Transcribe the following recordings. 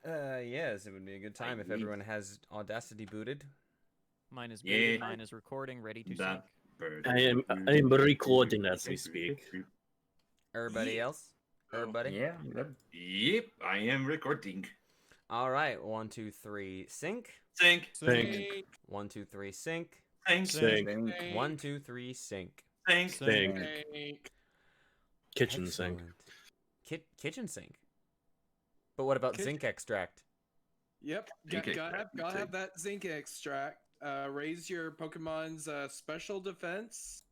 Yes, it would be a good time if everyone has Audacity booted. Mine is booted, mine is recording, ready to sync. I am recording as we speak. Everybody else? Everybody? Yeah. Yep, I am recording. All right, 1, 2, 3, sync. Sync. Sync. 1, 2, 3, sync. Sync. Sync. 1, 2, 3, sync. Sync. Sync. Kitchen Excellent. sink. Kitchen sink. But what about zinc extract? Yep, gotta have that zinc extract. Raise your Pokemon's special defense.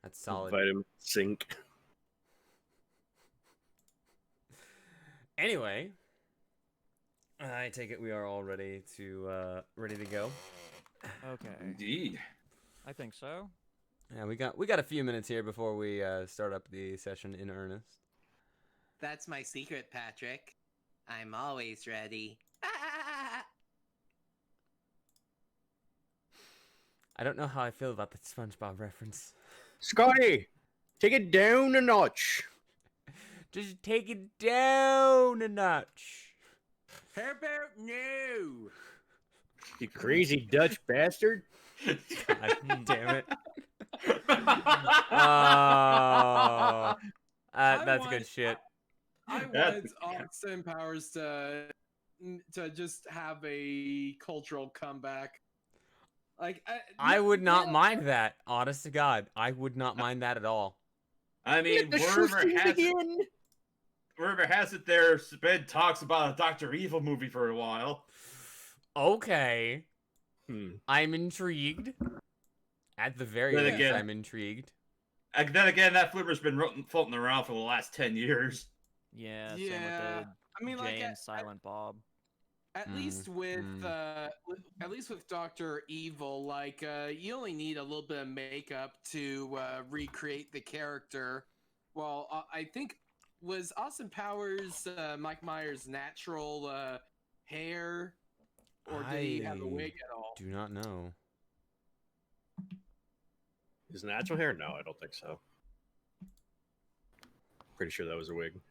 That's solid. Vitamin sink. Anyway, I take it we are all ready to go. Okay. Indeed. I think so. Yeah, we got a few minutes here before we start up the session in earnest. That's my secret, Patrick. I'm always ready. I don't know how I feel about the SpongeBob reference. Scotty, take it down a notch. Just take it down a notch. Herbert, no! You crazy Dutch bastard. God damn it. That's good shit. I want Austin Powers to just have a cultural comeback. Like I would not mind that. Honest to God, I would not mind that at all. I mean, wherever has it, there's been talks about a Dr. Evil movie for a while. Okay. I'm intrigued. At the very least, I'm intrigued. And then again, that flipper's been floating around for the last 10 years. Yeah, same with the Jay and Silent Bob. At least with Dr. Evil, like you only need a little bit of makeup to recreate the character. Well, I think was Austin Powers Mike Myers' natural hair, or did he have a wig at all? Do not know. His natural hair? No, I don't think so. Pretty sure that was a wig.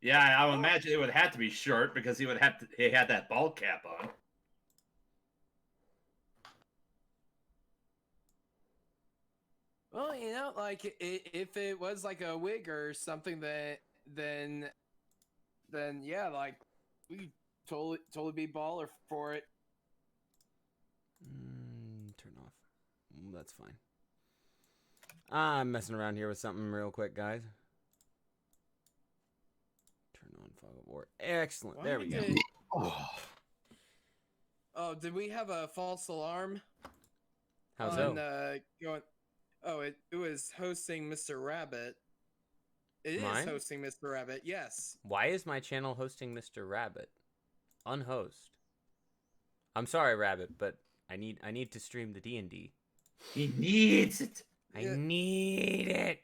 Yeah, I would imagine it would have to be short because he had that ball cap on. Well, like if it was like a wig or something, then yeah, like we totally be baller for it. Turn off. That's fine. I'm messing around here with something real quick, guys. Turn on fog of war. Excellent. There we go. Oh, did we have a false alarm? How so? It was hosting Mr. Rabbit. It is hosting Mr. Rabbit, yes. Why is my channel hosting Mr. Rabbit? Unhost. I'm sorry, Rabbit, but I need to stream the D&D. He needs it. I need it.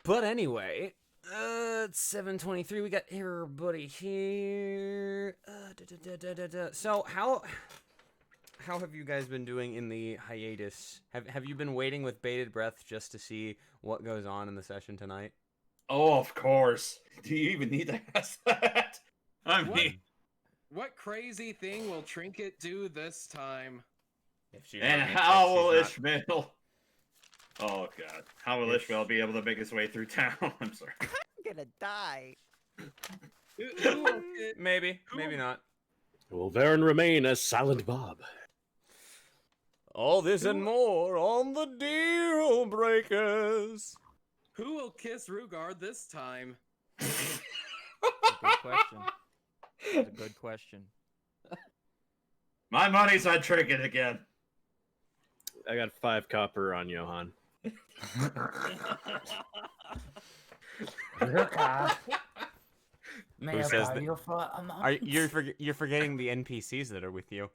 But anyway, it's 7:23. We got everybody here. So how have you guys been doing in the hiatus? Have you been waiting with bated breath just to see what goes on in the session tonight? Oh, of course. Do you even need to ask that? I mean, what crazy thing will Trinket do this time? And how will Ishmael? Oh god, how will Ishmael be able to make his way through town? I'm sorry. I'm gonna die. Maybe not. Will Varen remain as Silent Bob? All this and more on the Dealbreakers. Who will kiss Rugar this time? That's a good question. That's a good question. My money's on Trinket again. I got 5 copper on Johan. Who says that? You're forgetting the NPCs that are with you.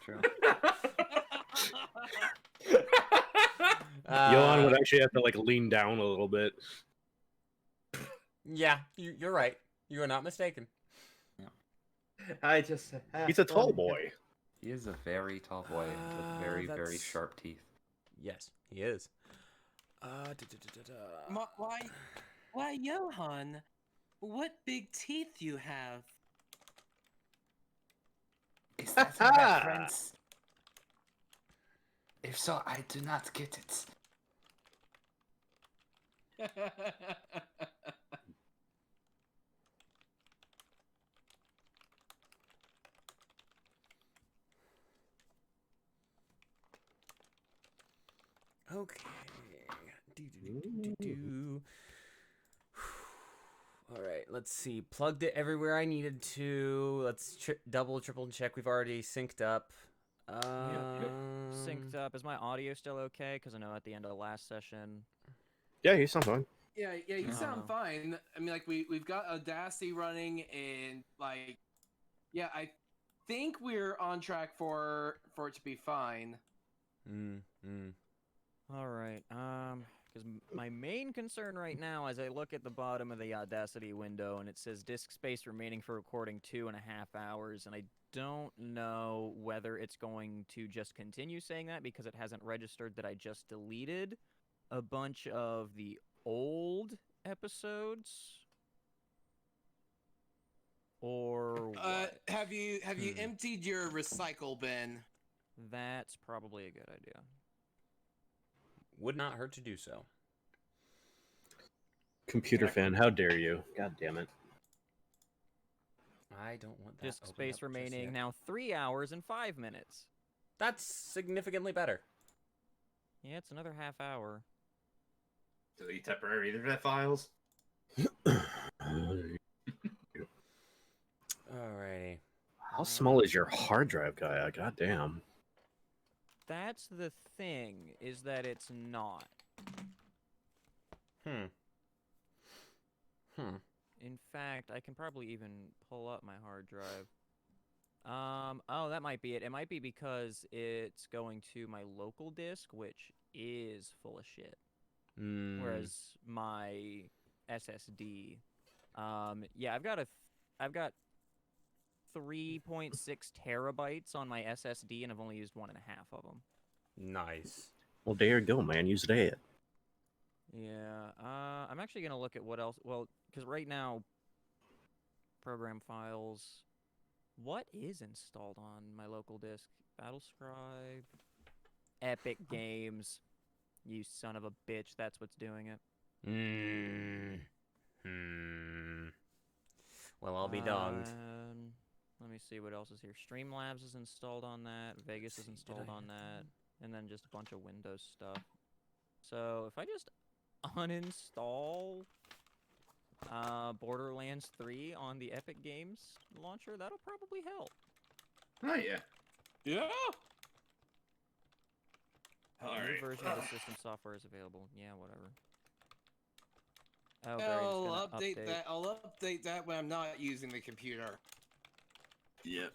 True. Johan would actually have to lean down a little bit. Yeah, you're right. You are not mistaken. He's a tall boy. He is a very tall boy with very, very sharp teeth. Yes, he is. Why, Johann? What big teeth you have? Is that a reference? If so, I do not get it. Okay. Do. All right, let's see. Plugged it everywhere I needed to. Let's double, triple check. We've already synced up. Synced up. Is my audio still okay? Because I know at the end of the last session. Yeah, you sound fine. Yeah, you sound fine. I mean, like we've got Audacity running, and like, yeah, I think we're on track for it to be fine. All right. Because my main concern right now, as I look at the bottom of the Audacity window, and it says disk space remaining for recording 2.5 hours, and I don't know whether it's going to just continue saying that because it hasn't registered that I just deleted a bunch of the old episodes, or what? Have you emptied your recycle bin? That's probably a good idea. Would not hurt to do so. Computer fan, how dare you? God damn it. I don't want that. Disk opened space up just remaining yet. now 3 hours and 5 minutes. That's significantly better. Yeah, it's another half hour. Delete temporary internet files. Alrighty. How small is your hard drive, guy? God damn. That's the thing, is that it's not. In fact, I can probably even pull up my hard drive. Oh, that might be it. It might be because it's going to my local disk, which is full of shit. Whereas my SSD, yeah, I've got 3.6 terabytes on my SSD, and I've only used 1.5 of them. Nice. Well, there you go, man. Use that. Yeah, I'm actually gonna look at what else. Well, because right now, program files. What is installed on my local disk? Battlescribe, Epic Games. You son of a bitch! That's what's doing it. Well, I'll be donged. Let me see what else is here. Streamlabs is installed on that. Vegas is installed on that, and then just a bunch of Windows stuff. So if I just uninstall Borderlands 3 on the Epic Games launcher, that'll probably help. Oh yeah. Yeah. A All new right. version of the system software is available. Yeah, whatever. Oh, great, it's I'll gonna update that. I'll update that when I'm not using the computer. Yep.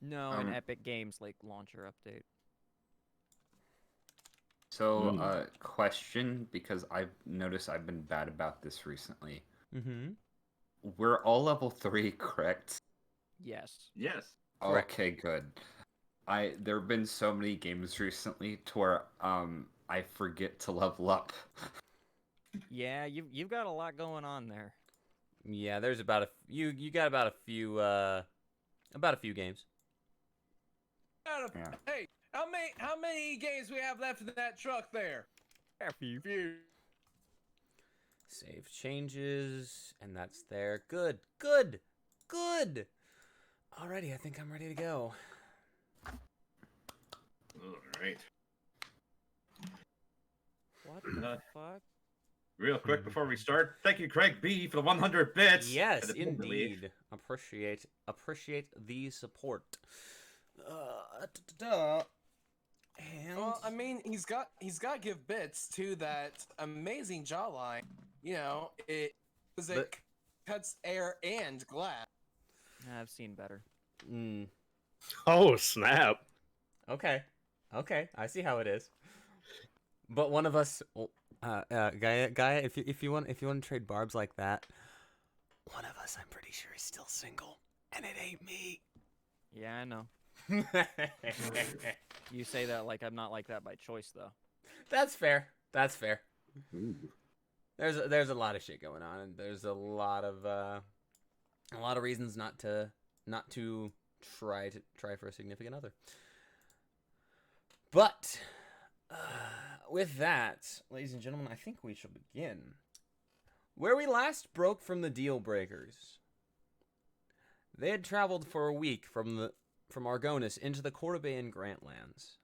No, an Epic Games like launcher update. So, question, because I've noticed I've been bad about this recently. We're all level 3, correct? Yes. Yes. Okay, good. There have been so many games recently to where I forget to level up. Yeah, you've got a lot going on there. Yeah, there's about you got about a few games. Yeah. Hey, how many games we have left in that truck there? A few. Save changes, and that's there. Good. Alrighty, I think I'm ready to go. All right. What the fuck? Real quick before we start, thank you, Craig B, for the 100 bits. Yes, And the Pimp Relief. indeed. Appreciate the support. And Well, I mean, he's got to give bits to that amazing jawline. You know, it cuts air and glass. I've seen better. Oh, snap. Okay, I see how it is. But one of us, Gaia, if you want to trade barbs like that, one of us, I'm pretty sure, is still single, and it ain't me. Yeah, I know. You say that like I'm not like that by choice, though. That's fair. Ooh. There's a lot of shit going on, and there's a lot of reasons not to try for a significant other. But with that, ladies and gentlemen, I think we shall begin where we last broke from the Dealbreakers. They had traveled for a week from Argonis into the Cordobaean Grantlands.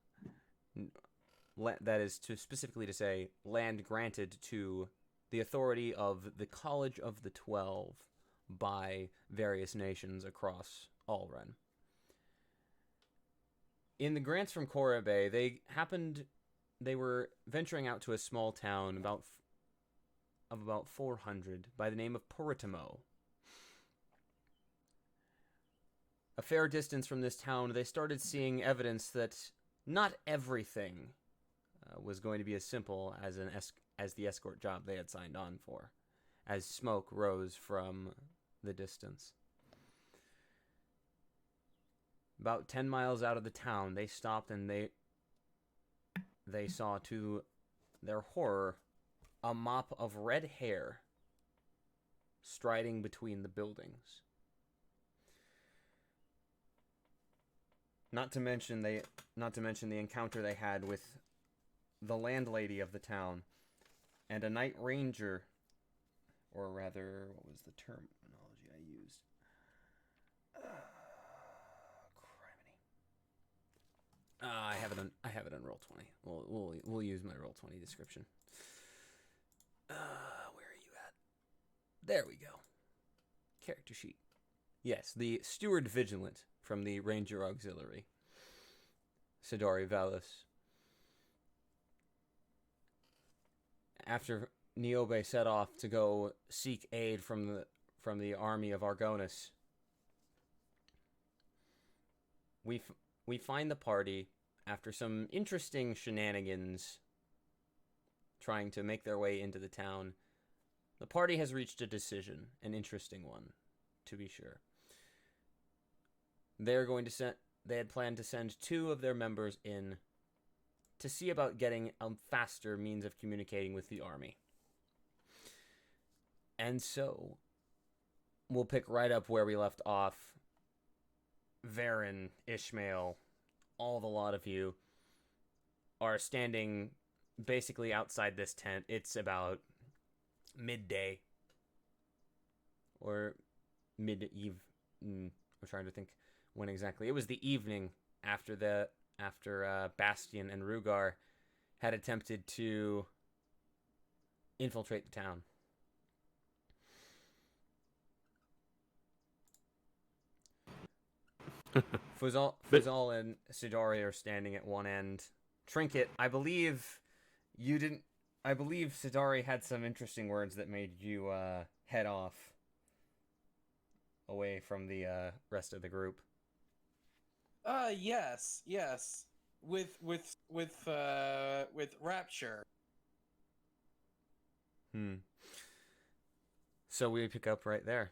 That is specifically to say, land granted to the authority of the College of the 12 by various nations across Alren. In the grants from Cordobae, they were venturing out to a small town of about 400 by the name of Puritimo. A fair distance from this town, they started seeing evidence that not everything was going to be as simple as the escort job they had signed on for, as smoke rose from the distance. About 10 miles out of the town, they stopped and they saw, to their horror, a mop of red hair striding between the buildings. Not to mention the encounter they had with the landlady of the town and a night ranger, or rather, what was the terminology I used? I have it on Roll20. We'll use my Roll20 description. Where are you at? There we go. Character sheet. Yes, the Steward Vigilant from the Ranger Auxiliary, Sidari Valus. After Niobe set off to go seek aid from the army of Argonis, we find the party, after some interesting shenanigans trying to make their way into the town. The party has reached a decision, an interesting one, to be sure. They had planned to send 2 of their members in to see about getting a faster means of communicating with the army. And so, we'll pick right up where we left off. Varen, Ishmael, all the lot of you are standing basically outside this tent. It's about midday or mid-eve. I'm trying to think when exactly. It was the evening after Bastian and Rugar had attempted to infiltrate the town. Fuzal and Sidari are standing at one end. Trinket, I believe Sidari had some interesting words that made you head off away from the rest of the group. Yes. With Rapture. So we pick up right there.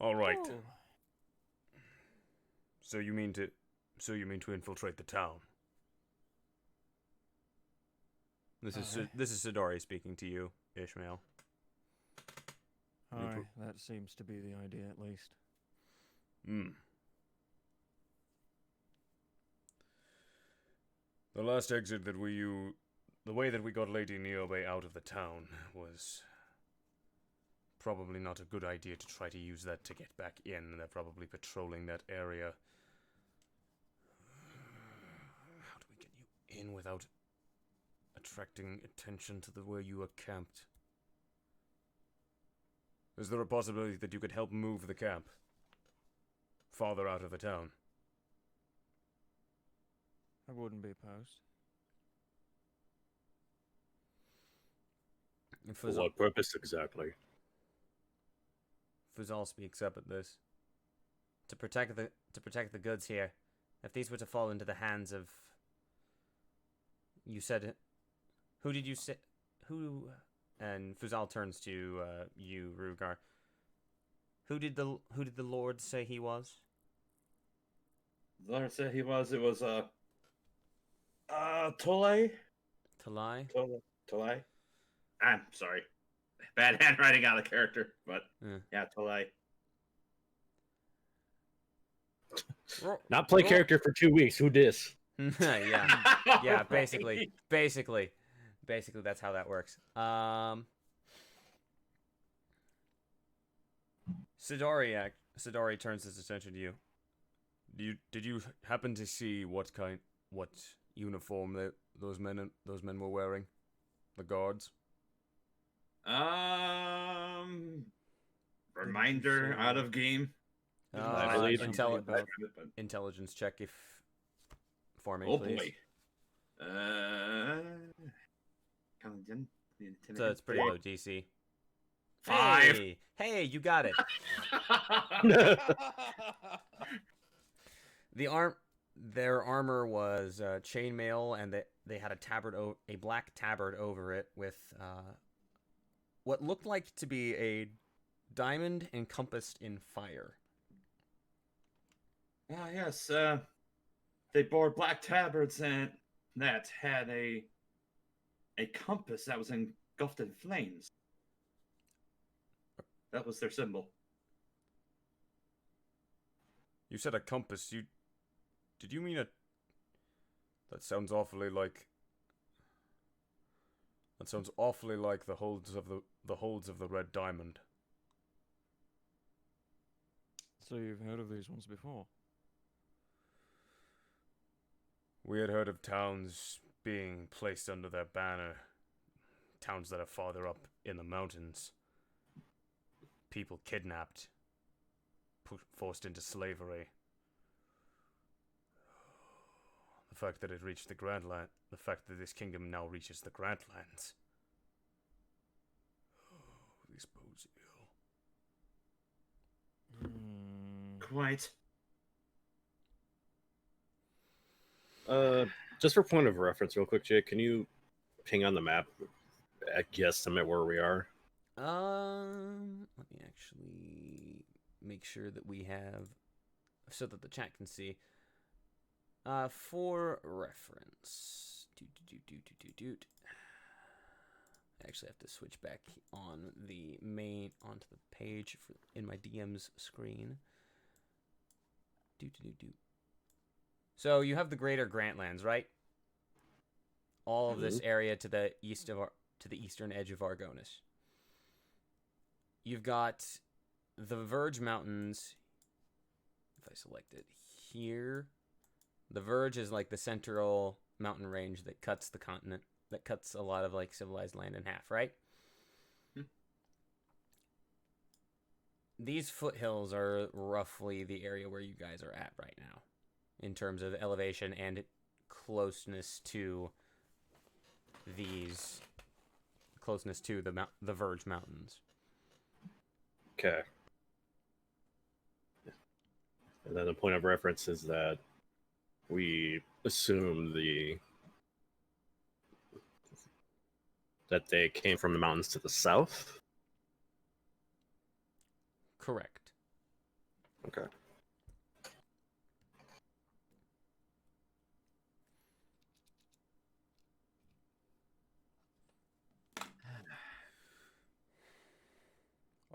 All right. Oh. So you mean to infiltrate the town? This is Sidari speaking to you, Ishmael. Aye, that seems to be the idea, at least. The last exit that the way that we got Lady Niobe out of the town was probably not a good idea to try to use that to get back in. They're probably patrolling that area. How do we get you in without attracting attention to where you are camped? Is there a possibility that you could help move the camp farther out of the town? I wouldn't be opposed. For what purpose exactly? Fuzal speaks up at this. To protect the goods here. If these were to fall into the hands of... You said... Who did you say... Who... And Fuzal turns to you, Rugar. Who did the Lord say he was? The Lord said he was... It was, Tole? Talai? Tole? I'm sorry. Bad handwriting on the character, but Yeah. yeah, Tole. Not play character for 2 weeks. Who dis? Yeah. Yeah, basically that's how that works. Sidori turns his attention to you. Did you happen to see what uniform those men were wearing? The guards? Reminder out of game. I believe Intelligence check for me, Oh please. boy. So it's pretty low DC. 5. Hey, you got it. Their armor was chainmail, and they had a black tabard over it with what looked like to be a diamond encompassed in fire. Ah, yes. They bore black tabards and that had a compass that was engulfed in flames. That was their symbol. You said a compass. Did you mean a? That sounds awfully like. That sounds awfully like the holds of the Red Diamond. So you've heard of these ones before? We had heard of towns being placed under their banner. Towns that are farther up in the mountains. People kidnapped. Forced into slavery. The fact that it reached the Grandland. The fact that this kingdom now reaches the Grandlands. These bodes ill. Quite. Just for point of reference, real quick, Jake, can you ping on the map a guesstimate where we are? Let me actually make sure that we have, so that the chat can see. For reference, I actually have to switch back onto the page in my DM's screen. So you have the Greater Grantlands, right? All of this area to the eastern edge of Argonis. You've got the Verge Mountains. If I select it here, the Verge is like the central mountain range that cuts the continent, that cuts a lot of like civilized land in half, right? These foothills are roughly the area where you guys are at right now, in terms of elevation and closeness to the Verge Mountains. Okay. And then the point of reference is that we assume that they came from the mountains to the south. Correct. Okay.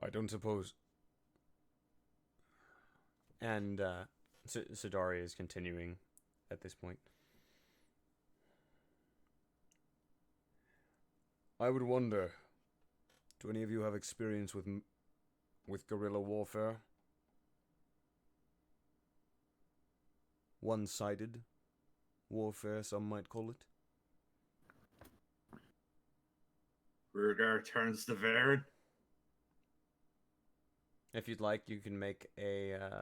I don't suppose. And Sidari is continuing at this point. I would wonder, do any of you have experience with guerrilla warfare? One-sided warfare, some might call it. Ruger turns to Varen. If you'd like, you can make an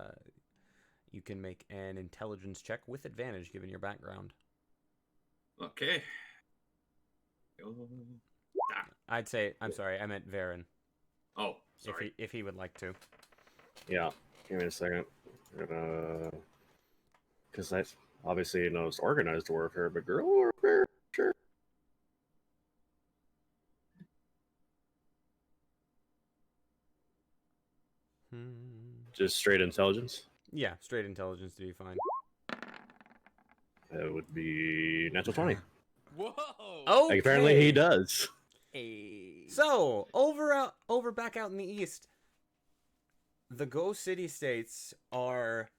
intelligence check with advantage given your background. Okay. I'd say, I'm sorry, I meant Varen. Oh, sorry. If he would like to. Yeah. Give me a second. Because I obviously knows organized warfare, but guerrilla warfare, sure. Just straight intelligence? Yeah, straight intelligence to be fine. That would be natural 20. Whoa! Okay. Like, apparently he does. So, over back out in the east, the Ghost City states are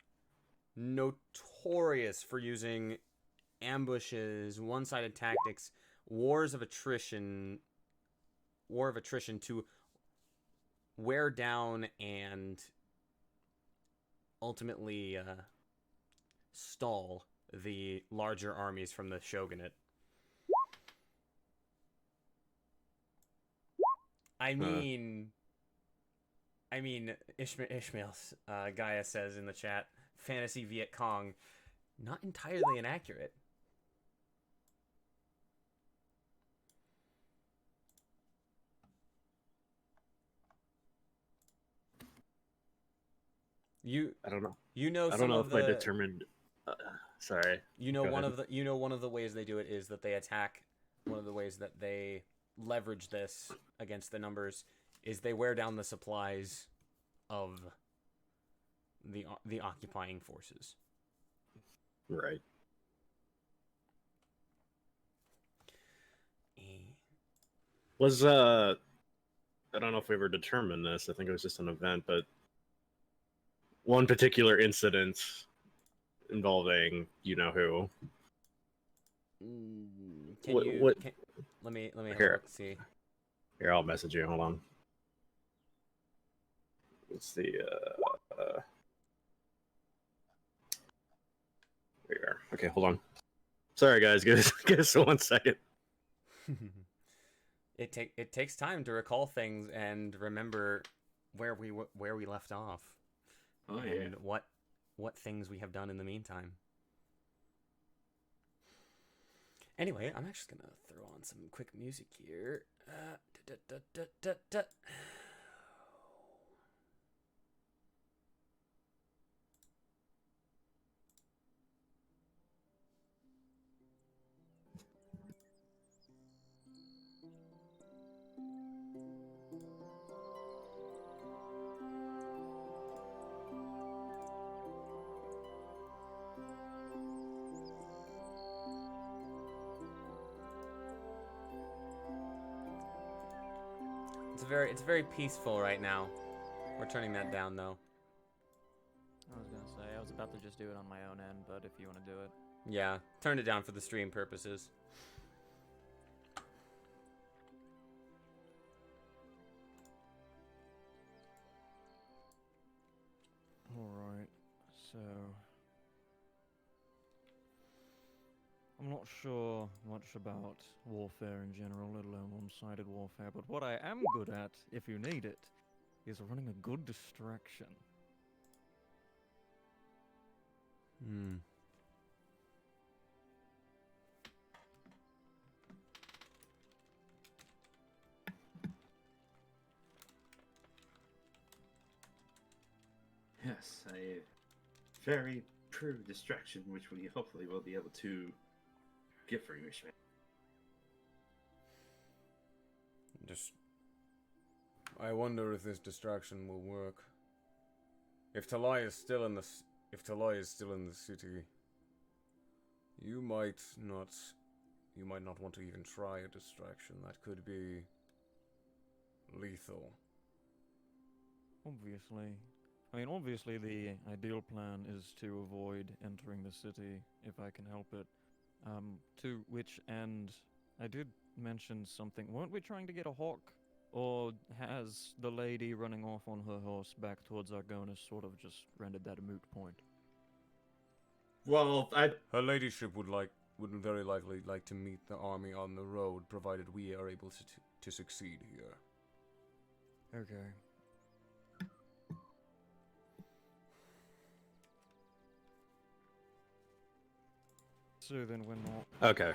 notorious for using ambushes, one-sided tactics, war of attrition to wear down and ultimately stall the larger armies from the shogunate. I mean, Ishmael Gaia says in the chat, fantasy Viet Cong, not entirely inaccurate. I don't know. You know, I don't know if I determined. Sorry. You know, Go one ahead. of the ways they do it is that they attack. One of the ways that they leverage this against the numbers is they wear down the supplies of the occupying forces. Right. Was I don't know if we ever determined this. I think it was just an event, but one particular incident involving you know who. Let me have a Here. look, see. Here, I'll message you. Hold on. It's the there you are. Okay, hold on. Sorry, guys. Give us 1 second. It takes time to recall things and remember where we left off. Oh, and what things we have done in the meantime. Anyway, I'm actually gonna throw on some quick music here. It's very peaceful right now. We're turning that down though. I was gonna say, I was about to just do it on my own end, but if you want to do it. Yeah, turn it down for the stream purposes. Alright, so... I'm not sure much about warfare in general, let alone one-sided warfare, but what I am good at, if you need it, is running a good distraction. Hmm. Yes, a very true distraction, which we hopefully will be able to get for you, Ishmael. I wonder if this distraction will work. If Talai is still in the city, you might not want to even try a distraction. That could be lethal. Obviously the ideal plan is to avoid entering the city if I can help it. To which end, I did mention something. Weren't we trying to get a hawk? Or has the lady running off on her horse back towards Argonis sort of just rendered that a moot point? Well, Her ladyship would very likely like to meet the army on the road, provided we are able to succeed here. Okay. So then we're not... Okay.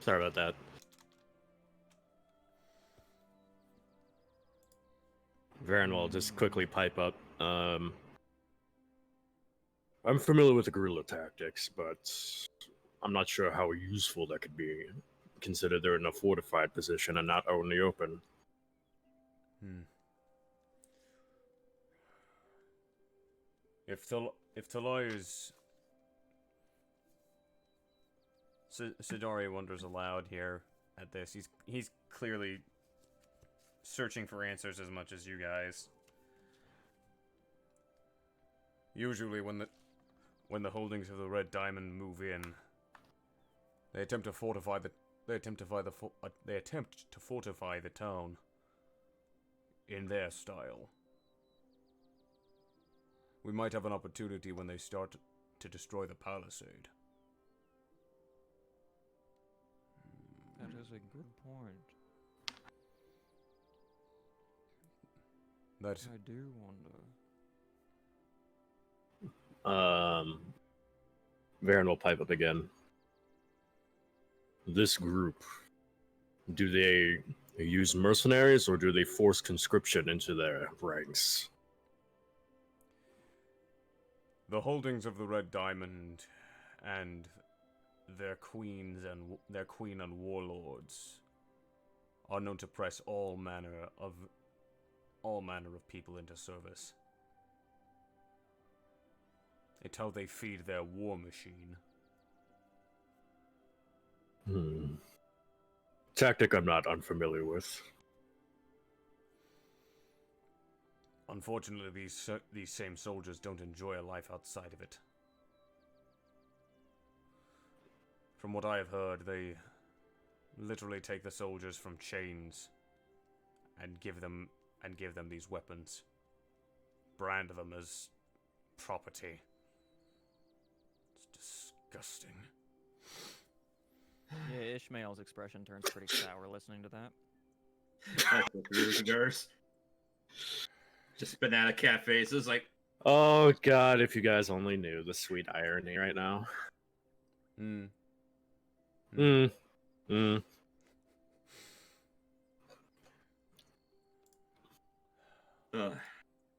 Sorry about that. Varen will just quickly pipe up. I'm familiar with the guerrilla tactics, but I'm not sure how useful that could be, considered they're in a fortified position and not out in the open. If Talai is Sidori wonders aloud here at this. He's clearly searching for answers as much as you guys. Usually when the holdings of the Red Diamond move in, they attempt to fortify the town in their style. We might have an opportunity when they start to destroy the palisade. That is a good point. That I do wonder. Varen will pipe up again. This group, do they use mercenaries or do they force conscription into their ranks? the holdings of the Red Diamond and their queens and their queen and warlords are known to press all manner of people into service. It's how they feed their war machine. Tactic I'm not unfamiliar with. Unfortunately, these same soldiers don't enjoy a life outside of it. From what I have heard, they literally take the soldiers from chains and give them these weapons. Brand them as property. It's disgusting. Yeah, Ishmael's expression turns pretty sour listening to that. That's what Rudiger's. Just banana cat faces, like, Oh god, if you guys only knew the sweet irony right now.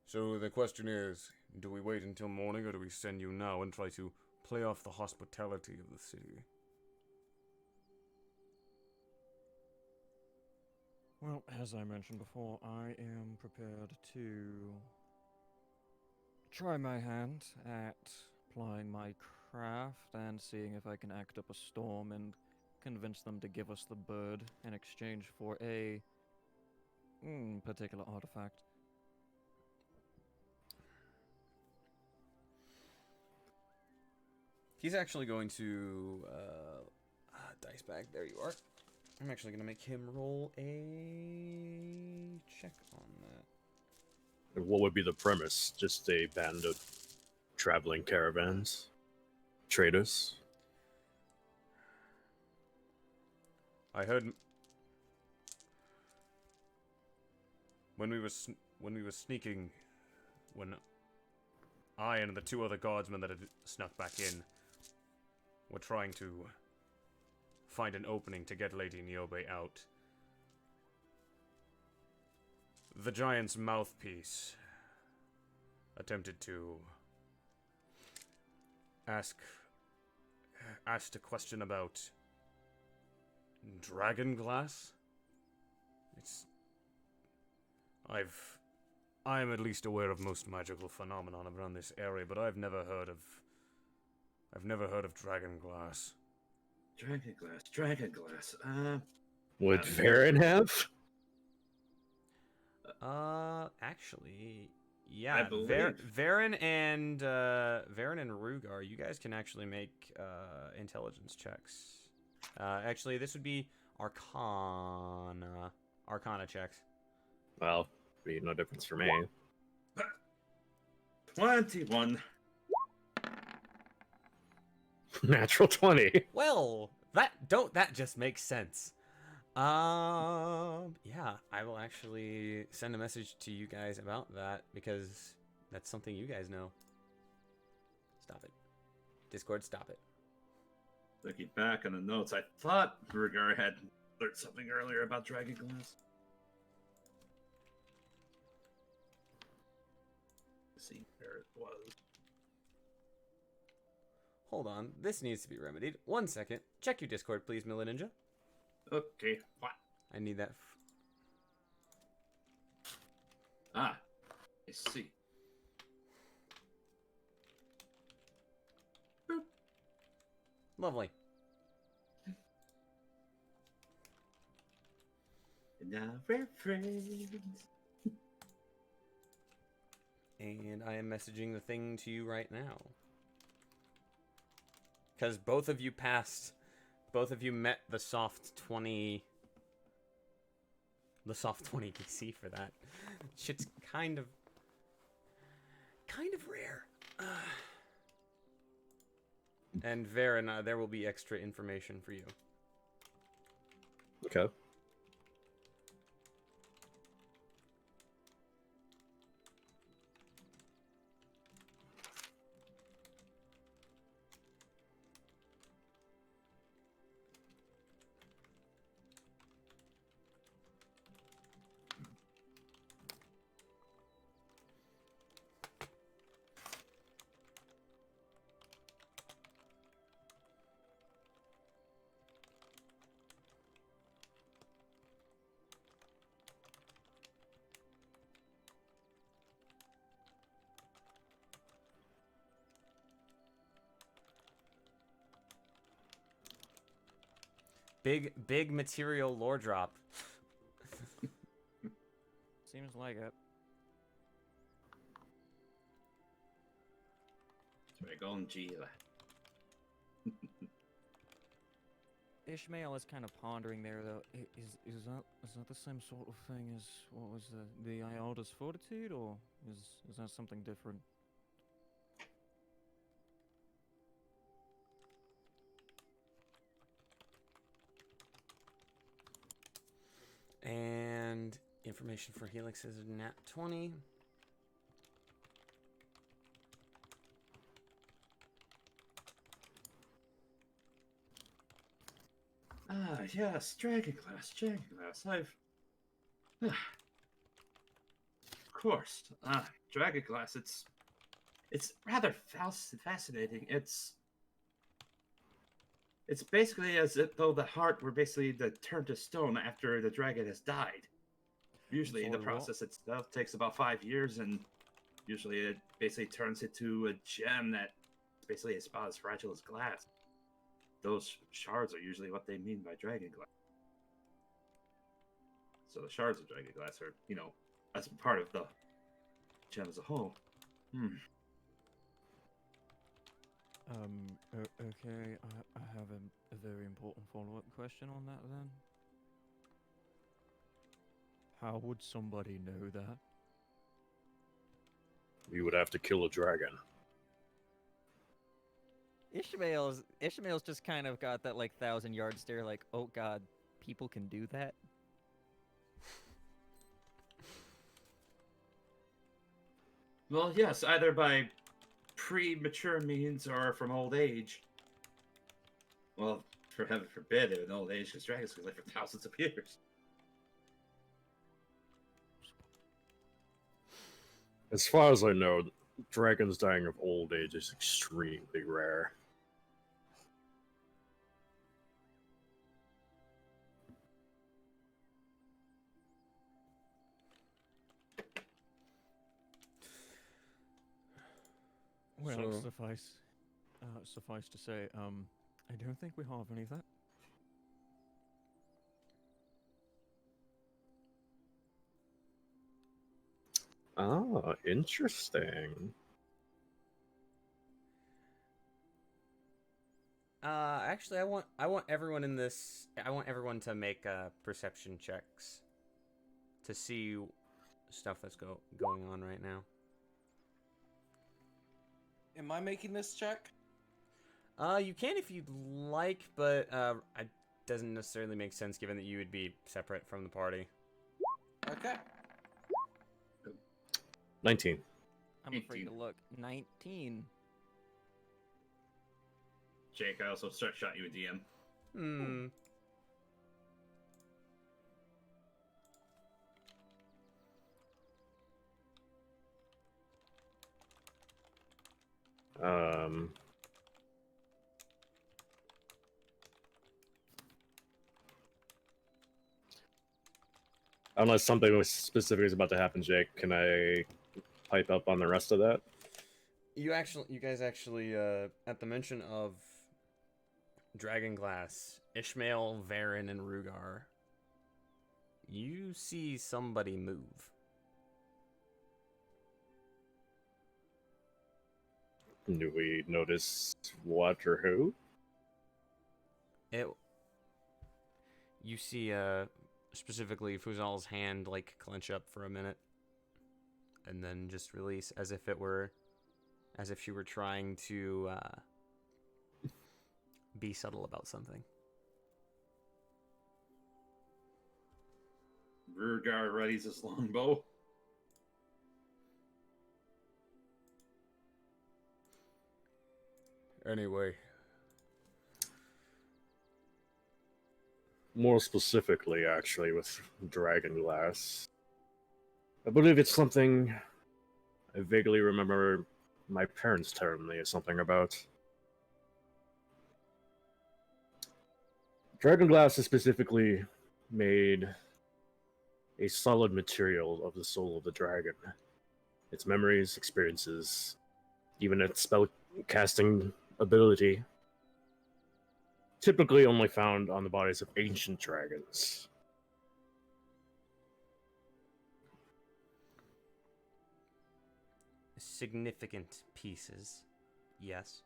So the question is, do we wait until morning or do we send you now and try to play off the hospitality of the city? Well, as I mentioned before, I am prepared to try my hand at plying my craft and seeing if I can act up a storm and convince them to give us the bird in exchange for a particular artifact. He's actually going to dice bag. There you are. I'm actually going to make him roll a check on that. What would be the premise? Just a band of traveling caravans? Traders? I heard when we were sneaking, when I and the two other guardsmen that had snuck back in were trying to find an opening to get Lady Niobe out. The giant's mouthpiece attempted to asked a question about Dragonglass. I am at least aware of most magical phenomenon around this area, but I've never heard of Dragonglass. Dragonglass. Would Varen have? Actually, yeah. I believe. Varen and Rugar, you guys can actually make intelligence checks. Actually, this would be Arcana checks. Well, be no difference for me. 21. Natural 20. Well, that just makes sense. Yeah, I will actually send a message to you guys about that because that's something you guys know. Stop it. Discord, stop it. Looking back on the notes, I thought Ruger had learned something earlier about Dragonglass. See where it was. Hold on, this needs to be remedied. 1 second. Check your Discord, please, Mila Ninja. Okay, what? I need that. I see. Lovely. we're friends. And I am messaging the thing to you right now. Because both of you met the soft 20 DC for that. Shit's kind of rare. And Varen, there will be extra information for you. Okay. Big material lore drop. Seems like it. Dragonglass. Ishmael is kind of pondering there, though. Is that the same sort of thing as what was the Ædos fortitude, or is that something different? And information for Helix is a nat 20. Ah, yes, Dragonglass. Of course. Dragonglass, it's rather fascinating. It's basically as if though the heart were basically turned to stone after the dragon has died. Usually the Sorry, what? process itself takes about 5 years, and usually it basically turns into a gem that basically is about as fragile as glass. Those shards are usually what they mean by Dragonglass. So the shards of Dragonglass are, as part of the gem as a whole. Okay, I have a very important follow-up question on that then. How would somebody know that? You would have to kill a dragon. Ishmael's just kind of got that like 1,000-yard stare, like, oh god, people can do that. Well, yes, either by premature means or from old age. Well, for heaven forbid, in old age, because dragons can live for thousands of years. As far as I know, dragons dying of old age is extremely rare. Well, So- suffice to say, I don't think we have any of that. Ah, interesting. Actually, I want everyone in this. I want everyone to make perception checks to see stuff that's going on right now. Am I making this check? You can if you'd like, but it doesn't necessarily make sense given that you would be separate from the party. Okay. 19. I'm afraid 18. to look. 19. Jake, I also shot you a DM. Hmm. Unless something specific is about to happen, Jake, can I pipe up on the rest of that? You guys actually, at the mention of Dragonglass, Ishmael, Varen, and Rugar, you see somebody move. Do we notice what or who? You see, specifically Fuzal's hand, like, clench up for a minute. And then just release as if she were trying to, be subtle about something. Rearguard readies his longbow. Anyway, More specifically, actually, with Dragonglass. I believe it's something I vaguely remember my parents telling me something about. Dragonglass is specifically made a solid material of the soul of the dragon. Its memories, experiences, even its spell casting ability, typically only found on the bodies of ancient dragons. Significant pieces, yes.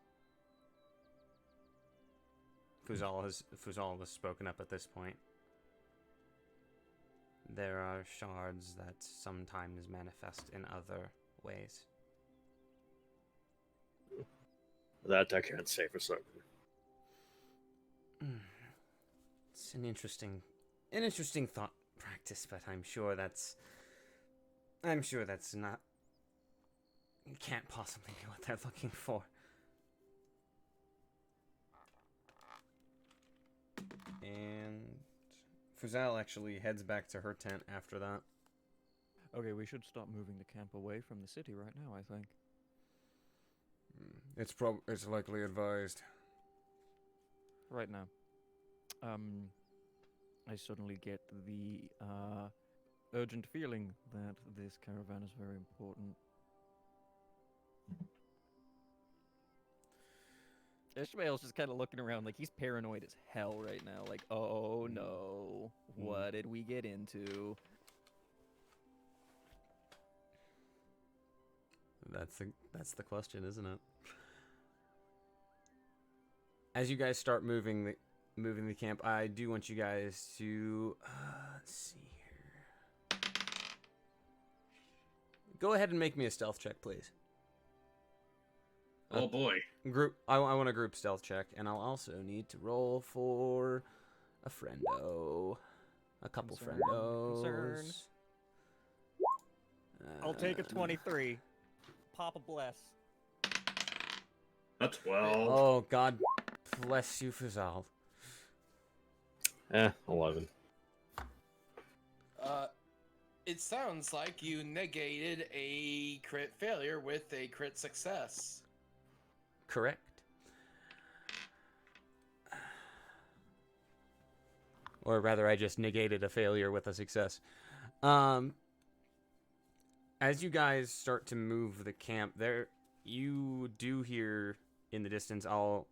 Fuzal has spoken up at this point. There are shards that sometimes manifest in other ways. That I can't say for certain. It's an interesting thought practice, but I'm sure that's not. It can't possibly be what they're looking for. And Fuzal actually heads back to her tent after that. Okay, we should stop moving the camp away from the city right now, I think. it's likely advised. Right now. I suddenly get the urgent feeling that this caravan is very important. Ishmael's just kind of looking around like he's paranoid as hell right now. Like, oh no, what did we get into? That's the question, isn't it? As you guys start moving the camp, I do want you guys to let's see here. Go ahead and make me a stealth check, please. Oh boy. I want a group stealth check, and I'll also need to roll for a friendo. A couple friendos. Concern. I'll take a 23. Papa bless. A 12. Oh, God bless you, Fuzal. 11. It sounds like you negated a crit failure with a crit success. Correct. Or rather, I just negated a failure with a success. As you guys start to move the camp, you do hear in the distance. I'll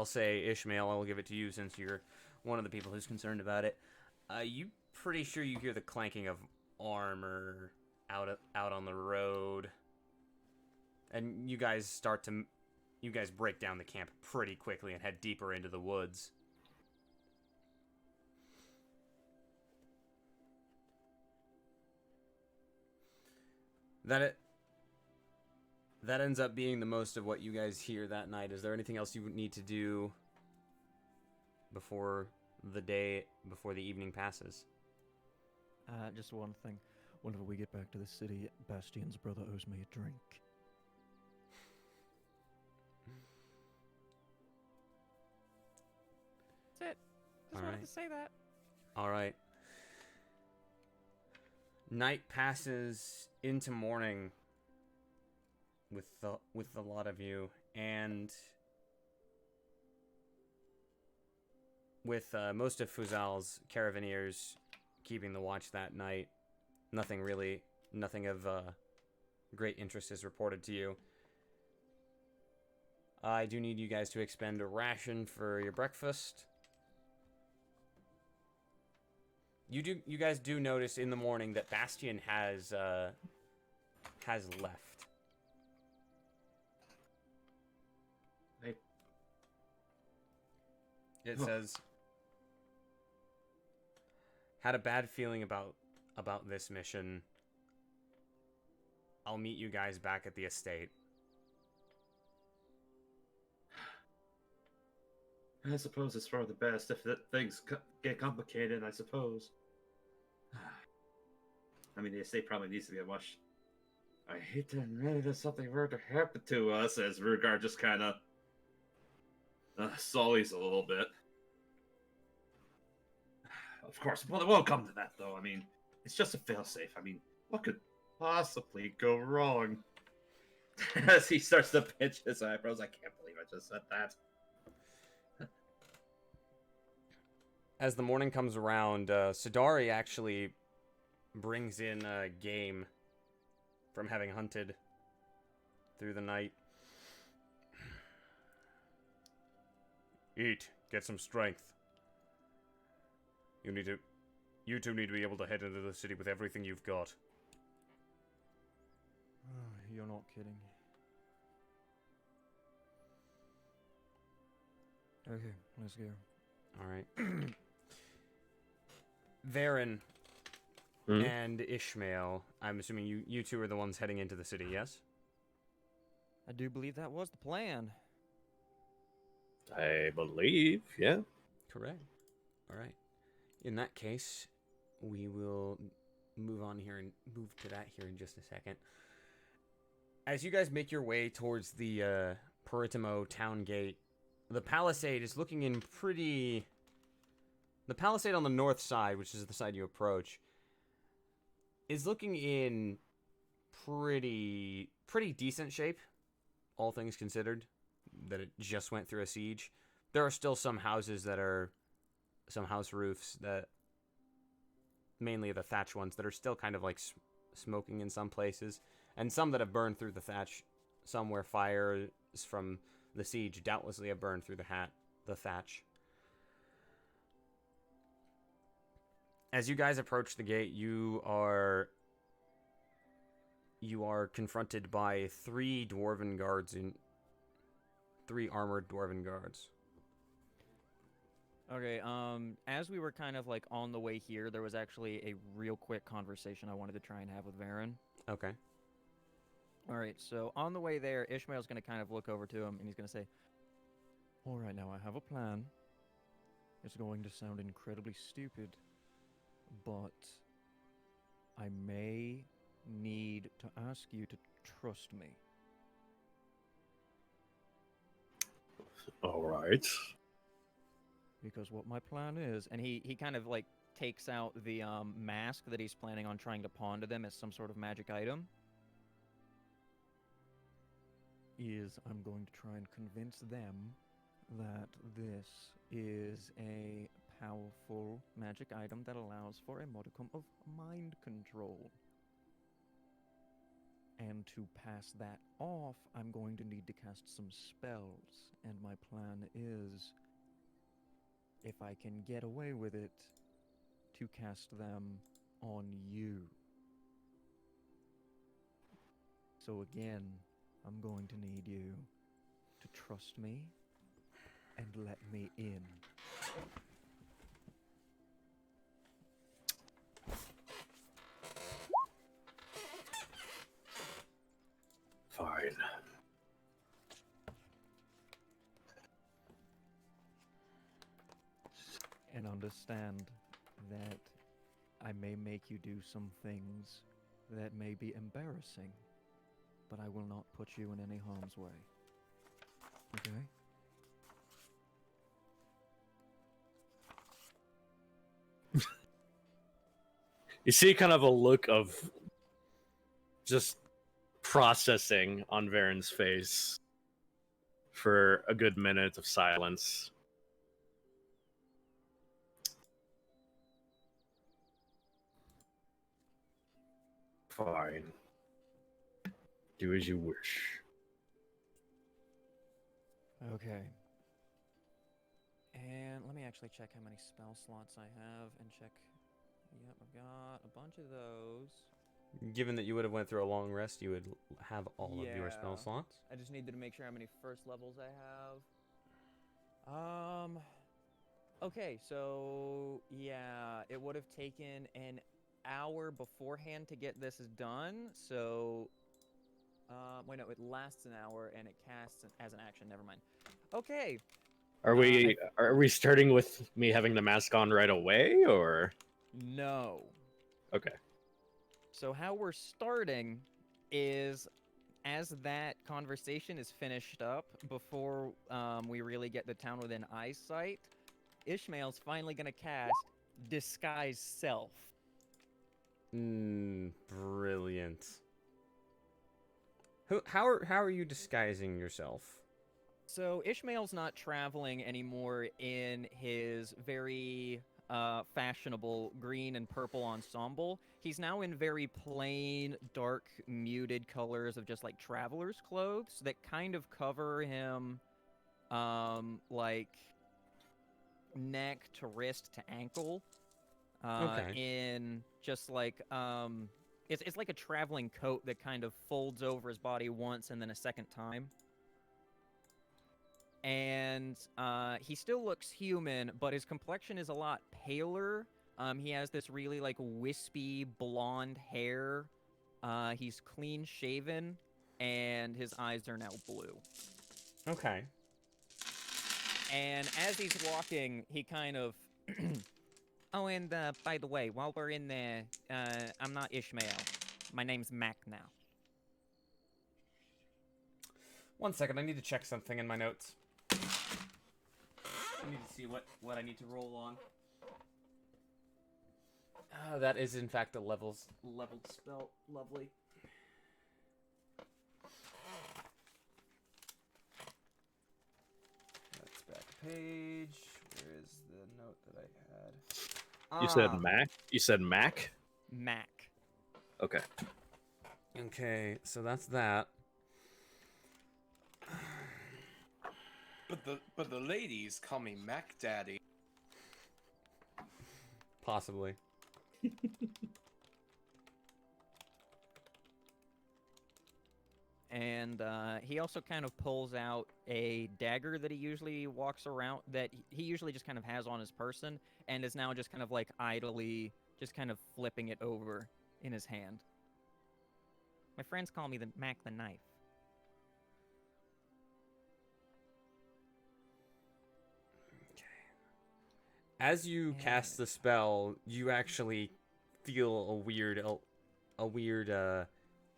say Ishmael. I'll give it to you since you're one of the people who's concerned about it. You pretty sure you hear the clanking of armor out on the road, and you guys break down the camp pretty quickly and head deeper into the woods. That ends up being the most of what you guys hear that night. Is there anything else you would need to do before the evening passes? Just one thing. Whenever we get back to the city, Bastian's brother owes me a drink. That's it. Just wanted to say that. All right. Night passes into morning with the lot of you, and with most of Fuzal's caravaneers keeping the watch that night, nothing of great interest is reported to you. I do need you guys to expend a ration for your breakfast. You guys do notice in the morning that Bastion has left. It says, had a bad feeling about this mission. I'll meet you guys back at the estate. I suppose it's for the best if things get complicated, I suppose. I mean, the estate probably needs to be a much... I hate to admit it, if something were to happen to us, as Rugar just kind of sullies a little bit. Of course, well, it won't come to that, though. I mean, it's just a failsafe. I mean, what could possibly go wrong? As he starts to pinch his eyebrows, I can't believe I just said that. As the morning comes around, Sidari actually brings in a game from having hunted through the night. Eat. Get some strength. You two need to be able to head into the city with everything you've got. You're not kidding. Okay, let's go. All right. Varen and Ishmael, I'm assuming you two are the ones heading into the city, yes? I do believe that was the plan. I believe, yeah. Correct. All right. In that case, we will move to that here in just a second. As you guys make your way towards the Puritimo town gate, the palisade is looking in pretty... The palisade on the north side, which is the side you approach, is looking in pretty decent shape, all things considered, that it just went through a siege. There are still some houses that are... Some house roofs that... Mainly the thatch ones that are still kind of like smoking in some places. And some that have burned through the thatch. Some where fires from the siege doubtlessly have burned through the thatch. As you guys approach the gate, you are confronted by three armored dwarven guards. Okay, as we were kind of like on the way here, there was actually a real quick conversation I wanted to try and have with Varen. Okay. Alright, so on the way there, Ishmael's going to kind of look over to him and he's going to say, Alright, now I have a plan. It's going to sound incredibly stupid, but I may need to ask you to trust me. All right. Because what my plan is, and he kind of like takes out the mask that he's planning on trying to pawn to them as some sort of magic item, is I'm going to try and convince them that this is a powerful magic item that allows for a modicum of mind control. And to pass that off, I'm going to need to cast some spells, and my plan is, if I can get away with it, to cast them on you. So again, I'm going to need you to trust me and let me in. Fine. And understand that I may make you do some things that may be embarrassing, but I will not put you in any harm's way. Okay? You see kind of a look of just processing on Varen's face for a good minute of silence. Fine. Do as you wish. Okay. And let me actually check how many spell slots I have and check Yep, I've got a bunch of those. Given that you would have went through a long rest, you would have all of your spell Yeah. slots. I just needed to make sure how many first levels I have. Okay, so yeah, it would have taken an hour beforehand to get this done. So, wait, no, it lasts an hour and it casts as an action. Never mind. Okay. Are we starting with me having the mask on right away, or No. okay? So how we're starting is as that conversation is finished up, before we really get the town within eyesight, Ishmael's finally gonna cast Disguise Self. Brilliant. How are you disguising yourself? So Ishmael's not traveling anymore in his very fashionable green and purple ensemble. He's now in very plain, dark, muted colors of just like traveler's clothes that kind of cover him like neck to wrist to ankle. Okay. In just like it's like a traveling coat that kind of folds over his body once and then a second time. And he still looks human, but his complexion is a lot paler. He has this really like wispy blonde hair. He's clean shaven, and his eyes are now blue. Okay. And as he's walking, he kind of oh, and by the way, while we're in there, I'm not Ishmael. My name's Mac now. 1 second, I need to check something in my notes. I need to see what I need to roll on. That is in fact a leveled spell. Lovely. That's back page. Where is the note that I had? You said Mac. You said Mac. Mac. Okay. Okay, so that's that. But the ladies call me Mac Daddy. Possibly. And he also kind of pulls out a dagger that he usually walks around, that he usually just kind of has on his person, and is now just kind of like idly just kind of flipping it over in his hand. My friends call me the Mac the Knife. As you cast the spell, you actually feel a weird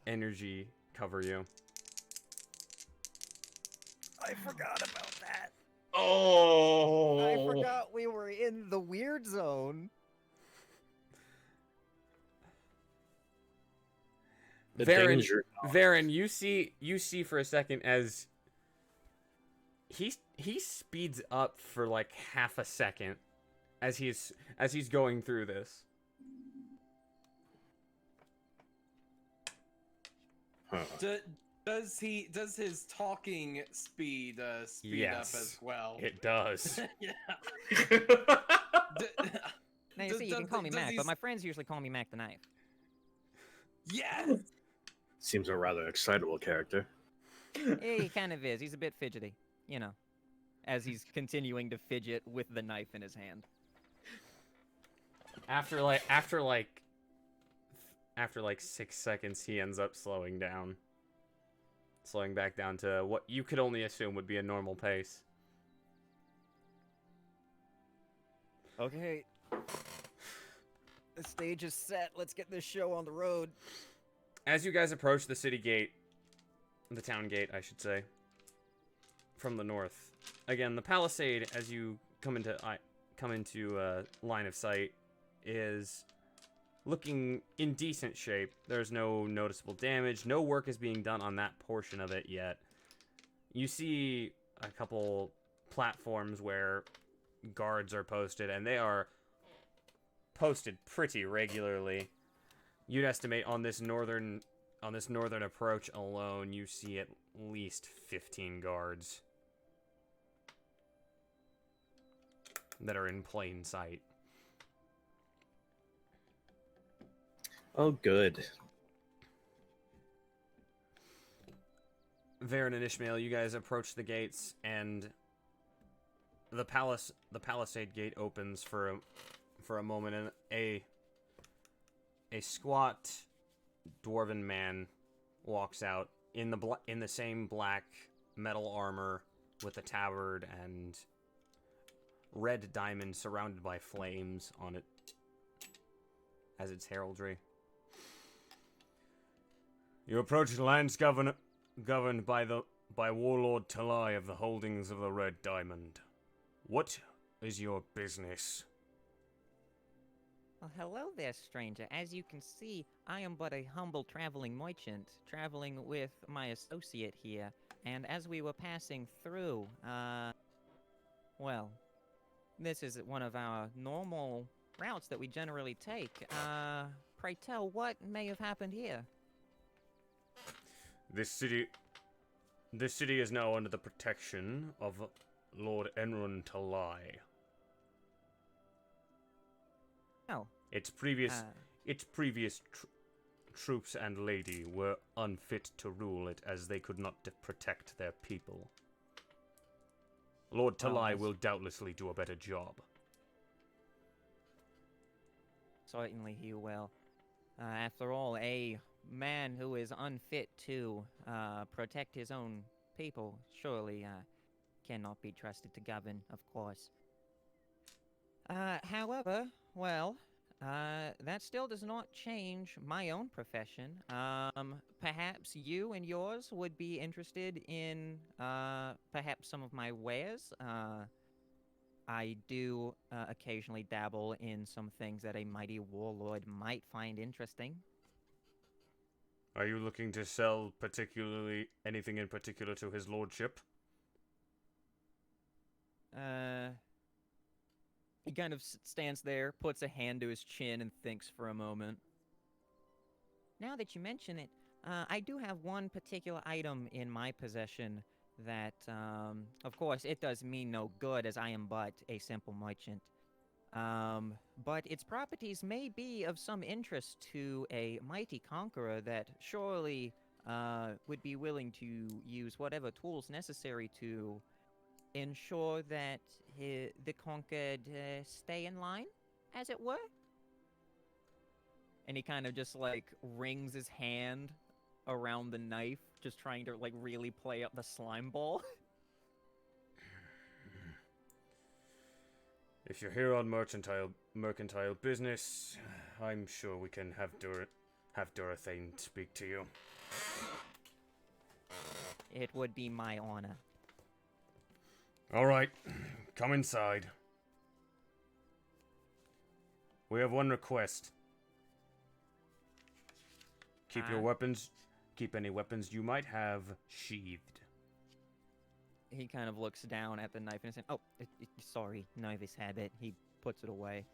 energy cover you. I forgot about that. Oh! I forgot we were in the weird zone. The Varen, danger. Varen, you see for a second as he speeds up for like half a second as he's going through this. Huh. Does his talking speed speed Yes, up as well? It does. Yeah. Now you see, you can call me Mac, but my friends usually call me Mac the Knife. Yes. Seems a rather excitable character. Yeah, he kind of is. He's a bit fidgety, you know, as he's continuing to fidget with the knife in his hand. After 6 seconds, he ends up slowing back down to what you could only assume would be a normal pace. Okay. The stage is set. Let's get this show on the road. As you guys approach the city gate, the town gate, I should say, from the north, again, the palisade, as you come into line of sight, is looking in decent shape. There's no noticeable damage. No work is being done on that portion of it yet. You see a couple platforms where guards are posted, and they are posted pretty regularly. You'd estimate on this northern approach alone, you see at least 15 guards that are in plain sight. Oh, good. Varen and Ishmael, you guys approach the gates, and the palisade gate opens for a moment, and a squat dwarven man walks out in the same black metal armor with a tabard and red diamond surrounded by flames on it as its heraldry. You approach lands governed by Warlord Talai of the Holdings of the Red Diamond. What is your business? Well, hello there, stranger. As you can see, I am but a humble traveling merchant, traveling with my associate here. And as we were passing through, well, this is one of our normal routes that we generally take. Pray tell, what may have happened here? This city is now under the protection of Lord Enron Talai. Oh. Its previous troops and lady were unfit to rule it, as they could not protect their people. Lord Talai will doubtlessly do a better job. Certainly he will. After all, a man who is unfit to protect his own people surely cannot be trusted to govern, of course. However, well, that still does not change my own profession. Perhaps you and yours would be interested in perhaps some of my wares. I do occasionally dabble in some things that a mighty warlord might find interesting. Are you looking to sell anything in particular to his lordship? He kind of stands there, puts a hand to his chin, and thinks for a moment. Now that you mention it, I do have one particular item in my possession that, of course, it does me no good, as I am but a simple merchant. But its properties may be of some interest to a mighty conqueror that surely would be willing to use whatever tools necessary to ensure that the conquered stay in line, as it were. And he kind of just, like, wrings his hand around the knife, just trying to, like, really play up the slime ball. If you're here on mercantile business, I'm sure we can have Durathane speak to you. It would be my honor. All right, come inside. We have one request. Keep any weapons you might have sheathed. He kind of looks down at the knife and says, "Oh, sorry, nervous habit." He puts it away.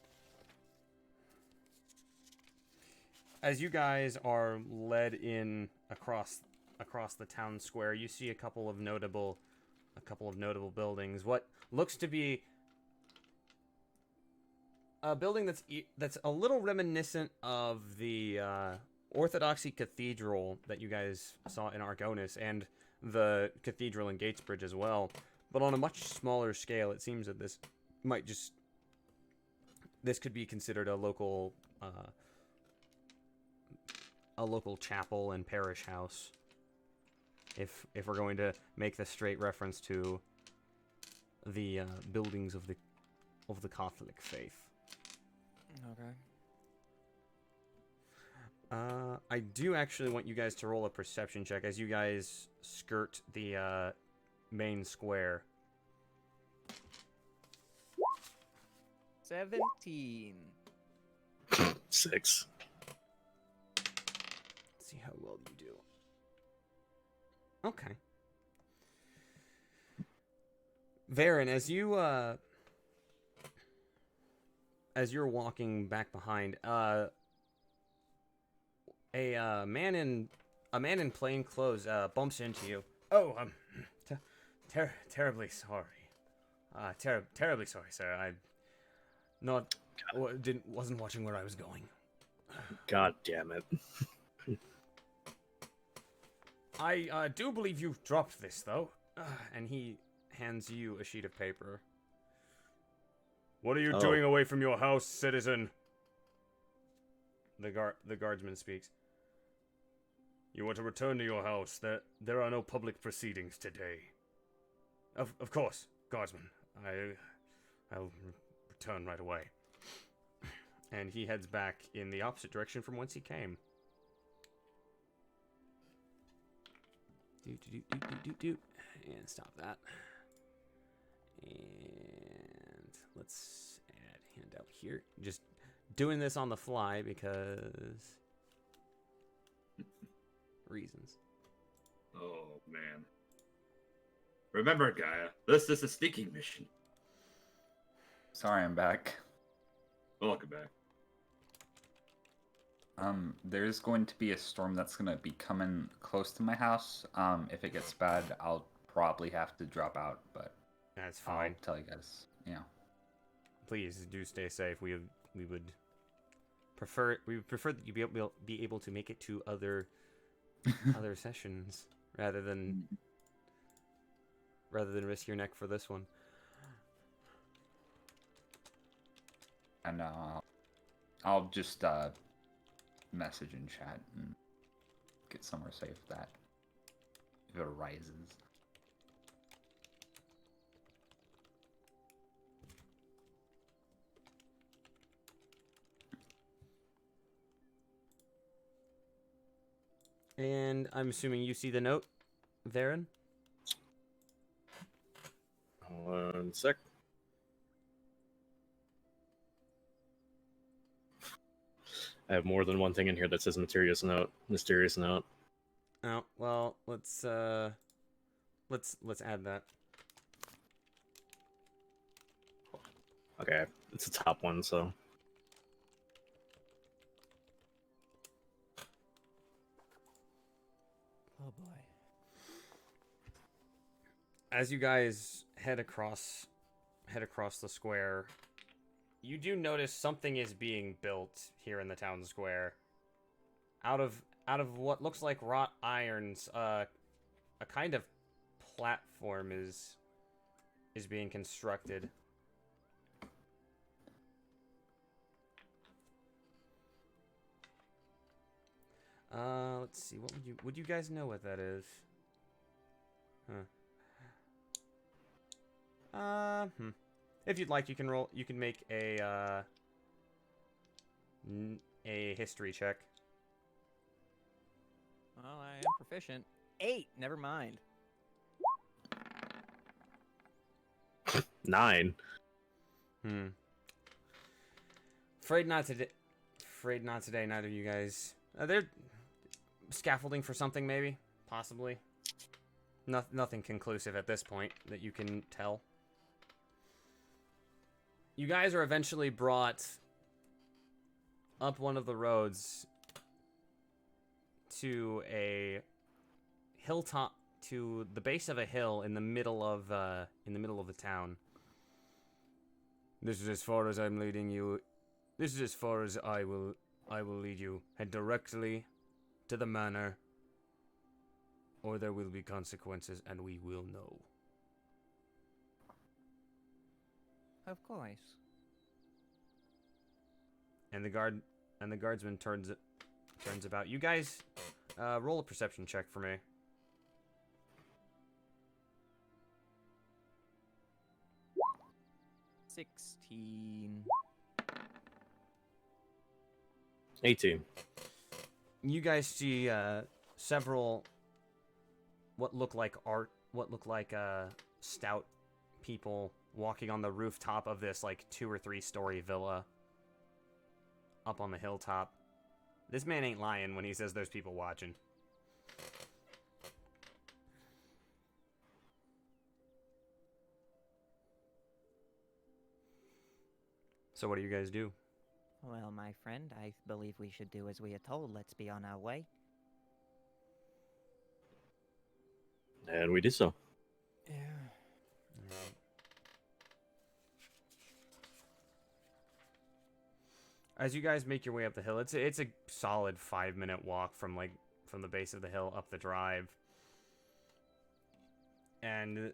As you guys are led in across the town square, you see a couple of notable buildings. What looks to be a building that's a little reminiscent of the Orthodoxy Cathedral that you guys saw in Argonis, and the cathedral in Gatesbridge as well, but on a much smaller scale. It seems that this could be considered a local chapel and parish house, if we're going to make the straight reference to the buildings of the Catholic faith. okay. I do actually want you guys to roll a perception check as you guys skirt the main square. 17. 6. Let's see how well you do. Okay. Varen, as you're walking back behind, a man in plain clothes bumps into you. Oh, terribly sorry. Terribly sorry, sir. I wasn't watching where I was going. God damn it. I do believe you dropped this, though. And he hands you a sheet of paper. What are you doing away from your house, citizen? The guardsman speaks. You want to return to your house. There are no public proceedings today. Of course, guardsman. I'll return right away. And he heads back in the opposite direction from whence he came. And stop that. And let's add handout here. Just doing this on the fly because reasons. Oh man. Remember, Gaia, this is a sneaking mission. Sorry, I'm back. Welcome back. There's going to be a storm that's going to be coming close to my house. If it gets bad, I'll probably have to drop out, but that's fine. I'll tell you guys, yeah. Please do stay safe. We would prefer that you be able to make it to other other sessions rather than risk your neck for this one. And I'll just message in chat and get somewhere safe that if it arises. And I'm assuming you see the note, Varen? 1 sec. I have more than one thing in here that says mysterious note. Mysterious note. Oh, well, let's add that. Okay, it's the top one, so. Oh boy. As you guys head across the square, you do notice something is being built here in the town square. Out of what looks like wrought irons, a kind of platform is being constructed. Let's see. What would you guys know what that is? Huh. If you'd like, you can make a history check. Well, I am proficient. 8. Never mind. 9. Afraid not today. Afraid not today. Neither of you guys. They're scaffolding for something, maybe, possibly. Nothing conclusive at this point that you can tell. You guys are eventually brought up one of the roads to a hilltop, to the base of a hill in the middle of the town. This is as far as I'm leading you. This is as far as I will lead you. Head directly to the manor, or there will be consequences, and we will know. Of course. And the guardsman turns about. You guys, roll a perception check for me. 16. 18. You guys see several what look like stout people walking on the rooftop of this like 2 or 3 story villa up on the hilltop. This man ain't lying when he says there's people watching. So what do you guys do? Well, my friend, I believe we should do as we are told. Let's be on our way. And we did so. Yeah. As you guys make your way up the hill, it's a solid 5-minute walk from the base of the hill up the drive. And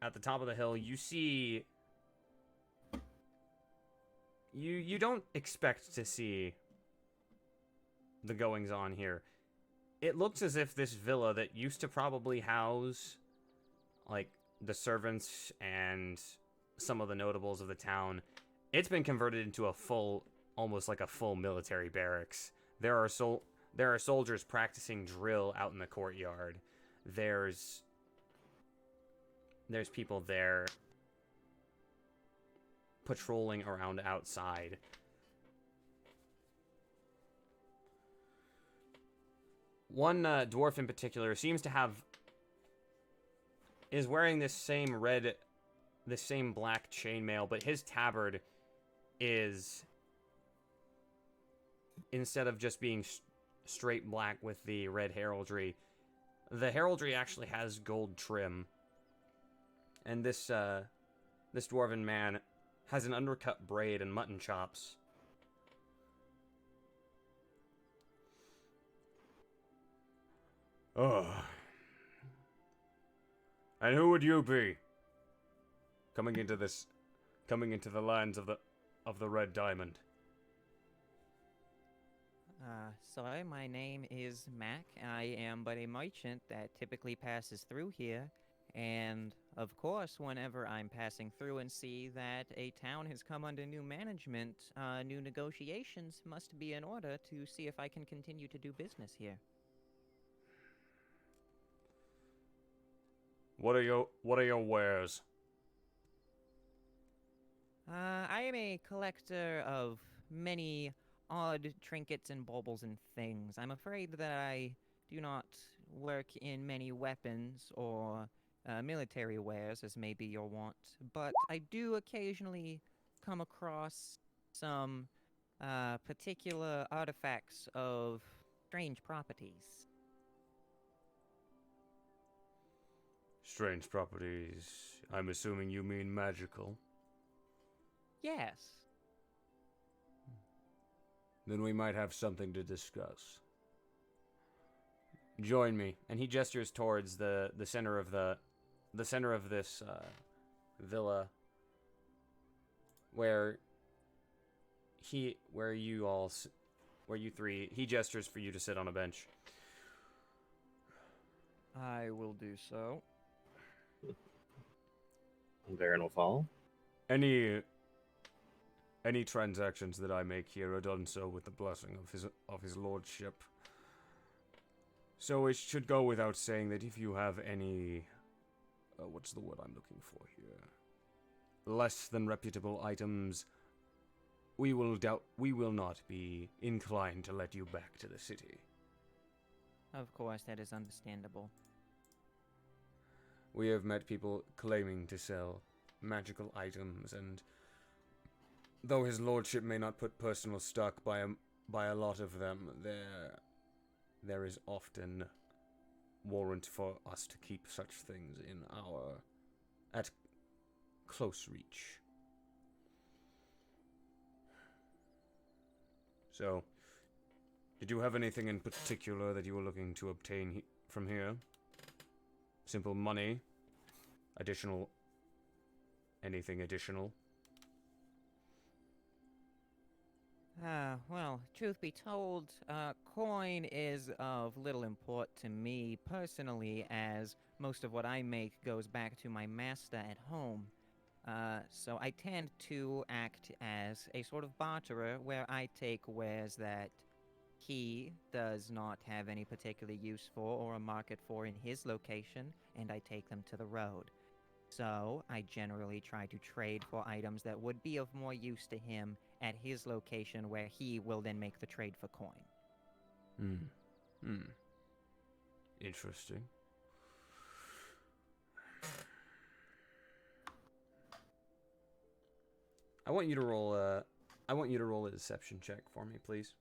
at the top of the hill, you see you don't expect to see the goings on here. It looks as if this villa that used to probably house like the servants and some of the notables of the town, it's been converted into almost like a full military barracks. There are soldiers practicing drill out in the courtyard. There's people there patrolling around outside. One dwarf in particular is wearing this same black chainmail, but his tabard is, instead of just being straight black with the red heraldry, the heraldry actually has gold trim. And this dwarven man has an undercut braid and mutton chops. Oh. And who would you be? Coming into the lands of the Red Diamond. Sorry, my name is Mac. I am but a merchant that typically passes through here. And, of course, whenever I'm passing through and see that a town has come under new management, new negotiations must be in order to see if I can continue to do business here. What are your wares? I am a collector of many odd trinkets and baubles and things. I'm afraid that I do not work in many weapons or military wares, as may be your wont, but I do occasionally come across some particular artifacts of strange properties. Strange properties. I'm assuming you mean magical. Yes. Then we might have something to discuss. Join me. And he gestures towards the center of this villa, where you three, he gestures for you to sit on a bench. I will do so. Baron will follow. Any transactions that I make here are done so with the blessing of his lordship. So it should go without saying that if you have any, what's the word I'm looking for here? Less than reputable items, we will not be inclined to let you back to the city. Of course, that is understandable. We have met people claiming to sell magical items, and though his lordship may not put personal stock by a lot of them, there is often warrant for us to keep such things at close reach. So, did you have anything in particular that you were looking to obtain from here? Simple money? Anything additional? Well, truth be told, coin is of little import to me personally, as most of what I make goes back to my master at home. So I tend to act as a sort of barterer, where I take wares that he does not have any particular use for or a market for in his location, and I take them to the road. So I generally try to trade for items that would be of more use to him at his location, where he will then make the trade for coin. Interesting. I want you to roll a deception check for me, please.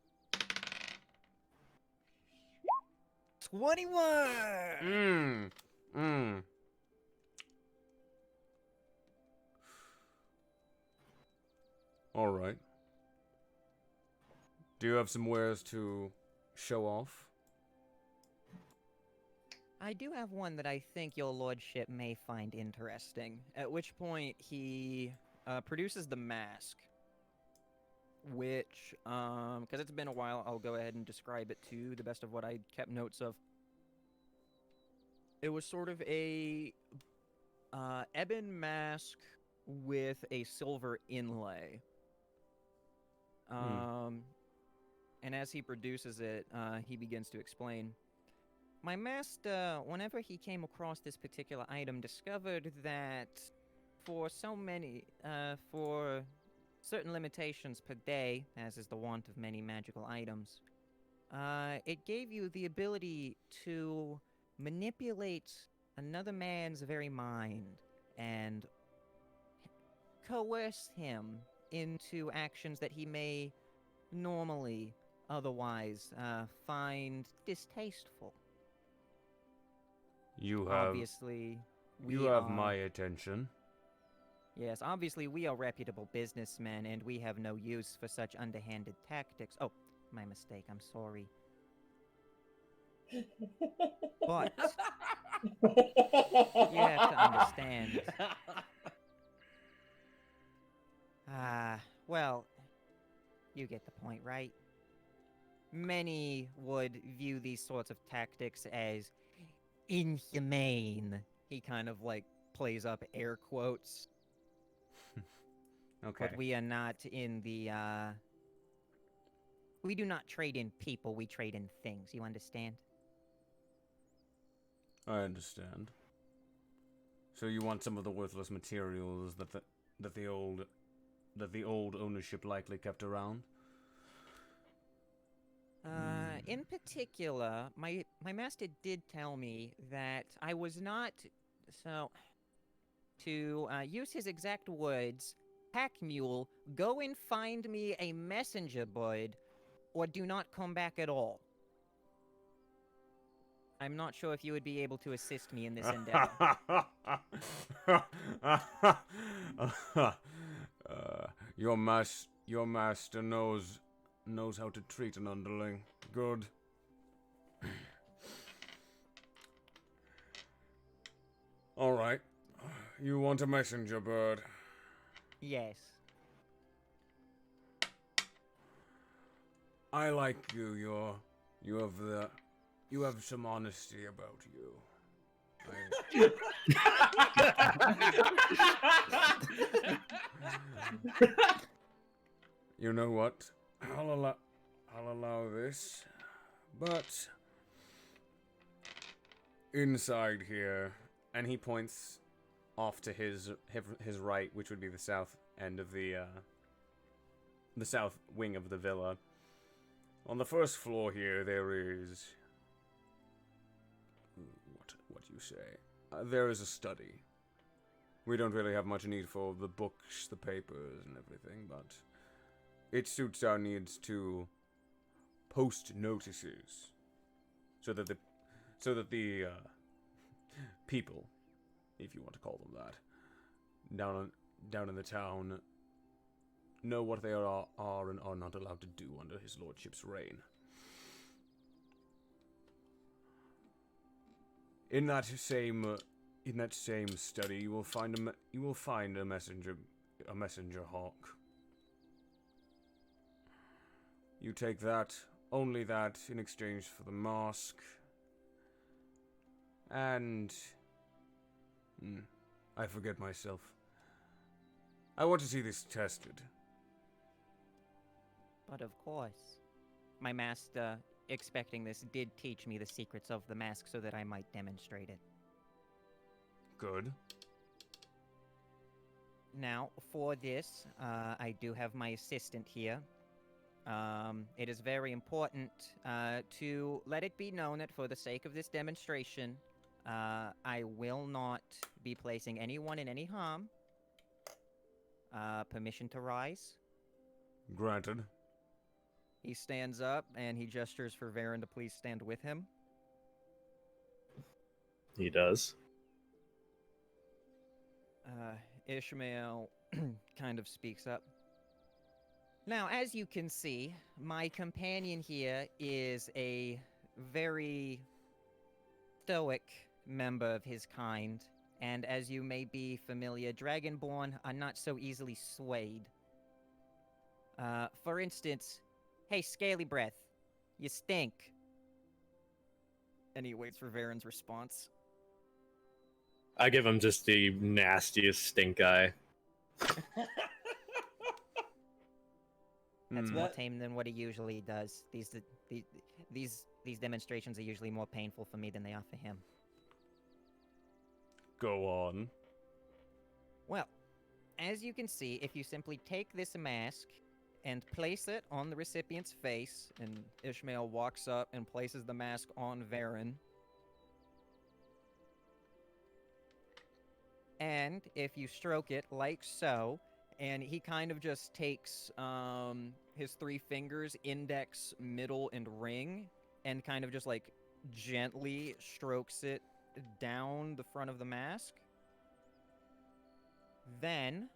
21! All right. Do you have some wares to show off? I do have one that I think your lordship may find interesting. At which point he produces the mask, which, because it's been a while, I'll go ahead and describe it to the best of what I kept notes of. It was sort of a ebon mask with a silver inlay. And as he produces it, he begins to explain. My master, whenever he came across this particular item, discovered that for certain limitations per day, as is the wont of many magical items, it gave you the ability to manipulate another man's very mind and coerce him into actions that he may normally otherwise find distasteful. You have Obviously, you have my attention. Yes, obviously we are reputable businessmen and we have no use for such underhanded tactics. Oh, my mistake, I'm sorry. But you have to understand. Well, you get the point, right? Many would view these sorts of tactics as inhumane. He kind of like plays up air quotes. Okay. But we are not in the, we do not trade in people, we trade in things, you understand? I understand. So you want some of the worthless materials that the old ownership likely kept around? In particular, my master did tell me that I was not, so, to use his exact words, pack mule, go and find me a messenger bird, or do not come back at all. I'm not sure if you would be able to assist me in this endeavor. Your master knows how to treat an underling. Good. All right. You want a messenger bird? Yes. I like you. You have some honesty about you. You know what? I'll allow this, but inside here, and he points off to his right, which would be the south end of the south wing of the villa. On the first floor here, there is what do you say? There is a study. We don't really have much need for the books, the papers, and everything, but it suits our needs to post notices so that the people, if you want to call them that, down in the town know what they are and are not allowed to do under his lordship's reign. In that same study, you will find a messenger hawk. You take that, only that, in exchange for the mask. And I forget myself. I want to see this tested. But of course, my master, expecting this, did teach me the secrets of the mask so that I might demonstrate it. Good. Now, for this, I do have my assistant here. It is very important to let it be known that for the sake of this demonstration, I will not be placing anyone in any harm. Permission to rise? Granted. He stands up and he gestures for Varen to please stand with him. He does. Ishmael kind of speaks up. Now, as you can see, my companion here is a very stoic member of his kind, and as you may be familiar, Dragonborn are not so easily swayed. For instance, hey, Scaly Breath, you stink. And he waits for Varen's response. I give him just the nastiest stink eye. That's Hmm. more tame than what he usually does. These demonstrations are usually more painful for me than they are for him. Go on. Well, as you can see, if you simply take this mask and place it on the recipient's face, and Ishmael walks up and places the mask on Varen. And if you stroke it like so, and he kind of just takes his 3 fingers, index, middle, and ring, and kind of just like gently strokes it down the front of the mask, then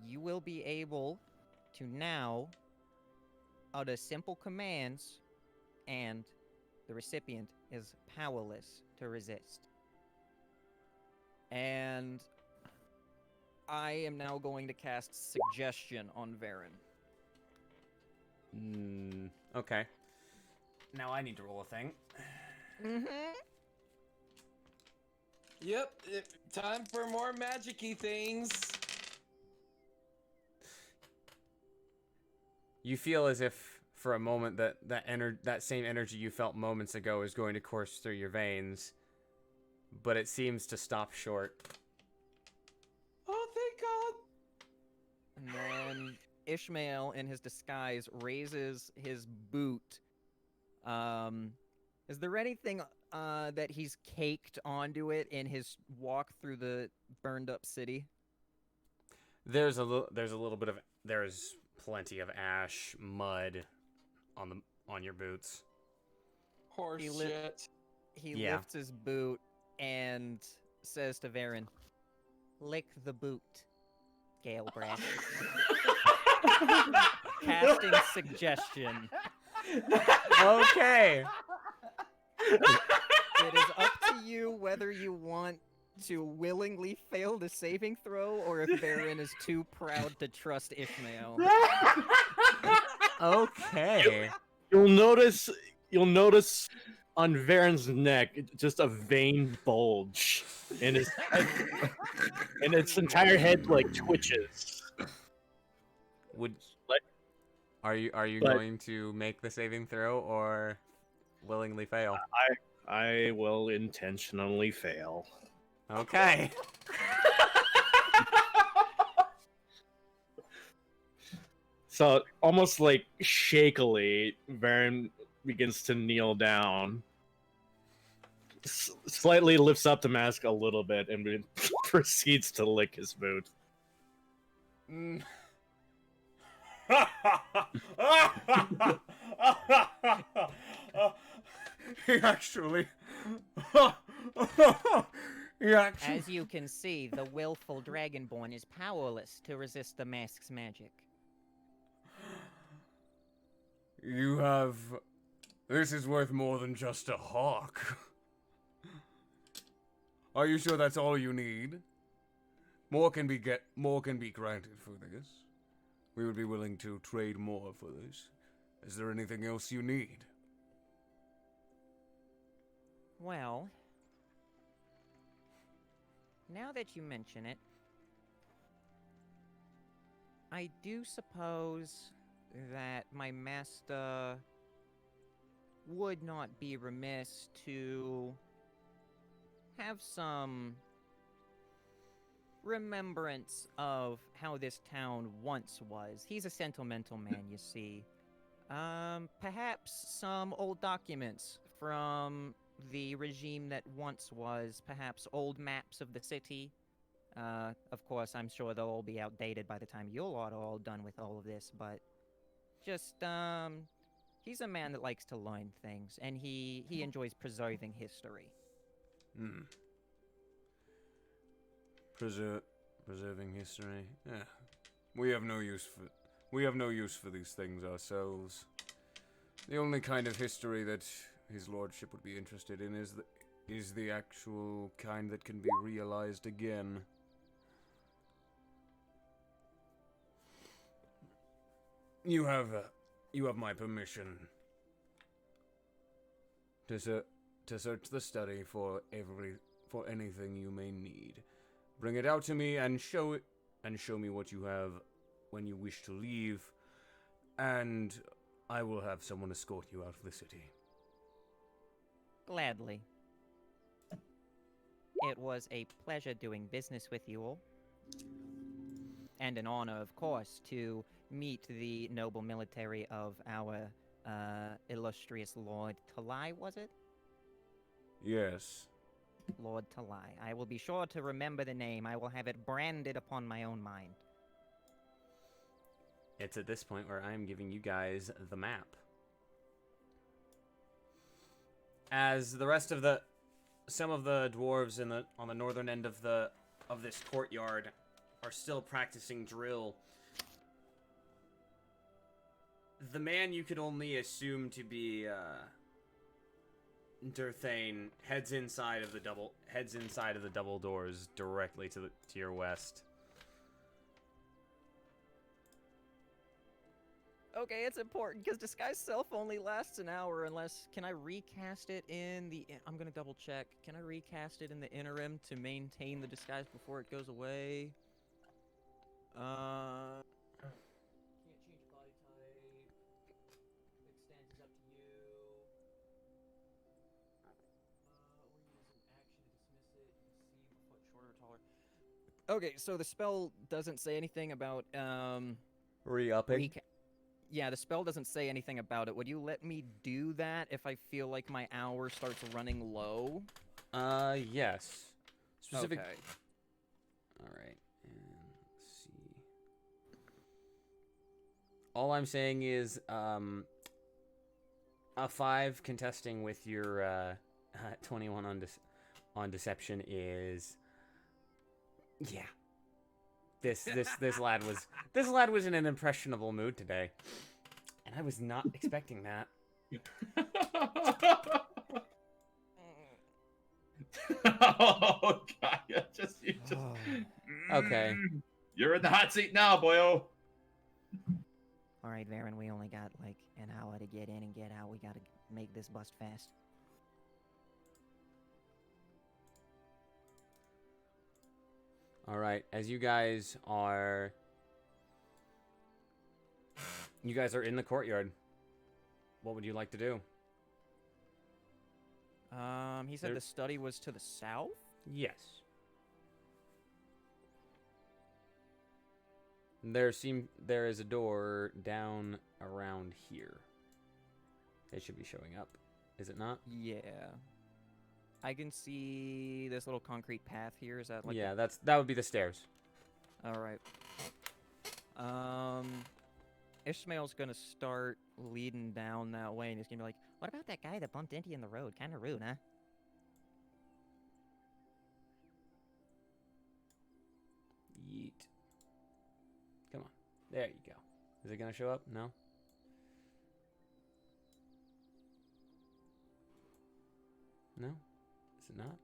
you will be able to now utter simple commands, and the recipient is powerless to resist. And I am now going to cast Suggestion on Varen. Okay. Now I need to roll a thing. Mm-hmm. Yep, time for more magic-y things. You feel as if, for a moment, that same energy you felt moments ago is going to course through your veins, but it seems to stop short. Oh, thank God! And then Ishmael, in his disguise, raises his boot. Is there anything that he's caked onto it in his walk through the burned-up city? There's plenty of ash, mud on your boots. Horse shit. He Yeah. lifts his boot and says to Varen, "Lick the boot, Gale Breath." Casting Suggestion. Okay. It is up to you whether you want to willingly fail the saving throw, or if Varen is too proud to trust Ishmael. Okay. You'll notice on Varen's neck just a vein bulge, and his head, and its entire head like twitches. Are you But- going to make the saving throw or willingly fail? I will intentionally fail. Okay. So almost like shakily, Varen begins to kneel down, slightly lifts up the mask a little bit, and proceeds to lick his boot. Mm. He actually. As you can see, the willful Dragonborn is powerless to resist the mask's magic. You have. This is worth more than just a hawk. Are you sure that's all you need? More can be granted for this. We would be willing to trade more for this. Is there anything else you need? Well, now that you mention it, I do suppose that my master would not be remiss to have some remembrance of how this town once was. He's a sentimental man, you see. Perhaps some old documents from the regime that once was, perhaps old maps of the city. Of course, I'm sure they'll all be outdated by the time you'll are all done with all of this, but just, he's a man that likes to learn things, and he enjoys preserving history. Hmm. Preserving history. Yeah. We have no use for. We have no use for these things ourselves. The only kind of history that his lordship would be interested in is the actual kind that can be realized again. You have my permission to search the study for anything you may need. Bring it out to me and show me what you have when you wish to leave, and I will have someone escort you out of the city. Gladly. It was a pleasure doing business with you all. And an honor, of course, to meet the noble military of our illustrious Lord Talai, was it? Yes. Lord Talai. I will be sure to remember the name. I will have it branded upon my own mind. It's at this point where I'm giving you guys the map. As the rest of some of the dwarves on the northern end of this courtyard are still practicing drill, the man you could only assume to be Durthane heads inside of the double doors directly to your west. Okay, it's important because disguise self only lasts an hour unless... Can I recast it in the... I'm gonna double check. Can I recast it in the interim to maintain the disguise before it goes away? Can't change body type. Extent is up to you. Or use an action to dismiss it. You can see a foot shorter or taller. Okay, so the spell doesn't say anything about, Re-upping? Yeah, the spell doesn't say anything about it. Would you let me do that if I feel like my hour starts running low? Yes. Specific. Okay. All right. And let's see. All I'm saying is, a 5 contesting with your 21 on deception is, yeah. This lad was in an impressionable mood today, and I was not expecting that. Oh God! You just Okay. You're in the hot seat now, boyo. All right, Varen, we only got like an hour to get in and get out. We gotta make this bust fast. All right, as you guys are in the courtyard. What would you like to do? He said the study was to the south? Yes. There is a door down around here. It should be showing up. Is it not? Yeah. I can see this little concrete path here. Is that like... Yeah, that would be the stairs. All right. Ishmael's gonna start leading down that way, and he's gonna be like, What about that guy that bumped into you in the road? Kinda rude, huh? Yeet. Come on. There you go. Is it going to show up? No? No? Is it not?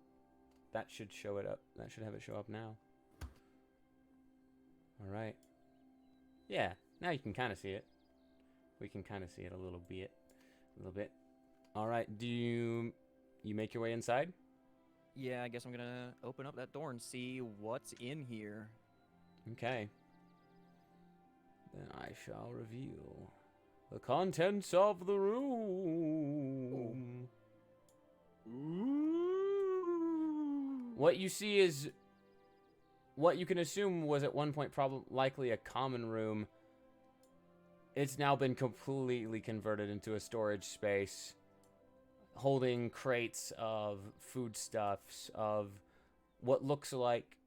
That should show it up. That should have it show up now. Alright. Yeah, now you can kind of see it. We can kind of see it a little bit. Alright, do you make your way inside? yeah, I guess I'm gonna open up that door and see what's in here. Okay. Then I shall reveal the contents of the room. Ooh. What you see is what you can assume was at one point likely a common room. It's now been completely converted into a storage space, holding crates of foodstuffs, of what looks like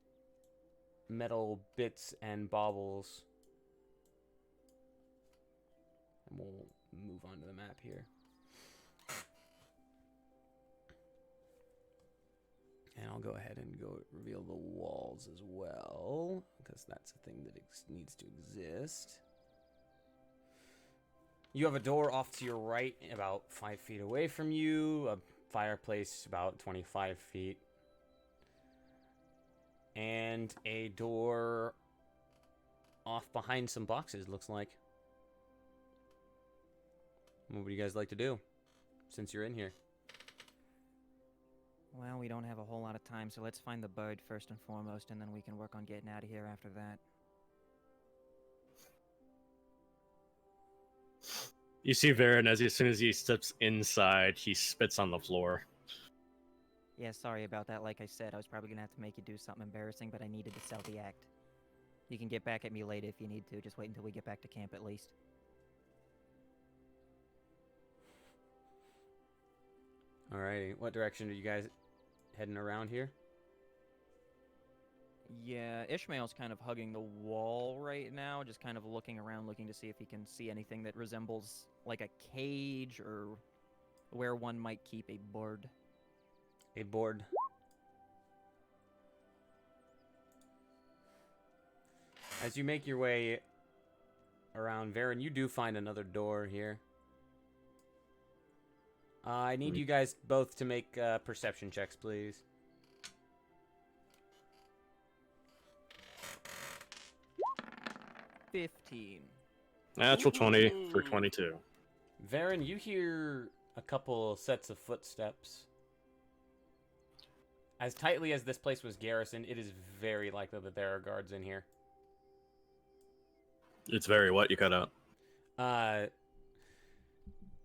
metal bits and baubles. And we'll move on to the map here. And I'll go ahead and reveal the walls as well, because that's a thing that needs to exist. You have a door off to your right, about 5 feet away from you, a fireplace about 25 feet, and a door off behind some boxes, looks like. What would you guys like to do, since you're in here? Well, we don't have a whole lot of time, so let's find the bird first and foremost, and then we can work on getting out of here after that. You see Varen, as soon as he steps inside, he spits on the floor. Yeah, sorry about that. Like I said, I was probably gonna have to make you do something embarrassing, but I needed to sell the act. You can get back at me later if you need to. Just wait until we get back to camp at least. Alrighty, what direction are you guys heading around here? Yeah, Ishmael's kind of hugging the wall right now, just kind of looking around, looking to see if he can see anything that resembles like a cage or where one might keep a bird. A board. As you make your way around, Varen, you do find another door here. I need you guys both to make perception checks, please. Natural 20 for 22. Varen, you hear a couple sets of footsteps. As tightly as this place was garrisoned, it is very likely that there are guards in here. It's very what? You cut out.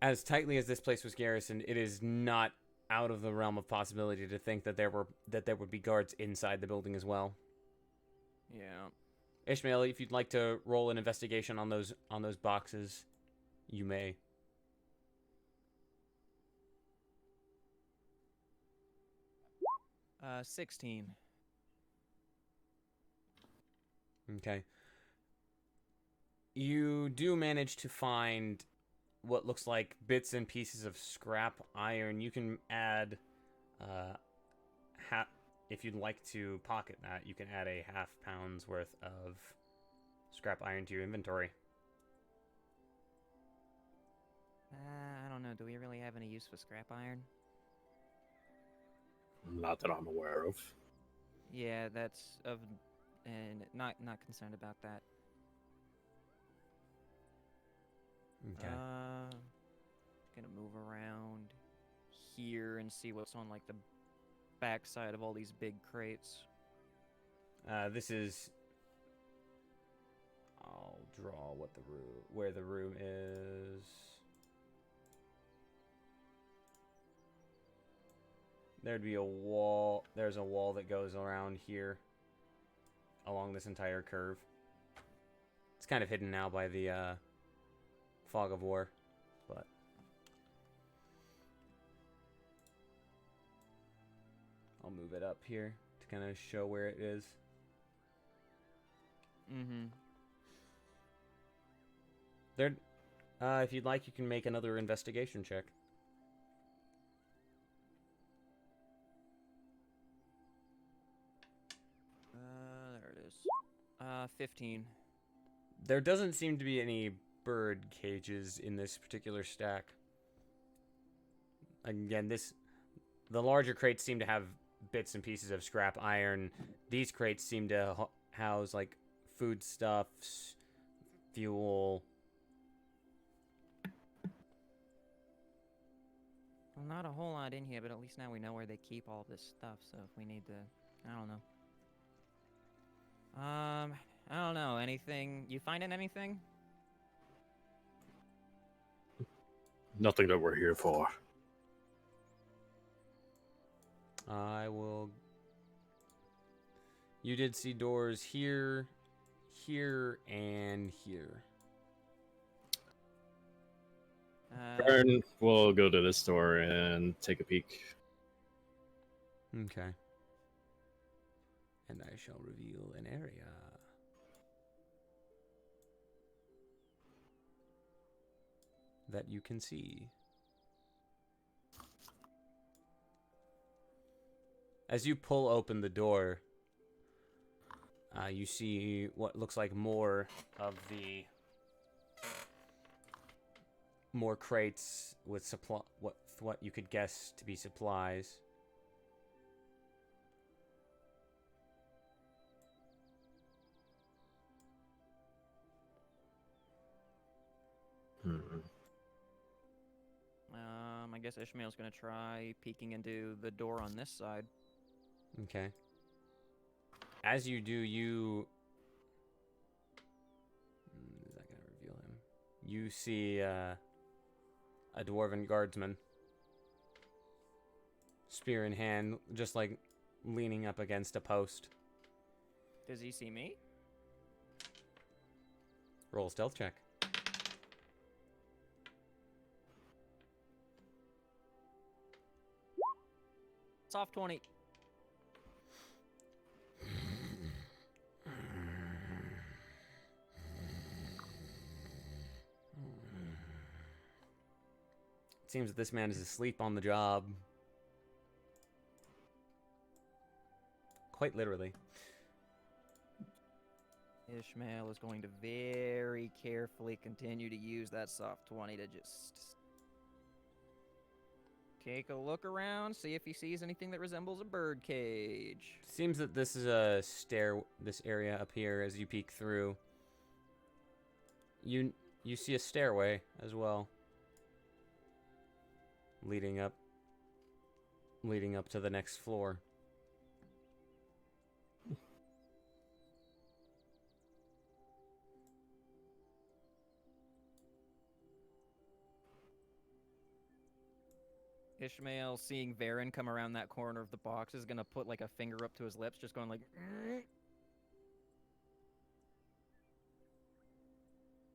As tightly as this place was garrisoned, it is not out of the realm of possibility to think that there would be guards inside the building as well. Yeah. Ishmael, if you'd like to roll an investigation on those boxes, you may. Uh, 16. Okay. You do manage to find what looks like bits and pieces of scrap iron. You can add, if you'd like to pocket that, you can add a half pound's worth of scrap iron to your inventory. I don't know. Do we really have any use for scrap iron? Not that I'm aware of. Yeah, that's of, and not concerned about that. Okay. Gonna move around here and see what's on like the backside of all these big crates. This is. I'll draw where the room is. There'd be a wall. There's a wall that goes around here, along this entire curve. It's kind of hidden now by the fog of war, but I'll move it up here to kind of show where it is. Mm-hmm. There, if you'd like, you can make another investigation check. There it is. 15. There doesn't seem to be any bird cages in this particular stack. Again, the larger crates seem to have bits and pieces of scrap iron. These crates seem to house like foodstuffs, fuel. Well, not a whole lot in here, but at least now we know where they keep all this stuff. So if we need to, I don't know. I don't know. Anything? You finding anything? Nothing that we're here for. I will. You did see doors here, here, and here. Varen will go to this door and take a peek. Okay. And I shall reveal an area. That you can see. As you pull open the door, you see what looks like more of the more crates with what you could guess to be supplies. I guess Ishmael's gonna try peeking into the door on this side. Okay. As you do, you... Is that gonna reveal him? You see a dwarven guardsman. Spear in hand, just like leaning up against a post. Does he see me? Roll a stealth check. Soft 20. It seems that this man is asleep on the job. Quite literally. Ishmael is going to very carefully continue to use that soft 20 to just take a look around, see if he sees anything that resembles a bird cage. Seems that this is this area up here as you peek through. You see a stairway as well. Leading up to the next floor. Ishmael, seeing Varen come around that corner of the box, is gonna put like a finger up to his lips, just going like.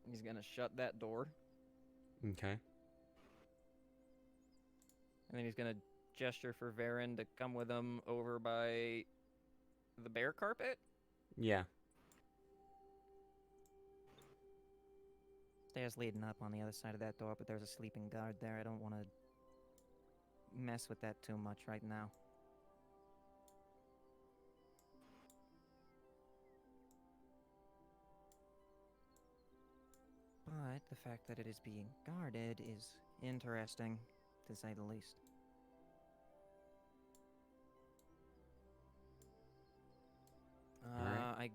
He's gonna shut that door. Okay. And then he's gonna gesture for Varen to come with him over by the bear carpet. Yeah. Stairs leading up on the other side of that door, but there's a sleeping guard there. I don't want to mess with that too much right now. But the fact that it is being guarded is interesting, to say the least. Alright. I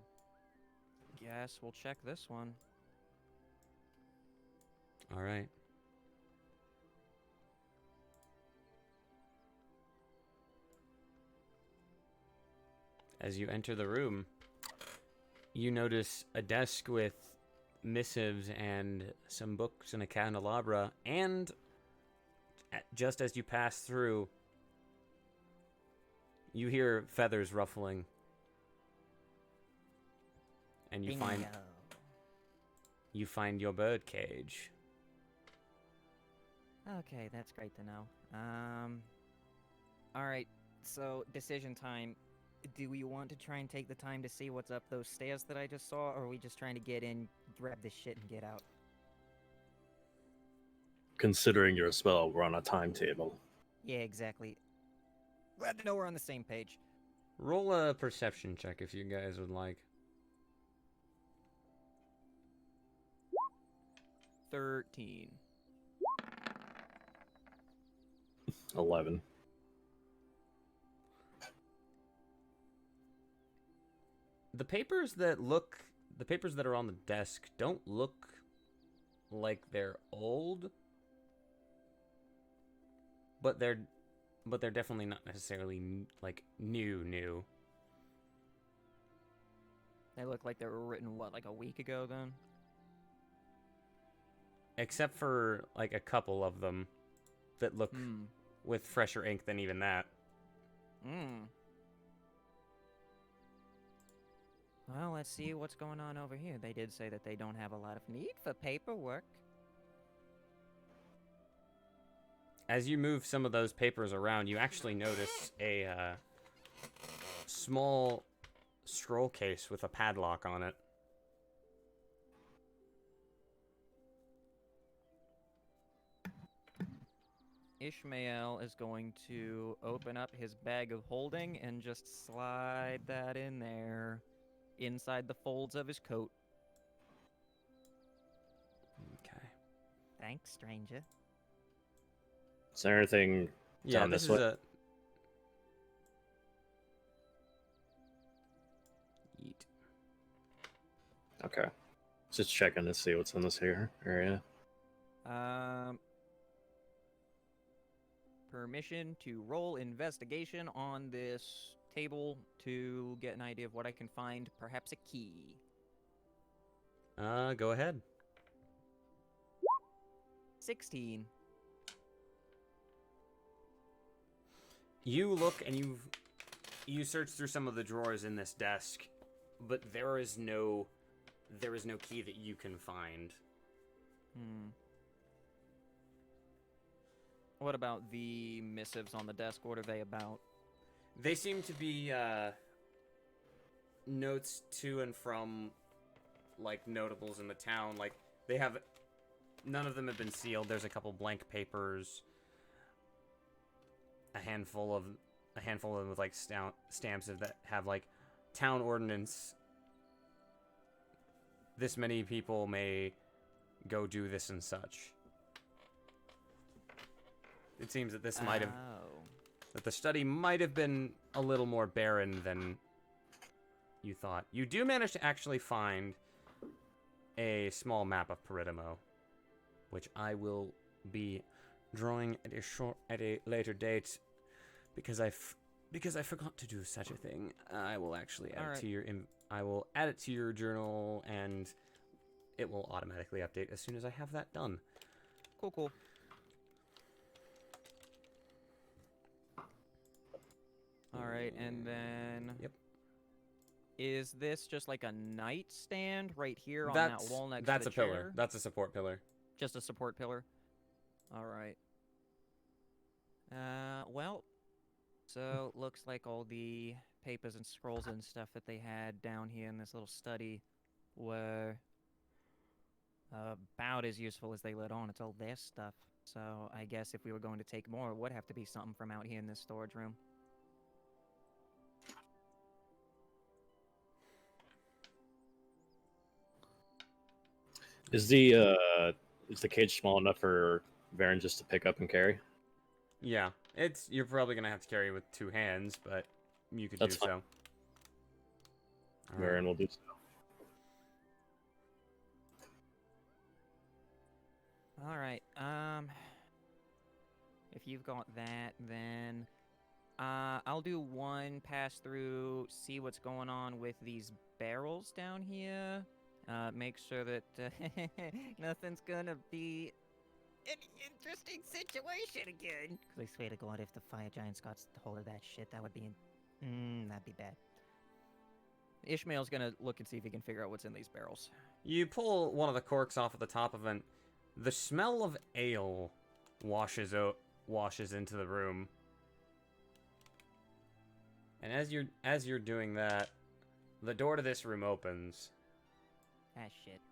guess we'll check this one. All right. As you enter the room, you notice a desk with missives and some books and a candelabra, and just as you pass through, you hear feathers ruffling. And you find your bird cage. Okay, that's great to know. Alright, so decision time. Do we want to try and take the time to see what's up those stairs that I just saw, or are we just trying to get in, grab this shit, and get out? Considering your spell, we're on a timetable. Yeah, exactly. Glad to know we're on the same page. Roll a perception check if you guys would like. 13. 11. The papers that are on the desk don't look like they're old, but they're definitely not necessarily like new. They look like they were written, what, like a week ago then? Except for like a couple of them that look with fresher ink than even that. Well, let's see what's going on over here. They did say that they don't have a lot of need for paperwork. As you move some of those papers around, you actually notice a small scroll case with a padlock on it. Ishmael is going to open up his bag of holding and just slide that in there, inside the folds of his coat. Okay. Thanks, stranger. Is there anything Yeah, down this this is way? a. Yeet. Okay. Just checking to see what's in this here area. Permission to roll investigation on this table to get an idea of what I can find. Perhaps a key. Go ahead. 16. You look and you search through some of the drawers in this desk, but there is no key that you can find. What about the missives on the desk? What are they about? They seem to be notes to and from like notables in the town. Like they have none of them have been sealed. There's a couple blank papers, a handful of them with like stamps that have like town ordinance. This many people may go do this and such. It seems that this might have that the study might have been a little more barren than you thought. You do manage to actually find a small map of Peridimo, which I will be drawing at a later date because I forgot to do such a thing. I will actually add it to your I will add it to your journal, and it will automatically update as soon as I have that done. Cool. All right, and then. Yep. Is this just like a nightstand right here on that wall next to the That's a chair? pillar. That's a support pillar. Just a support pillar. All right. Well, so looks like all the papers and scrolls and stuff that they had down here in this little study were about as useful as they let on. It's all their stuff. So I guess if we were going to take more, it would have to be something from out here in this storage room. Is the cage small enough for Varen just to pick up and carry? Yeah, you're probably gonna have to carry it with two hands, but you could That's do fine. so. Varen will do so. All right. If you've got that, then I'll do one pass through, see what's going on with these barrels down here. Make sure that nothing's gonna be an interesting situation again. Because I swear to God, if the fire giants got hold of that shit, that would be that'd be bad. Ishmael's gonna look and see if he can figure out what's in these barrels. You pull one of the corks off at the top of it. The smell of ale washes into the room. And as you're doing that, the door to this room opens, Ah, shit.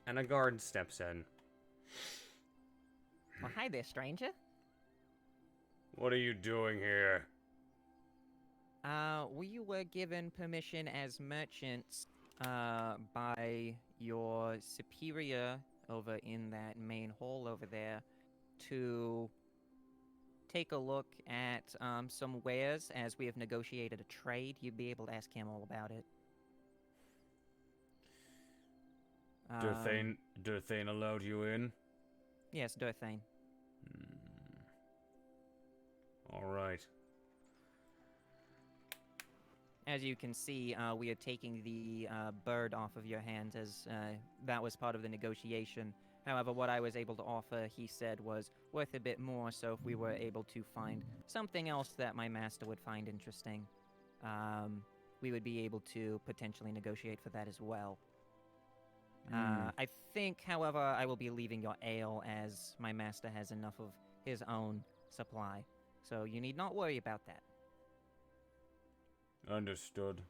and a guard steps in. Well, hi there, stranger. What are you doing here? We were given permission as merchants, by your superior over in that main hall over there to take a look at, some wares as we have negotiated a trade. You'd be able to ask him all about it. Durthane allowed you in? Yes, Durthane. All right. As you can see, we are taking the bird off of your hands as that was part of the negotiation. However, what I was able to offer, he said, was worth a bit more, so if we were able to find something else that my master would find interesting, we would be able to potentially negotiate for that as well. I think, however, I will be leaving your ale as my master has enough of his own supply, so you need not worry about that. Understood.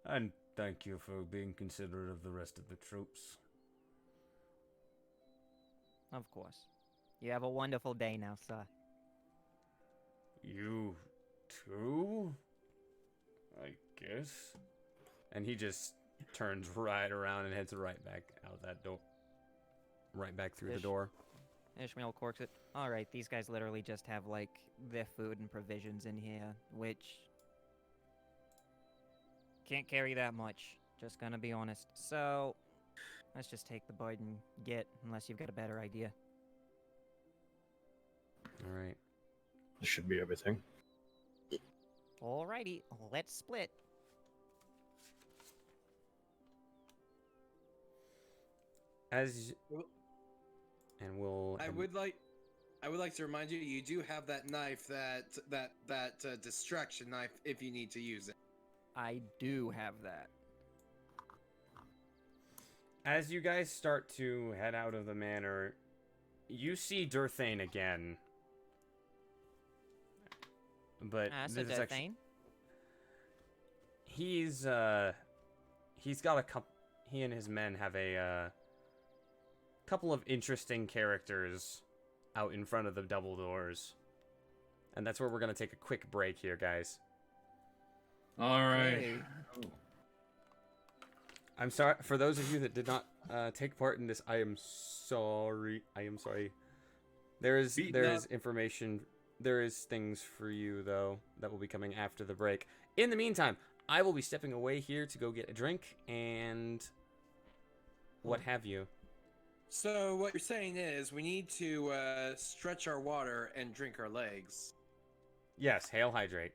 And thank you for being considerate of the rest of the troops. Of course. You have a wonderful day now, sir. You too? I guess. And he just turns right around and heads right back out that door. right back through the Ish. door. Ishmael corks it. All right, these guys literally just have like their food and provisions in here, which can't carry that much. Just gonna be honest. So let's just take the bite and get, unless you've got a better idea. All right. This should be everything. Alrighty, let's split. As and we'll. I would like to remind you, you do have that knife, that distraction knife, if you need to use it. I do have that. As you guys start to head out of the manor, you see Durthane again. But So this is actually, Durthane? he's got a couple. He and his men have a couple of interesting characters out in front of the double doors, and that's where we're gonna take a quick break here, guys. All right. Hey. I'm sorry for those of you that did not take part in this. I am sorry. I am sorry. There is information. There is things for you though that will be coming after the break. In the meantime, I will be stepping away here to go get a drink and what have you. So what you're saying is we need to stretch our water and drink our legs. Yes, hail hydrate.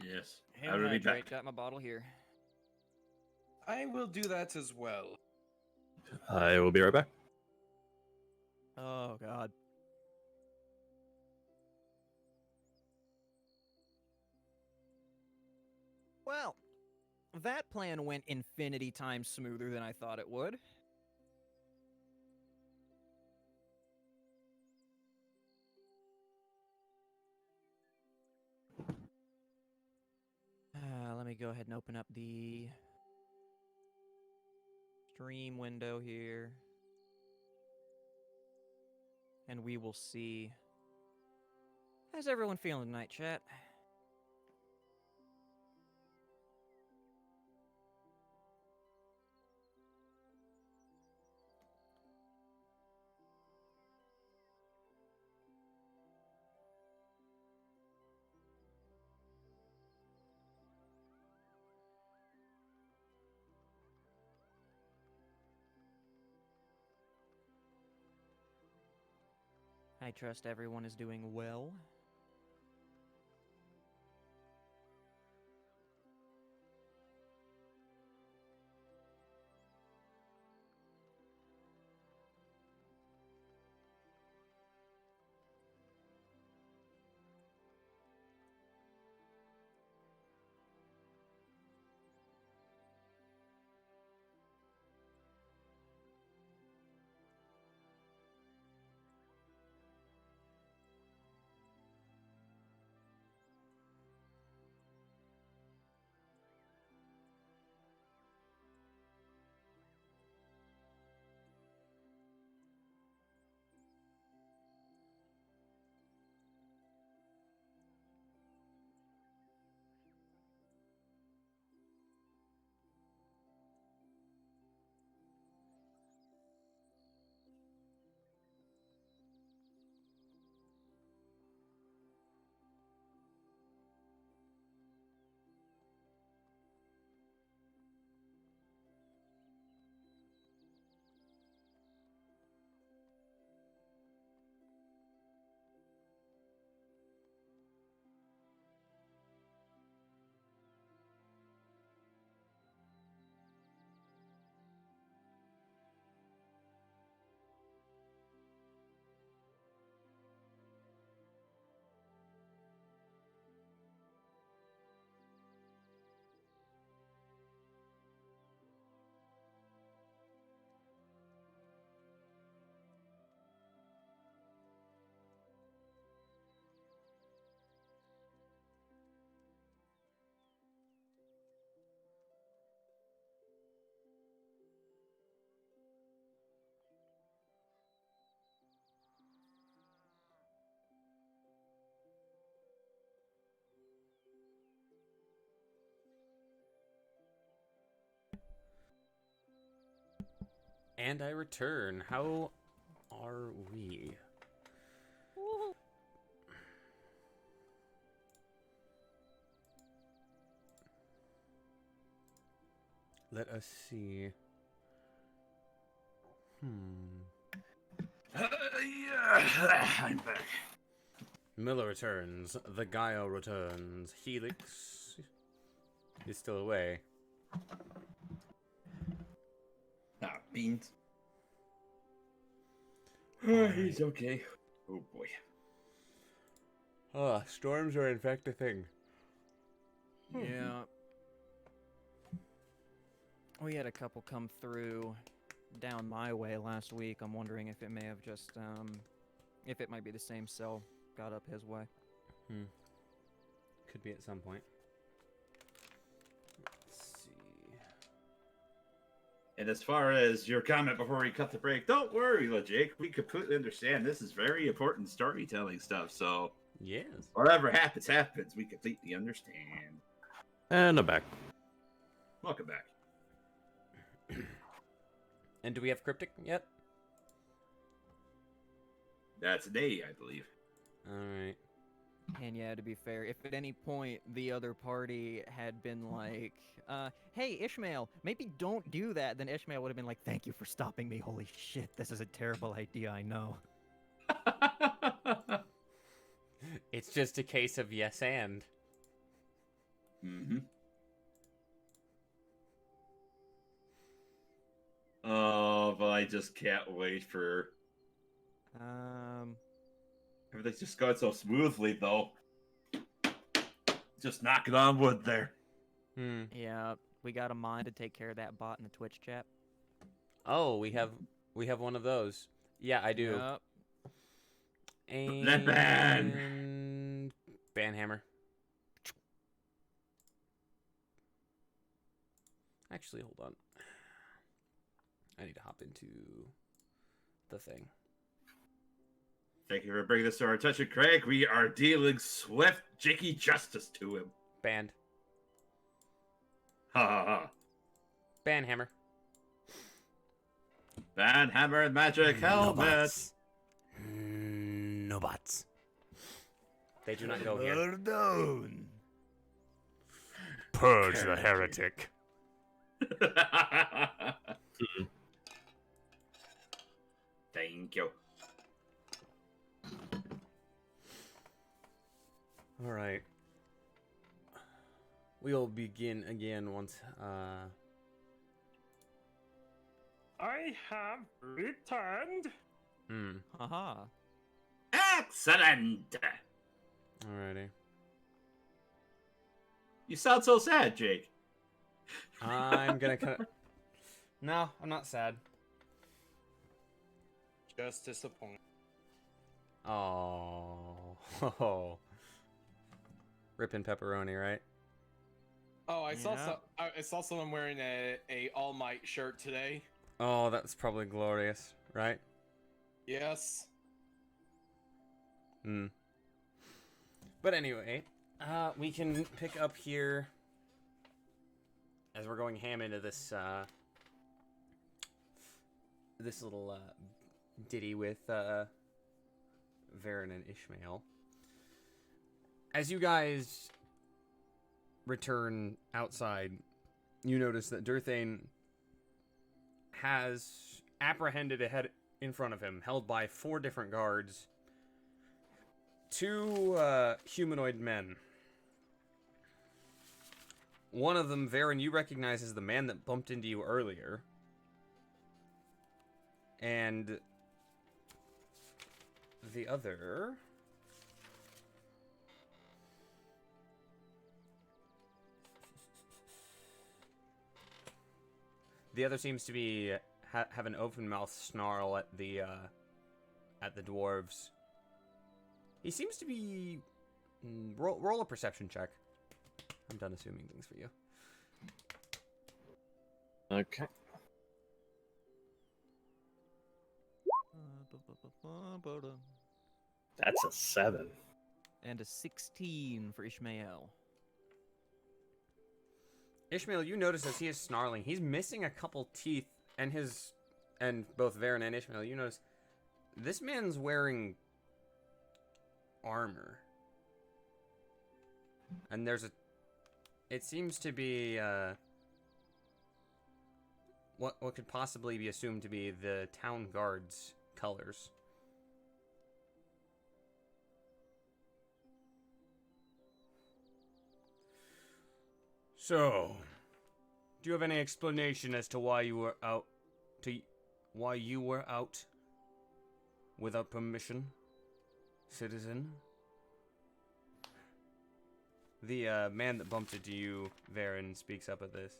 Yes. Hey, I will be back. got my bottle here. I will do that as well. I will be right back. Oh God. Well, that plan went infinity times smoother than I thought it would. Let me go ahead and open up the stream window here. And we will see. How's everyone feeling tonight, chat? I trust everyone is doing well. And I return. How are we? Let us see. Yeah, I'm back. Miller returns. The Gaia returns. Helix is still away. Ah, beans. He's okay. Oh boy. Storms are in fact a thing. Yeah. We had a couple come through down my way last week. I'm wondering if it may have just, if it might be the same cell got up his way. Could be at some point. Let's see. And as far as your comment before we cut the break, don't worry, Jake. We completely understand. This is very important storytelling stuff. So Yes. whatever happens, happens. We completely understand. And I'm back. Welcome back. And do we have cryptic yet? That's a day, I believe. All right. And yeah, to be fair, if at any point the other party had been like, hey, Ishmael, maybe don't do that, then Ishmael would have been like, thank you for stopping me. Holy shit, this is a terrible idea, I know. It's just a case of yes and. Mm-hmm. Oh, but I just can't wait for everything's just going so smoothly, though. Just knocking on wood there. Yeah, we got a mind to take care of that bot in the Twitch chat. Oh, we have one of those. Yeah, I do. Yep. Let And Banhammer. Actually, hold on. I need to hop into the thing. Thank you for bringing this to our attention, Craig. We are dealing swift, jicky justice to him. Banned. Ha ha ha. Banhammer. Banhammer and magic helmet. No bots. They do not go here. Pardon. Purge the heretic. Thank you. All right. We'll begin again once. I have returned. Haha. Excellent. Alrighty. You sound so sad, Jake. I'm gonna cut. No, I'm not sad. Just disappointed. Oh. Ripping pepperoni, right? Oh, I saw someone wearing a All Might shirt today. Oh, that's probably glorious, right? Yes. But anyway, we can pick up here as we're going ham into this this little ditty with Varen and Ishmael. As you guys return outside, you notice that Durthane has apprehended a head in front of him, held by 4 different guards. 2 humanoid men. One of them, Varen, you recognize as the man that bumped into you earlier. And the other... The other seems to be have an open mouth snarl at the dwarves. He seems to be roll a perception check. I'm done assuming things for you. Okay. That's a 7. And a 16 for Ishmael. Ishmael, you notice as he is snarling, he's missing a couple teeth, and his and both Varen and Ishmael, you notice this man's wearing armor. And it seems to be, what could possibly be assumed to be the town guard's colors. So, do you have any explanation as to why you were out without permission, citizen? The man that bumped into you, Varen, speaks up at this.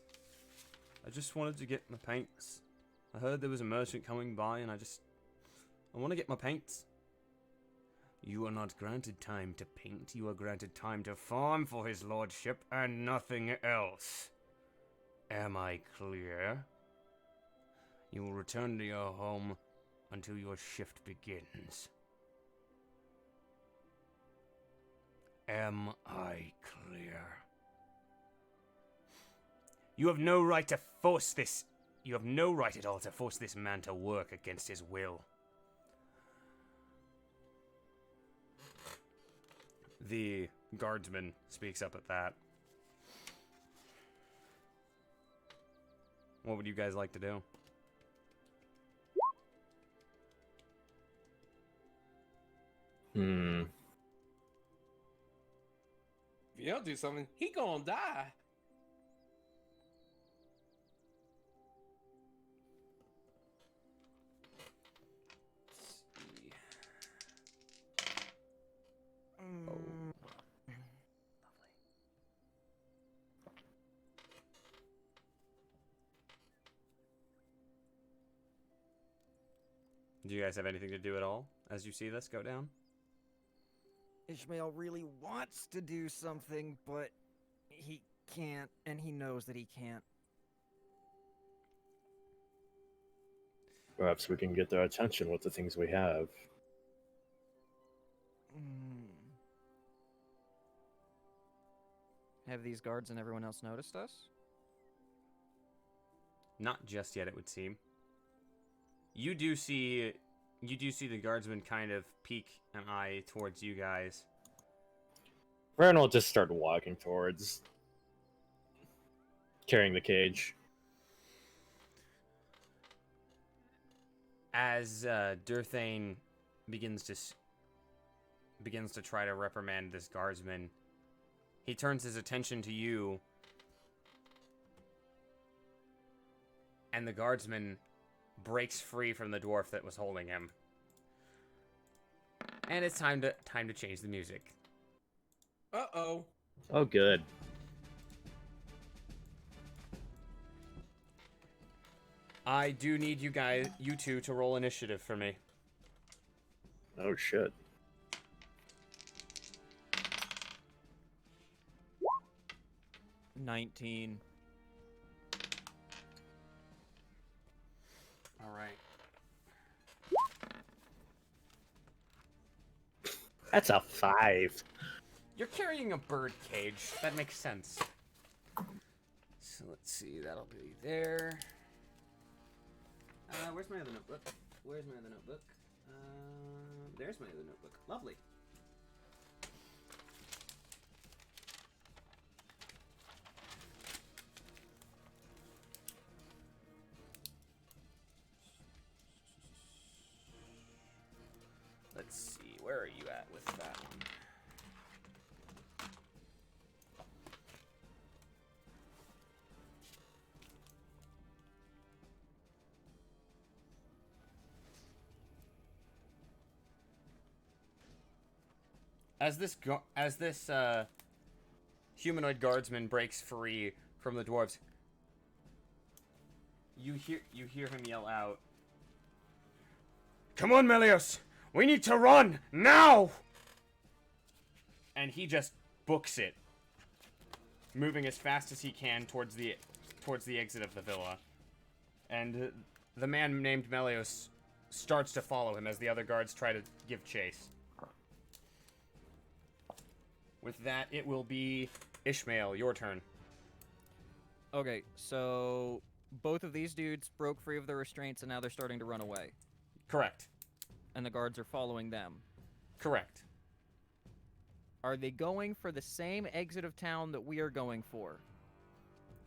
I just wanted to get my paints. I heard there was a merchant coming by, and I want to get my paints. You are not granted time to paint. You are granted time to farm for his lordship and nothing else. Am I clear? You will return to your home until your shift begins. Am I clear? You have no right to force this. You have no right at all to force this man to work against his will. The guardsman speaks up at that. What would you guys like to do? If you don't do something, he gonna die. Do you guys have anything to do at all as you see this go down? Ishmael really wants to do something, but he can't, and he knows that he can't. Perhaps we can get their attention with the things we have. Have these guards and everyone else noticed us? Not just yet, it would seem. You do see the guardsman kind of peek an eye towards you guys. Varen will just start walking towards, carrying the cage. As Durthane begins to try to reprimand this guardsman, he turns his attention to you, and the guardsman breaks free from the dwarf that was holding him. And it's time to change the music. Uh-oh. Oh, good. I do need you two to roll initiative for me. Oh, shit. $19. All right. That's a 5. You're carrying a bird cage. That makes sense. So let's see. That'll be there. Where's my other notebook? There's my other notebook. Lovely. Let's see. Where are you at with that one? As this humanoid guardsman breaks free from the dwarves, you hear him yell out, "Come on, Melios! We need to run now!" And he just books it, moving as fast as he can towards the exit of the villa. And the man named Melios starts to follow him as the other guards try to give chase. With that, it will be Ishmael, your turn. Okay, so both of these dudes broke free of their restraints and now they're starting to run away. Correct. And the guards are following them. Correct. Are they going for the same exit of town that we are going for?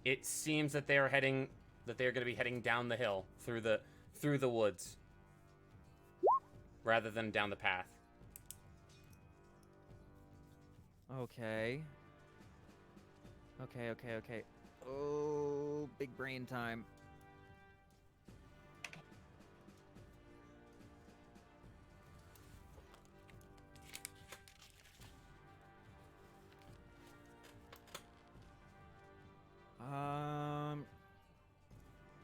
It seems that they're going to be heading down the hill through the woods rather than down the path. Okay. Okay. Oh, big brain time. Um,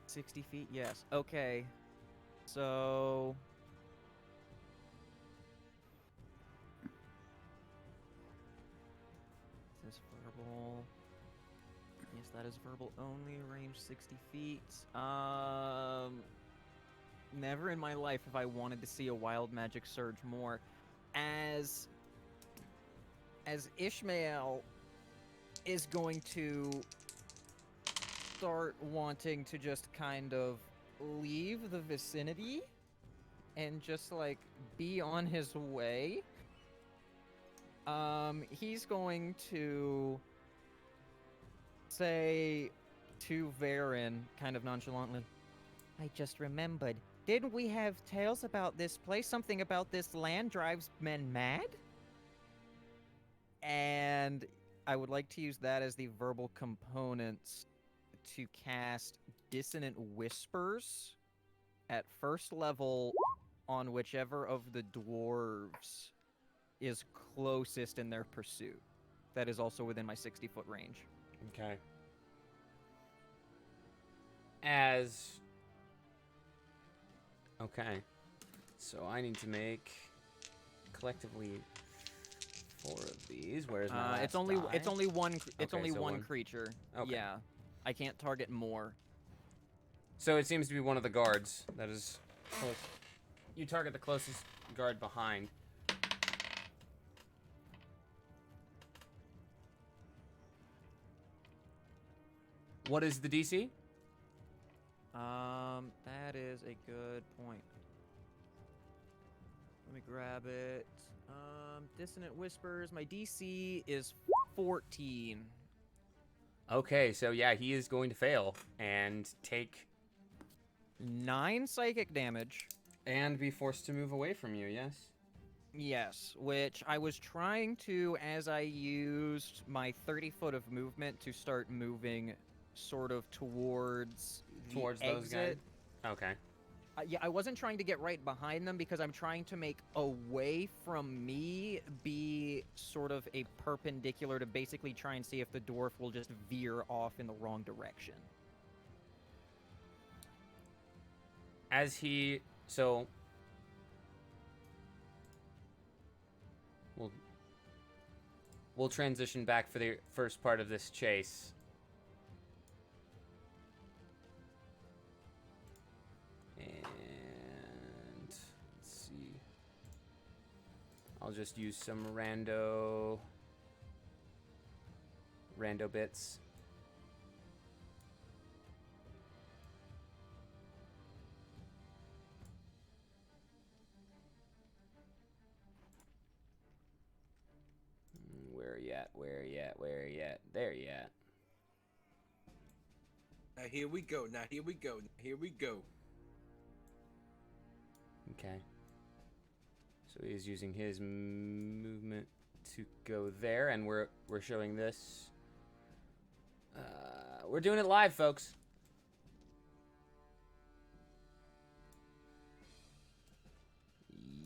60 feet, yes. Okay. So... Is this verbal? Yes, that is verbal only, range 60 feet. Never in my life have I wanted to see a wild magic surge more. As Ishmael is going to start wanting to just kind of leave the vicinity and just like be on his way. He's going to say to Varen, kind of nonchalantly, I just remembered, didn't we have tales about this place? Something about this land drives men mad? And I would like to use that as the verbal components to cast Dissonant Whispers at first level on whichever of the dwarves is closest in their pursuit. That is also within my 60-foot range. Okay. Okay. So I need to make collectively 4 of these. Where's my last it's only one Okay, so one. creature. Okay. Yeah. I can't target more. So it seems to be one of the guards that is close. You target the closest guard behind. What is the DC? That is a good point. Let me grab it. Dissonant Whispers. My DC is 14. Okay, so yeah, he is going to fail and take 9 psychic damage. and be forced to move away from you. Yes. Yes, which I was trying to as I used my 30 foot of movement to start moving sort of towards the Towards those guys. exit. Okay. Yeah, I wasn't trying to get right behind them because I'm trying to make away from me be sort of a perpendicular to basically try and see if the dwarf will just veer off in the wrong direction. We'll transition back for the first part of this chase. And let's see. I'll just use some rando bits. Where you at? Where you at? Where you at? There you at. Now here we go. Now here we go. Now here we go. Okay. So he's using his movement to go there, and we're showing this. We're doing it live, folks.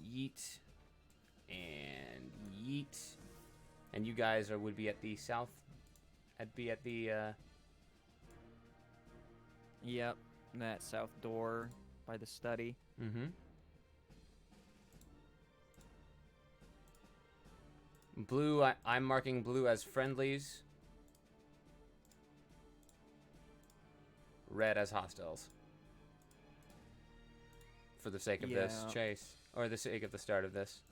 Yeet and yeet, and you guys would be at the south. I'd be at the. Yep, that south door by the study. Mm-hmm. Blue, I'm marking blue as friendlies. Red as hostiles. For the sake of this chase, or the sake of the start of this.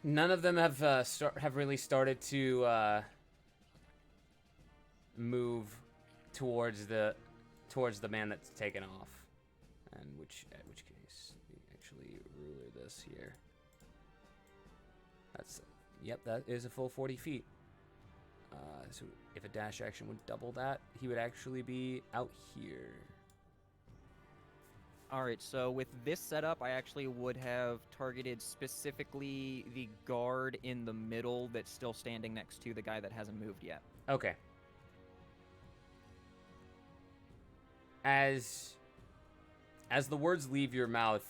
None of them have really started to move towards the man that's taken off. And at which case we actually ruler this here. Yep, that is a full 40 feet. So if a dash action would double that, he would actually be out here. Alright, so with this setup, I actually would have targeted specifically the guard in the middle that's still standing next to the guy that hasn't moved yet. Okay. As the words leave your mouth,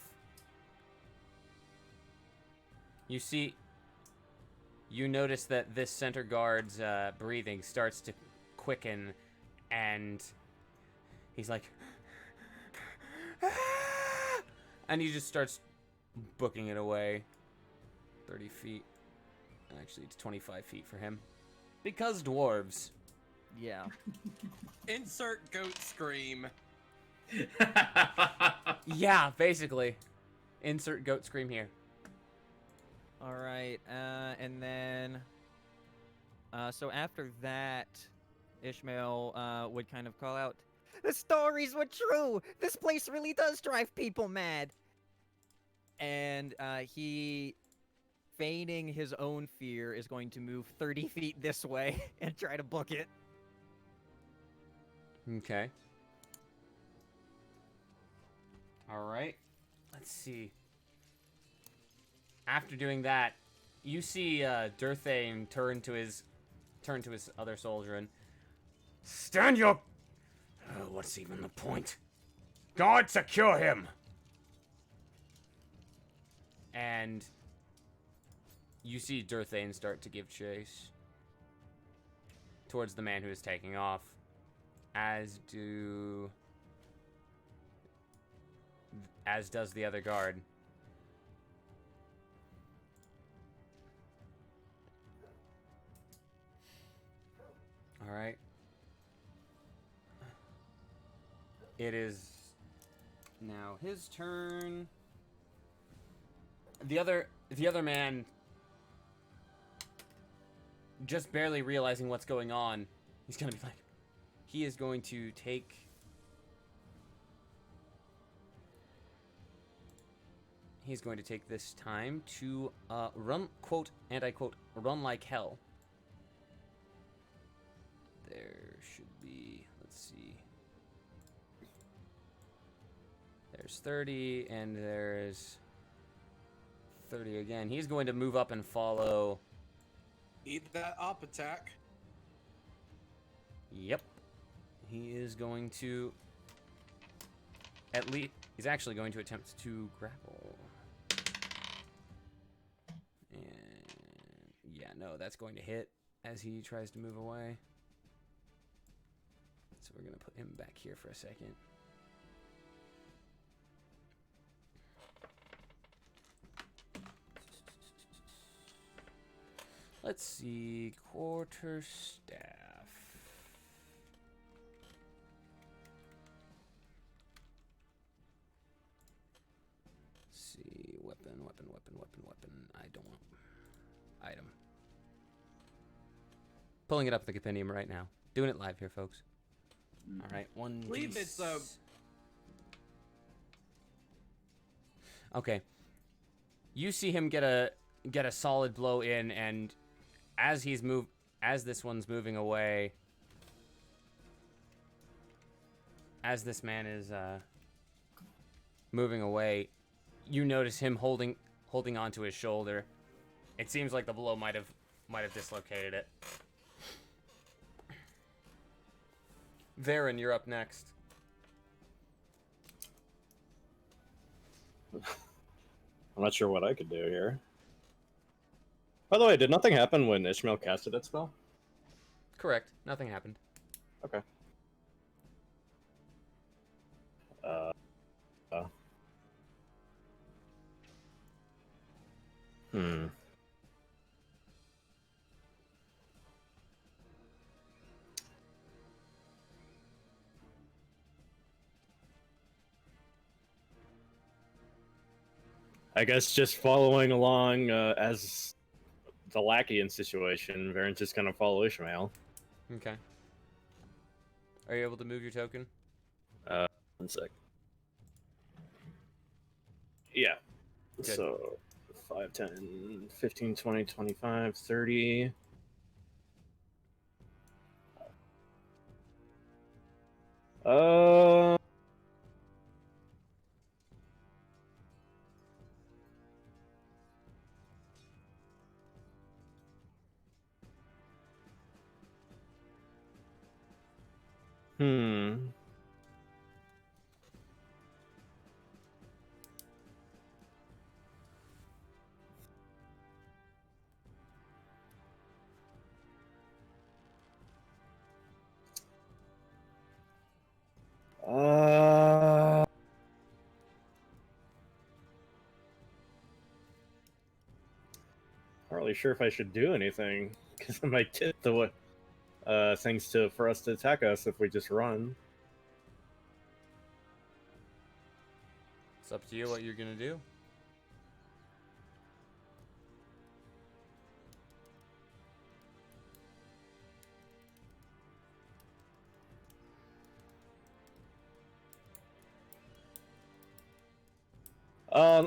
you notice that this center guard's breathing starts to quicken, and he's like, and he just starts booking it away. 30 feet. Actually, it's 25 feet for him. Because dwarves. Yeah. Insert goat scream. Yeah, basically. Insert goat scream here. Alright, and then... so after that, Ishmael would kind of call out, The stories were true! This place really does drive people mad! and he, feigning his own fear, is going to move 30 feet this way and try to book it. Okay. Alright. Let's see. After doing that, you see Durthane turn to his other soldier and stand your... what's even the point? Guard, secure him! And you see Durthane start to give chase towards the man who is taking off, as does the other guard. All right. It is now his turn. The other man, just barely realizing what's going on, he's gonna be like, he is going to take... He's going to take this time to run, quote, and I quote, run like hell. There should be, let's see. There's 30, and there's 30 again. He's going to move up and follow. Eat that up attack. Yep. He is going to, at least, he's actually going to attempt to grapple. And yeah, no, that's going to hit as he tries to move away. So we're going to put him back here for a second. Let's see, quarterstaff. Let's see, weapon. I don't want item. Pulling it up the compendium right now. Doing it live here, folks. All right, one. I believe it's a. Okay. You see him get a solid blow in, and as this one's moving away, as this man is moving away, you notice him holding onto his shoulder. It seems like the blow might have dislocated it. Varen, you're up next. I'm not sure what I could do here. By the way, did nothing happen when Ishmael casted that spell? Correct. Nothing happened. Okay. I guess just following along as the Lackeyan situation, Varen's just gonna follow Ishmael. Okay. Are you able to move your token? 1 sec. Yeah. Good. So 5, 10, 15, 20, 25, 30. Hmm. Not really sure if I should do anything because I might get the things for us to attack us if we just run. It's up to you what you're gonna do.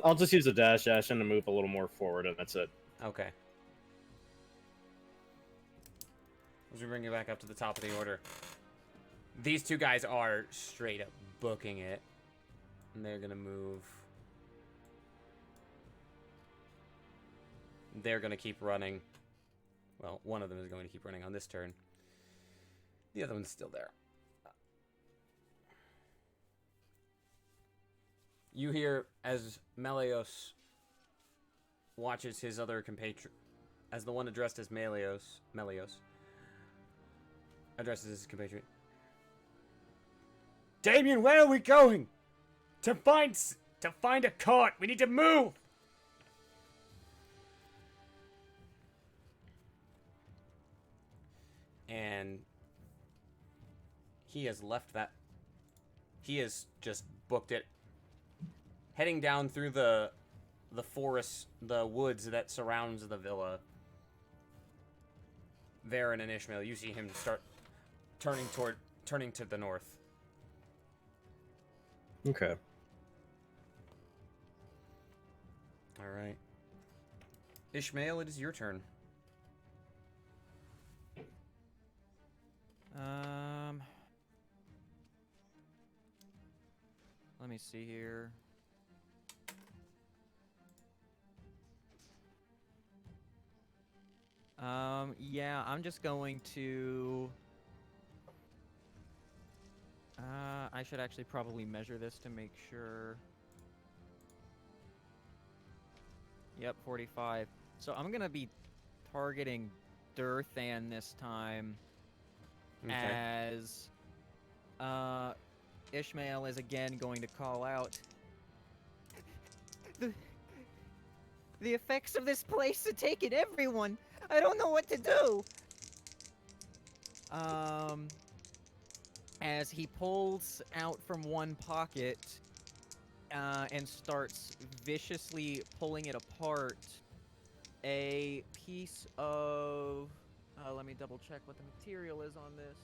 I'll just use a dash action to move a little more forward, and that's it. Okay. As we bring you back up to the top of the order, these two guys are straight up booking it, and they're gonna move. They're gonna keep running. Well, one of them is going to keep running on this turn. The other one's still there. You hear as Melios watches his other compatriot, as the one addressed as Melios addresses his compatriot. Damien, where are we going? To find a cart. We need to move. And he has left that. He has just booked it. Heading down through the forest, the woods that surrounds the villa. Varen and Ishmael, you see him start turning to the north. Okay. All right. Ishmael, it is your turn. Let me see here. Yeah, I'm just going to... I should actually probably measure this to make sure. Yep, 45. So I'm gonna be targeting Durthan this time. Okay. As Ishmael is again going to call out. The effects of this place are taking everyone. I don't know what to do. As he pulls out from one pocket and starts viciously pulling it apart, a piece of... let me double check what the material is on this.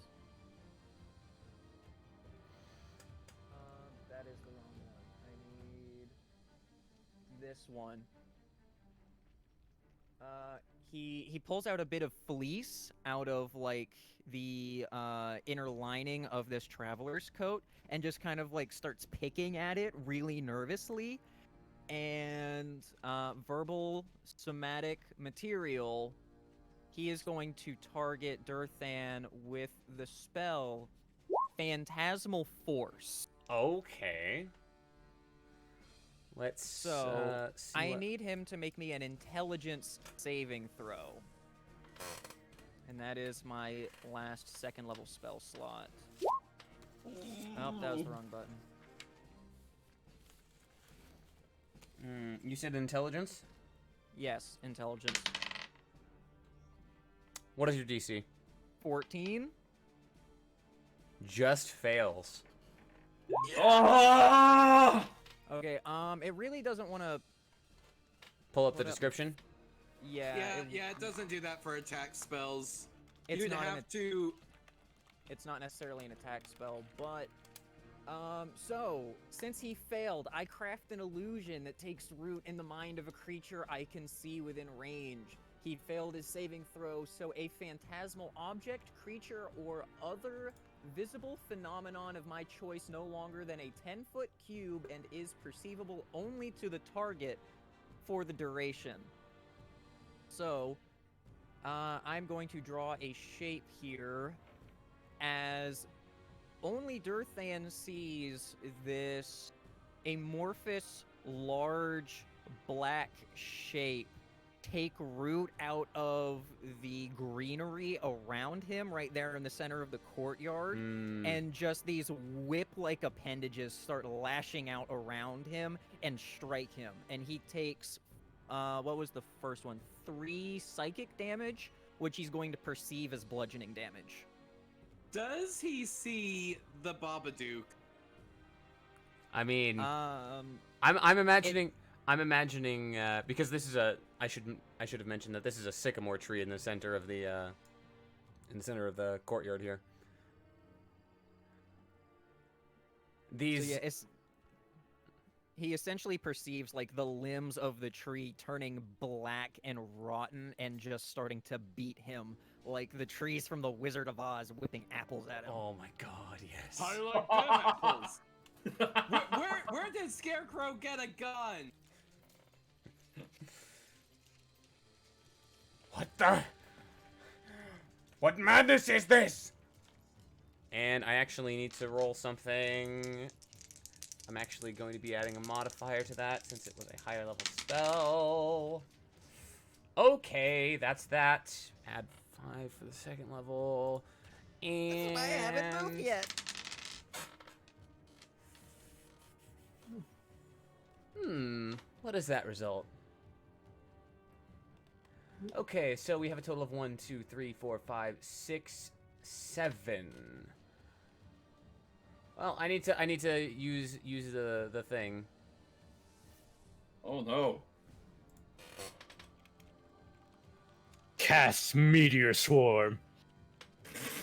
That is the wrong one. I need this one. He pulls out a bit of fleece out of, like, the inner lining of this traveler's coat and just kind of, like, starts picking at it really nervously. And verbal somatic material, he is going to target Durthan with the spell Phantasmal Force. Okay. Let's see I what... need him to make me an intelligence saving throw. And that is my last second level spell slot. Oh, that was the wrong button. You said intelligence? Yes, intelligence. What is your DC? 14? Just fails. Oh! Okay, it really doesn't want to... Pull up the description? Yeah. Yeah, it doesn't do that for attack spells. It's You'd not have to... It's not necessarily an attack spell, but so since he failed, I craft an illusion that takes root in the mind of a creature I can see within range. He failed his saving throw, so a phantasmal object, creature, or other visible phenomenon of my choice no longer than a 10-foot cube and is perceivable only to the target for the duration. So, I'm going to draw a shape here as only Durthan sees this amorphous, large, black shape take root out of the greenery around him right there in the center of the courtyard, and just these whip-like appendages start lashing out around him and strike him. And he takes, what was the first one? 3 psychic damage, which he's going to perceive as bludgeoning damage. Does he see the Babadook? I mean, I'm imagining because this is a I should have mentioned that this is a sycamore tree in the center of the courtyard here. These So yeah, he essentially perceives like the limbs of the tree turning black and rotten and just starting to beat him, like the trees from the Wizard of Oz whipping apples at him. Oh my god, yes. I like them apples. Where did Scarecrow get a gun? What madness is this? And I actually need to roll something. I'm actually going to be adding a modifier to that since it was a higher level spell. Okay, that's that. Add 5 for the second level. And I haven't moved yet. What is that result? Okay, so we have a total of 1, 2, 3, 4, 5, 6, 7. Well, I need to use the thing. Oh no. Cast Meteor Swarm.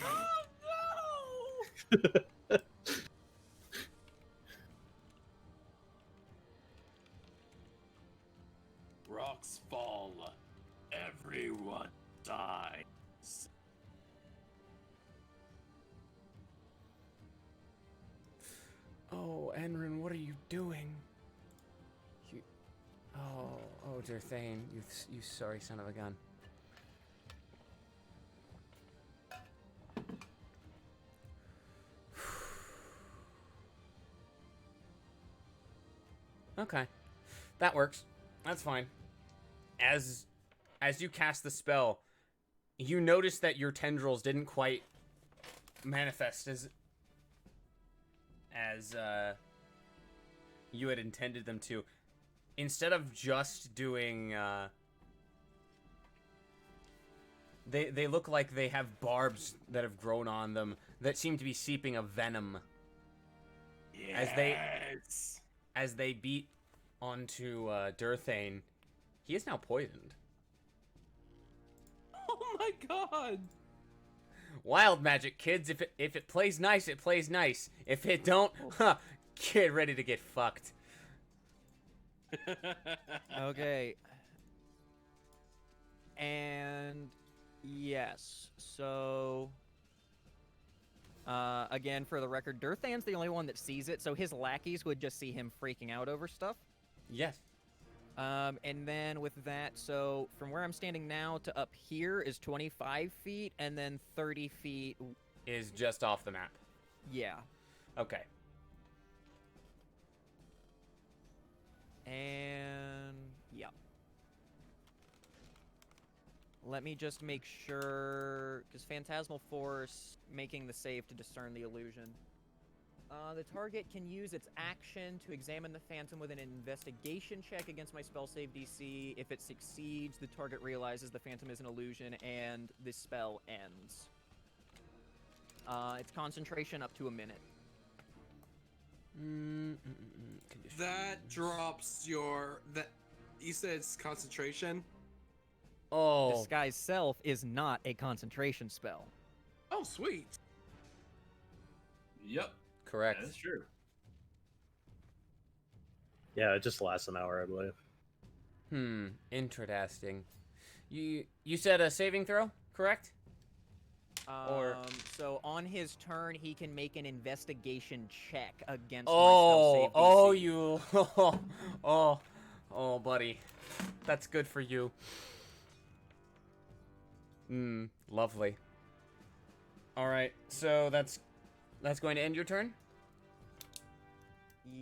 Oh no! Rocks fall. Everyone dies. Oh, Enrin, what are you doing? Oh, dear Thane, you sorry son of a gun. Okay, that works. That's fine. As you cast the spell, you notice that your tendrils didn't quite manifest as you had intended them to. Instead of just doing, they look like they have barbs that have grown on them that seem to be seeping a venom. Yes. As they beat onto Durthane, he is now poisoned. Oh my god! Wild magic, kids. If it plays nice, it plays nice. If it don't, get ready to get fucked. Okay. And yes, so again, for the record, Durthan's the only one that sees it, so his lackeys would just see him freaking out over stuff. Yes. And then with that, so from where I'm standing now to up here is 25 feet, and then 30 feet Is just off the map. Yeah. Okay. And yeah. Let me just make sure, because Phantasmal Force, making the save to discern the illusion. The target can use its action to examine the phantom with an investigation check against my spell save DC. If it succeeds, the target realizes the phantom is an illusion, and the spell ends. It's concentration up to a minute. That drops your... You said it's concentration? Oh. Disguise Self is not a concentration spell. Oh, sweet. Yep. Correct. That's true. Yeah, it just lasts an hour, I believe. Interesting. You said a saving throw, correct? Or So on his turn, he can make an investigation check against my spell save DC. you, oh, buddy, that's good for you. Lovely. All right, so that's going to end your turn.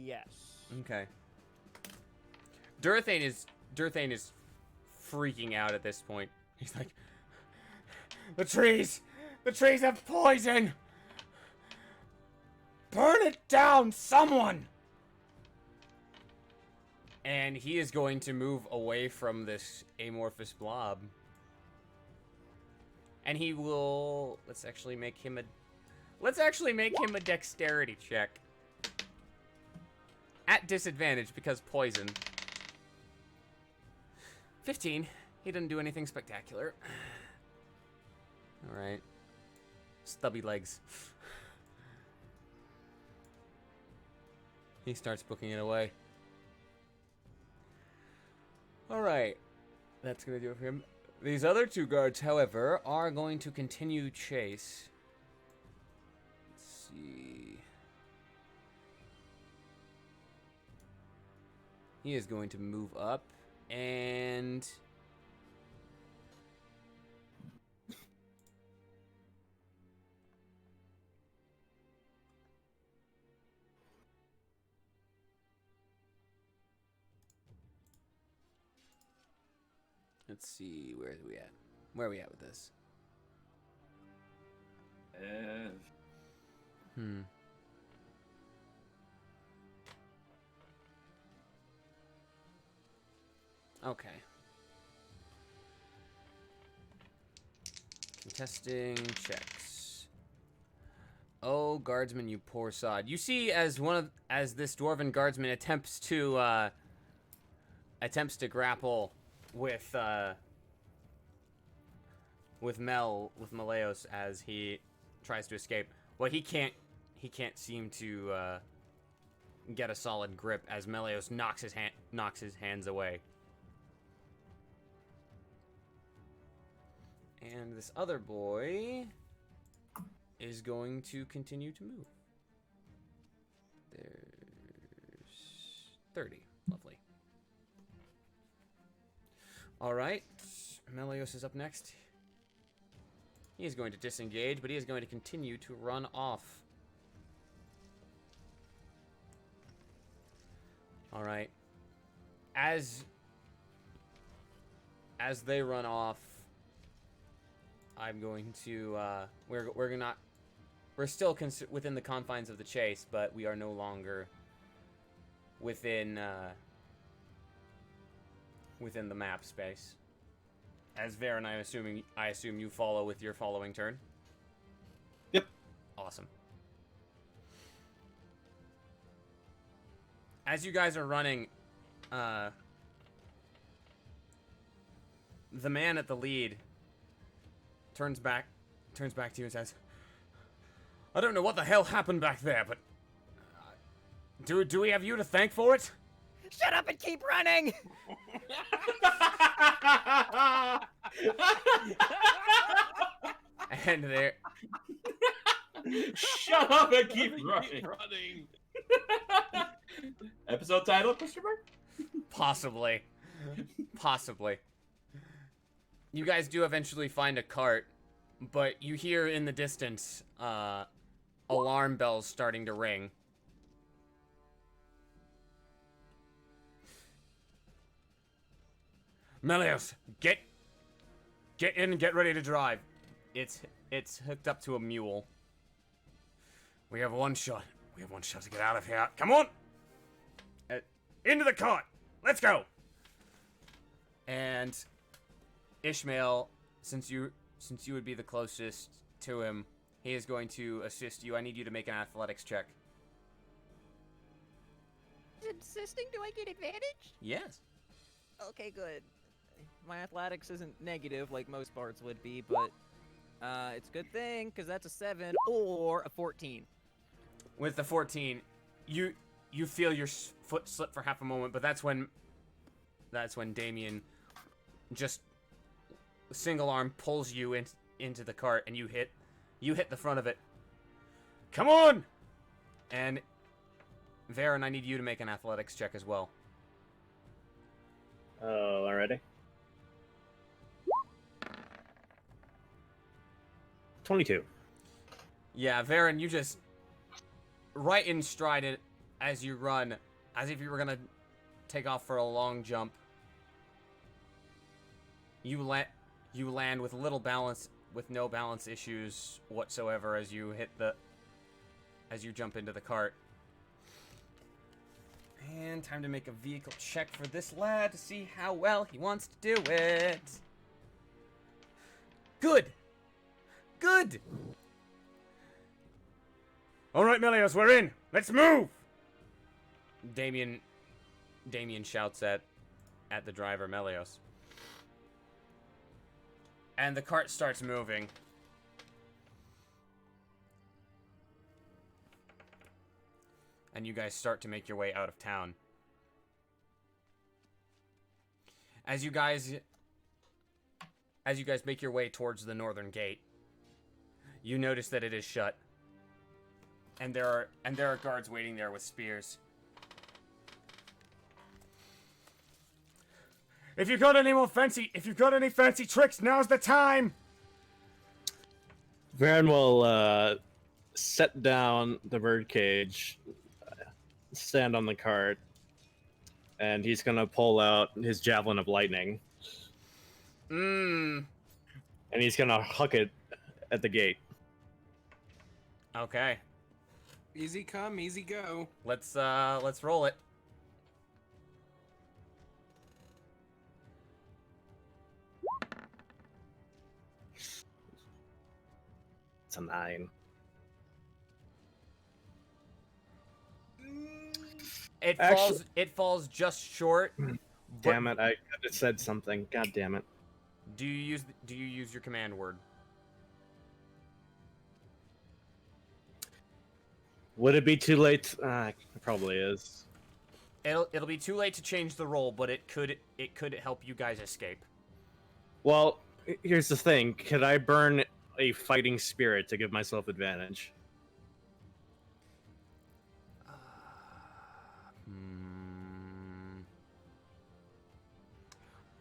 Yes. Okay. Durthane is freaking out at this point. He's like, the trees have poison. Burn it down, someone. And he is going to move away from this amorphous blob. And he will, let's actually make him a dexterity check. At disadvantage because poison. 15. He didn't do anything spectacular. Alright. Stubby legs. He starts booking it away. Alright. That's gonna do it for him. These other two guards, however, are going to continue chase. Let's see. He is going to move up and let's see, where are we at? Where are we at with this? Okay. Contesting checks. Oh, guardsman, you poor sod. You see, as this dwarven guardsman attempts to grapple with Meleos as he tries to escape. Well, he can't seem to get a solid grip as Meleos knocks his hands away. And this other boy is going to continue to move. There's 30. Lovely. All right. Meleos is up next. He is going to disengage, but he is going to continue to run off. All right. As they run off, I'm going to we're still within the confines of the chase, but we are no longer within the map space. As Varen, I assume you follow with your following turn. Yep. Awesome. As you guys are running, the man at the lead turns back to you and says, I don't know what the hell happened back there, but do we have you to thank for it? Shut up and keep running! And there... Shut up and keep running. Episode title, Christopher? Possibly. You guys do eventually find a cart, but you hear in the distance, alarm bells starting to ring. Meleos, get in and get ready to drive. It's hooked up to a mule. We have one shot. We have one shot to get out of here. Come on! Into the cart! Let's go! And Ishmael, since you would be the closest to him, he is going to assist you. I need you to make an athletics check. Assisting? Do I get advantage? Yes. Okay, good. My athletics isn't negative like most parts would be, but it's a good thing because that's a 7 or a 14. with the 14, you feel your foot slip for half a moment, but that's when Damien just single arm pulls you into the cart, and you hit the front of it. Come on! And Varen, I need you to make an athletics check as well. Oh, already. 22. Yeah, Varen, you just right in stride it as you run, as if you were gonna take off for a long jump. You land with little balance, with no balance issues whatsoever as you jump into the cart. And time to make a vehicle check for this lad to see how well he wants to do it. Good. Good. All right, Melios, we're in. Let's move. Damien shouts at the driver, Melios. And the cart starts moving. And you guys start to make your way out of town. As you guys make your way towards the northern gate, you notice that it is shut. And there are guards waiting there with spears. If you've got any fancy tricks, now's the time. Varen will set down the birdcage, stand on the cart, and he's gonna pull out his javelin of lightning. And he's gonna huck it at the gate. Okay. Easy come, easy go. Let's roll it. It's a 9. It falls just short. Damn it! I could have said something. God damn it! Do you use your command word? Would it be too late? It probably is. It'll be too late to change the roll, but it could help you guys escape. Well, here's the thing. Could I burn a fighting spirit to give myself advantage?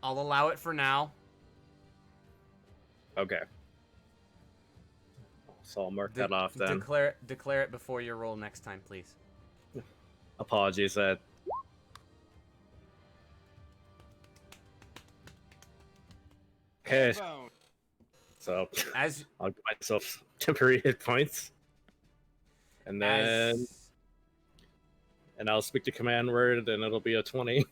I'll allow it for now. Okay. So I'll mark that off then. Declare it before your roll next time, please. Apologies, that. Okay. So I'll give myself temporary hit points, and then I'll speak the command word, and it'll be a 20.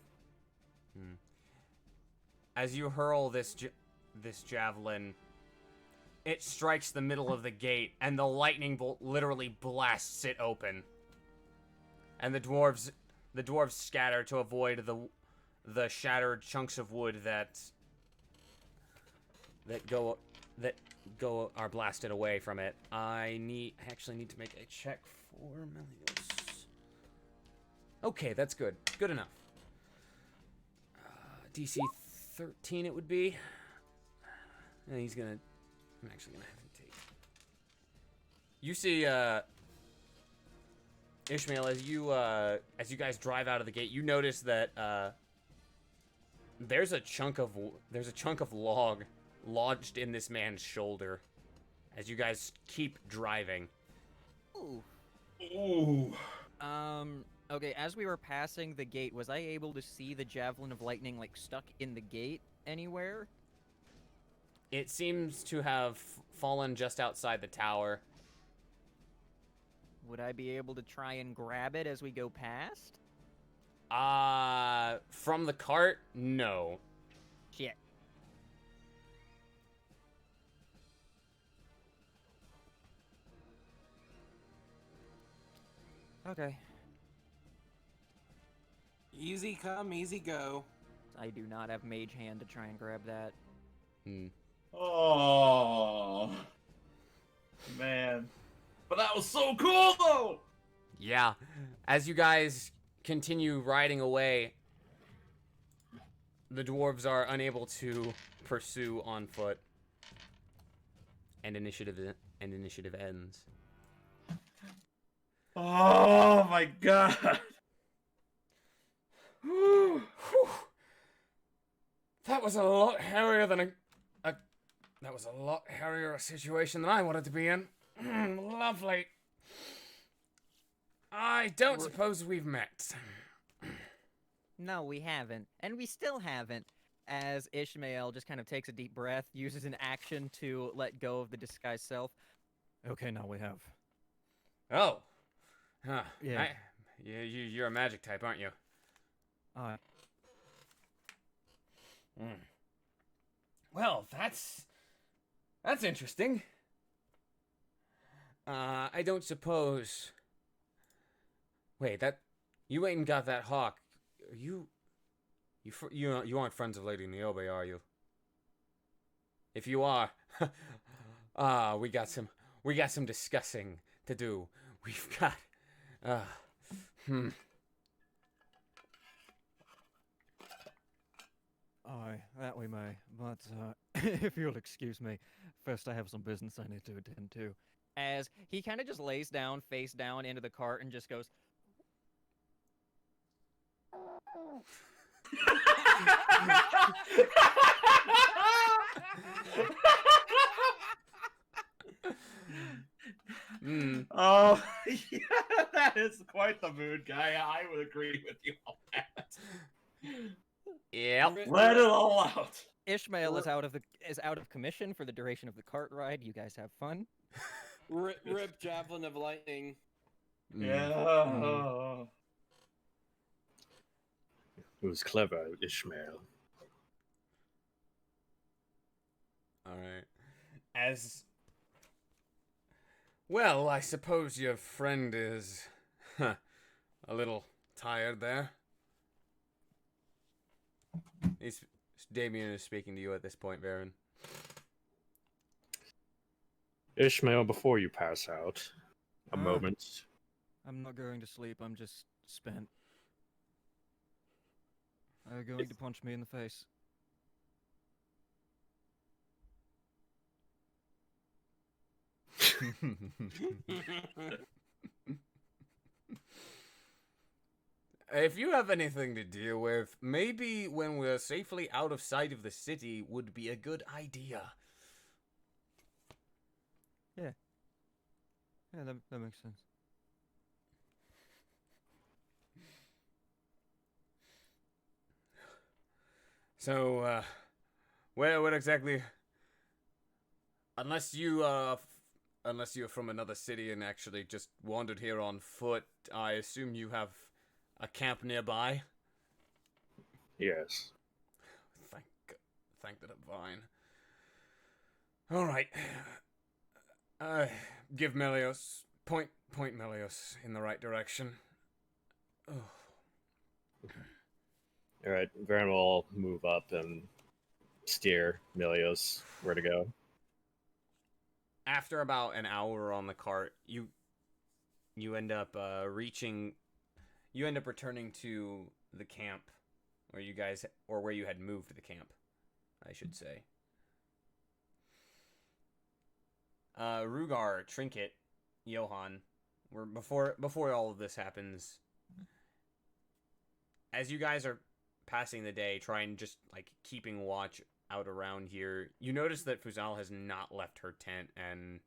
As you hurl this javelin, it strikes the middle of the gate, and the lightning bolt literally blasts it open. And the dwarves scatter to avoid the shattered chunks of wood that are blasted away from it. I actually need to make a check for Melios. Okay, that's good. Good enough. DC 13 it would be. And I'm actually gonna have him take. You see, Ishmael, as you guys drive out of the gate, you notice that there's a chunk of log lodged in this man's shoulder. As you guys keep driving. Ooh. Okay, as we were passing the gate, was I able to see the javelin of lightning, like, stuck in the gate anywhere? It seems to have fallen just outside the tower. Would I be able to try and grab it as we go past? From the cart? No. Shit. Okay. Easy come, easy go. I do not have mage hand to try and grab that. Oh, man. But that was so cool, though! Yeah. As you guys continue riding away, the dwarves are unable to pursue on foot, and initiative ends. Oh my god. That was a lot hairier than that was a lot hairier a situation than I wanted to be in. Lovely. I don't suppose we've met. No, we haven't. And we still haven't. As Ishmael just kind of takes a deep breath, uses an action to let go of the disguised self. Okay, now we have. Oh. Huh. Yeah. You're a magic type, aren't you? Well, that's interesting. I don't suppose. Wait, you ain't got that hawk. You aren't friends of Lady Niobe, are you? If you are, we got some discussing to do. We've got, Aye, that we may. But, if you'll excuse me, first I have some business I need to attend to. As he kind of just lays down, face down into the cart and just goes, Oh, yeah, that is quite the mood, guy. I would agree with you on that. Yep. Let it all out. Ishmael is out of commission for the duration of the cart ride. You guys have fun. Rip Javelin of Lightning. Yeah. It was clever, Ishmael. Alright. Well, I suppose your friend is a little tired there. Damien is speaking to you at this point, Varen. Ishmael, before you pass out, a moment. I'm not going to sleep. I'm just spent. Are you going to punch me in the face? If you have anything to deal with, maybe when we're safely out of sight of the city would be a good idea. Yeah. Yeah, that makes sense. So, where exactly? Unless you're from another city and actually just wandered here on foot, I assume you have a camp nearby? Yes. Thank the divine. All right. Give Melios point Melios in the right direction. Oh. All right, Varen will move up and steer Melios where to go. After about an hour on the cart, you end up returning to the camp where you had moved the camp, I should say. Rugar, Trinket, Johan, before all of this happens, as you guys are passing the day, trying just like keeping watch out around here, you notice that Fuzal has not left her tent, and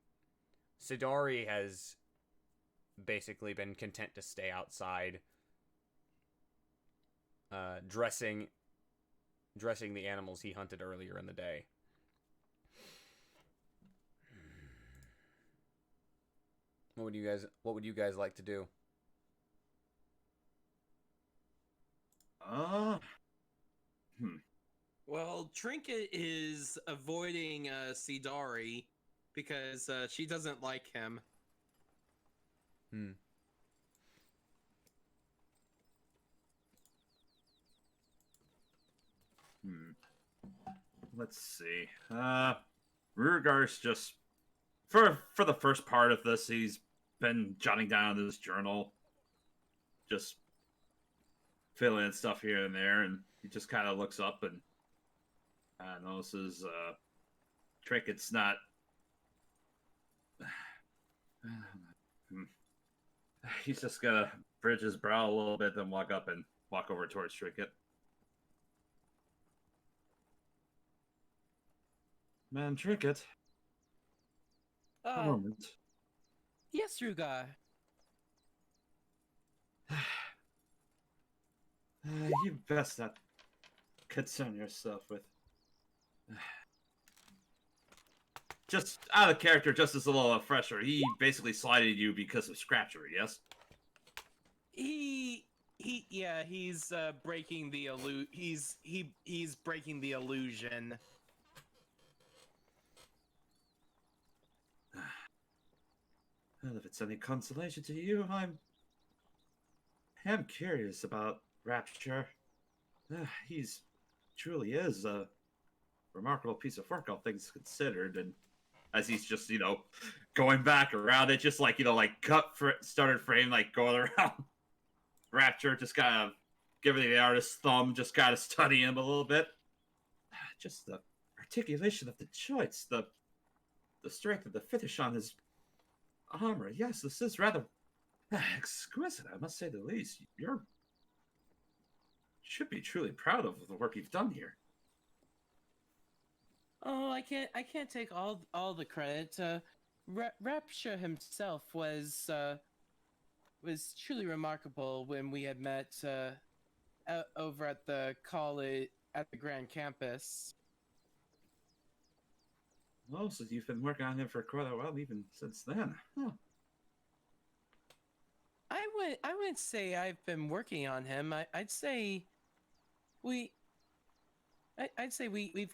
Sidari has basically been content to stay outside, dressing the animals he hunted earlier in the day. What would you guys like to do? Well, Trinket is avoiding Sidari because she doesn't like him. Let's see. Rugar's just for the first part of this, he's been jotting down in his journal just filling in stuff here and there, and he just kind of looks up and notices Trinket's not. He's just gonna bridge his brow a little bit, then walk over towards Trinket. Man, Trinket. A moment. Yes, Ruga. You best not concern yourself with. Just out of character, just as a little refresher, he basically slighted you because of Scratcher, yes? He's breaking the he's breaking the illusion. Well, if it's any consolation to you, I am curious about Rapture. He's truly is a remarkable piece of work, all things considered. And as he's just, going back around it, just like, started frame, like going around Rapture, just kind of giving the artist's thumb, just kind of studying him a little bit. Just the articulation of the joints, the strength of the finish on his armor. Yes, this is rather exquisite, I must say the least. You should be truly proud of the work you've done here. Oh, I can't take all the credit. Rapture himself was truly remarkable when we had met over at the college at the Grand Campus. Oh, so you've been working on him for quite a while, even since then. Huh. I wouldn't say I've been working on him. I'd say we've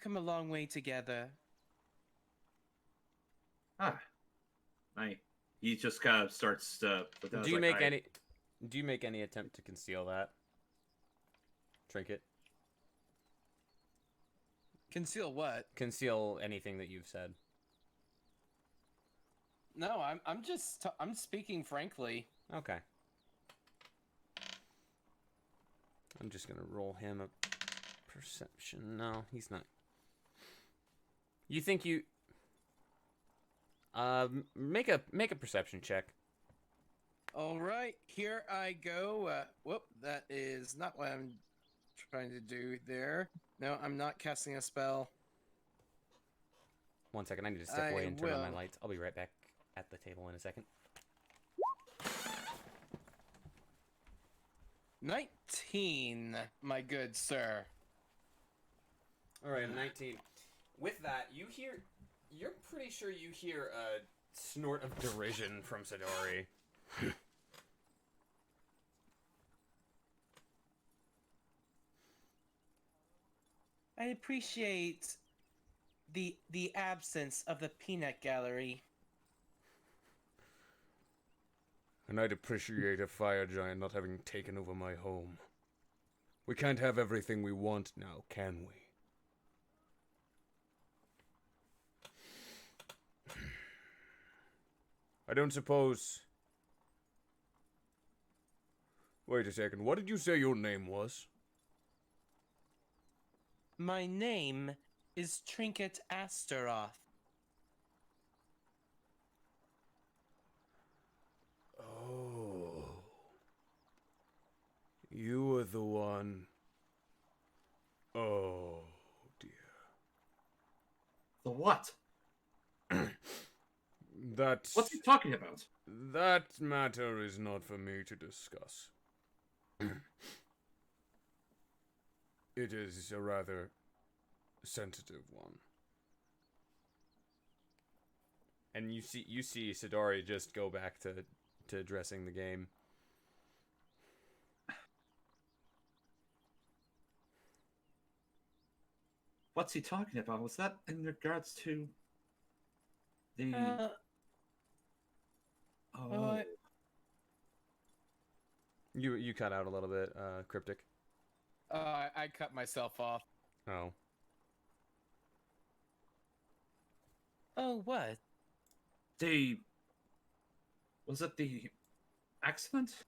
come a long way together. He just kind of starts to. Do you make any attempt to conceal that, Trinket? Conceal what? Conceal anything that you've said. No, I'm speaking frankly. Okay. I'm just gonna roll him a perception. No, he's not. You think you make a perception check. All right, here I go. Whoop, that is not what I'm trying to do there. No, I'm not casting a spell. 1 second, I need to step away and turn on my lights. I'll be right back at the table in a second. 19, my good sir. All right, 19. With that, you're pretty sure you hear a snort of derision from Sidori. I appreciate the absence of the peanut gallery. And I'd appreciate a fire giant not having taken over my home. We can't have everything we want now, can we? I don't suppose... Wait a second, what did you say your name was? My name is Trinket Astaroth. Oh. You were the one... Oh, dear. The what? That... What's he talking about? That matter is not for me to discuss. It is a rather sensitive one. And you see Sidori just go back to addressing the game. What's he talking about? Was that in regards to the... You cut out a little bit, Cryptic. I cut myself off. Oh. Oh, what? Was it the accident?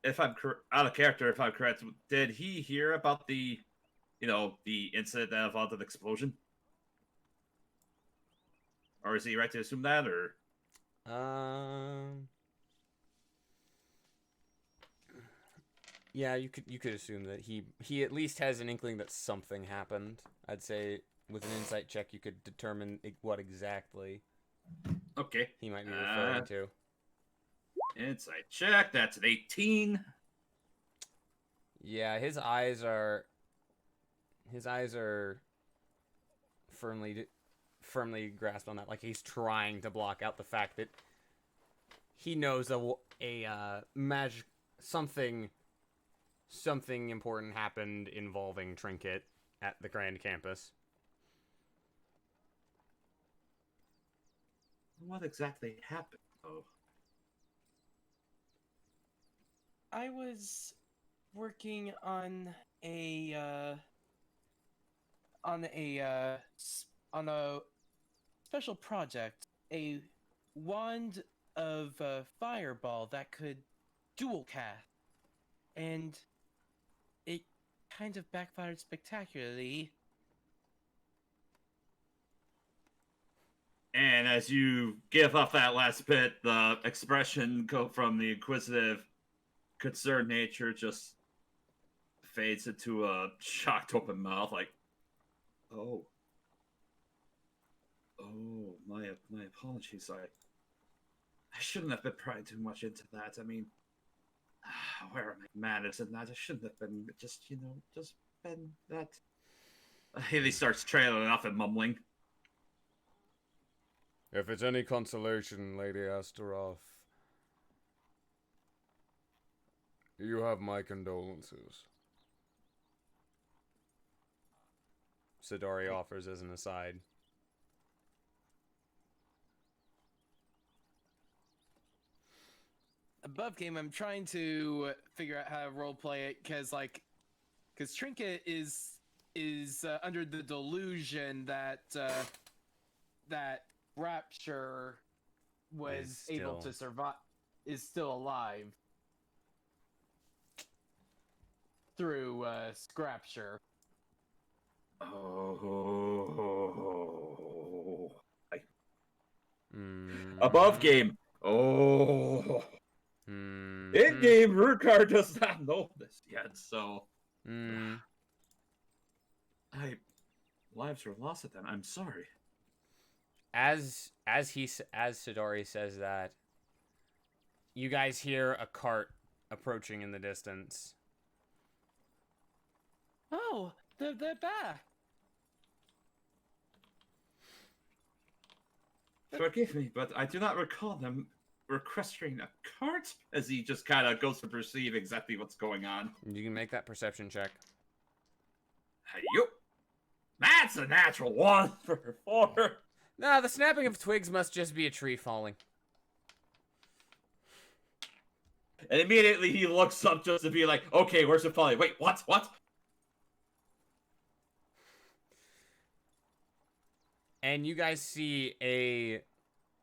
if I'm out of character, if I'm correct, did he hear about the, the incident that involved an explosion? Or is he right to assume that, or? Yeah, you could assume that he at least has an inkling that something happened. I'd say with an insight check, you could determine what exactly. Okay. He might be referring to. Insight check. That's an 18. Yeah, his eyes are firmly grasped on that. Like he's trying to block out the fact that he knows a magic something important happened involving Trinket at the Grand Campus. What exactly happened, though? I was working on a special project, a wand of fireball that could dual cast, and it kind of backfired spectacularly. And as you give off that last bit, the expression from the inquisitive, concerned nature just fades into a shocked open mouth, like, oh, my apologies. I shouldn't have been prying too much into that. I mean, where are my manners and that? I shouldn't have been just been that. Haley starts trailing off and mumbling. If it's any consolation, Lady Astaroth, you have my condolences. Sidori offers as an aside. Above game, I'm trying to figure out how to roleplay it because Trinket is under the delusion that that Rapture was able to survive, is still alive through Scrapture. Oh. Above game. Oh. In game, Rurkar does not know this yet, so. Lives were lost at that. I'm sorry. As Sidori says that, you guys hear a cart approaching in the distance. Oh, they're back. Forgive me, but I do not recall them requesting a cart. As he just kind of goes to perceive exactly what's going on. You can make that perception check. Yup. That's a natural 1 for 4. Nah, the snapping of twigs must just be a tree falling. And immediately he looks up just to be like, okay, where's it falling? Wait, what? And you guys see a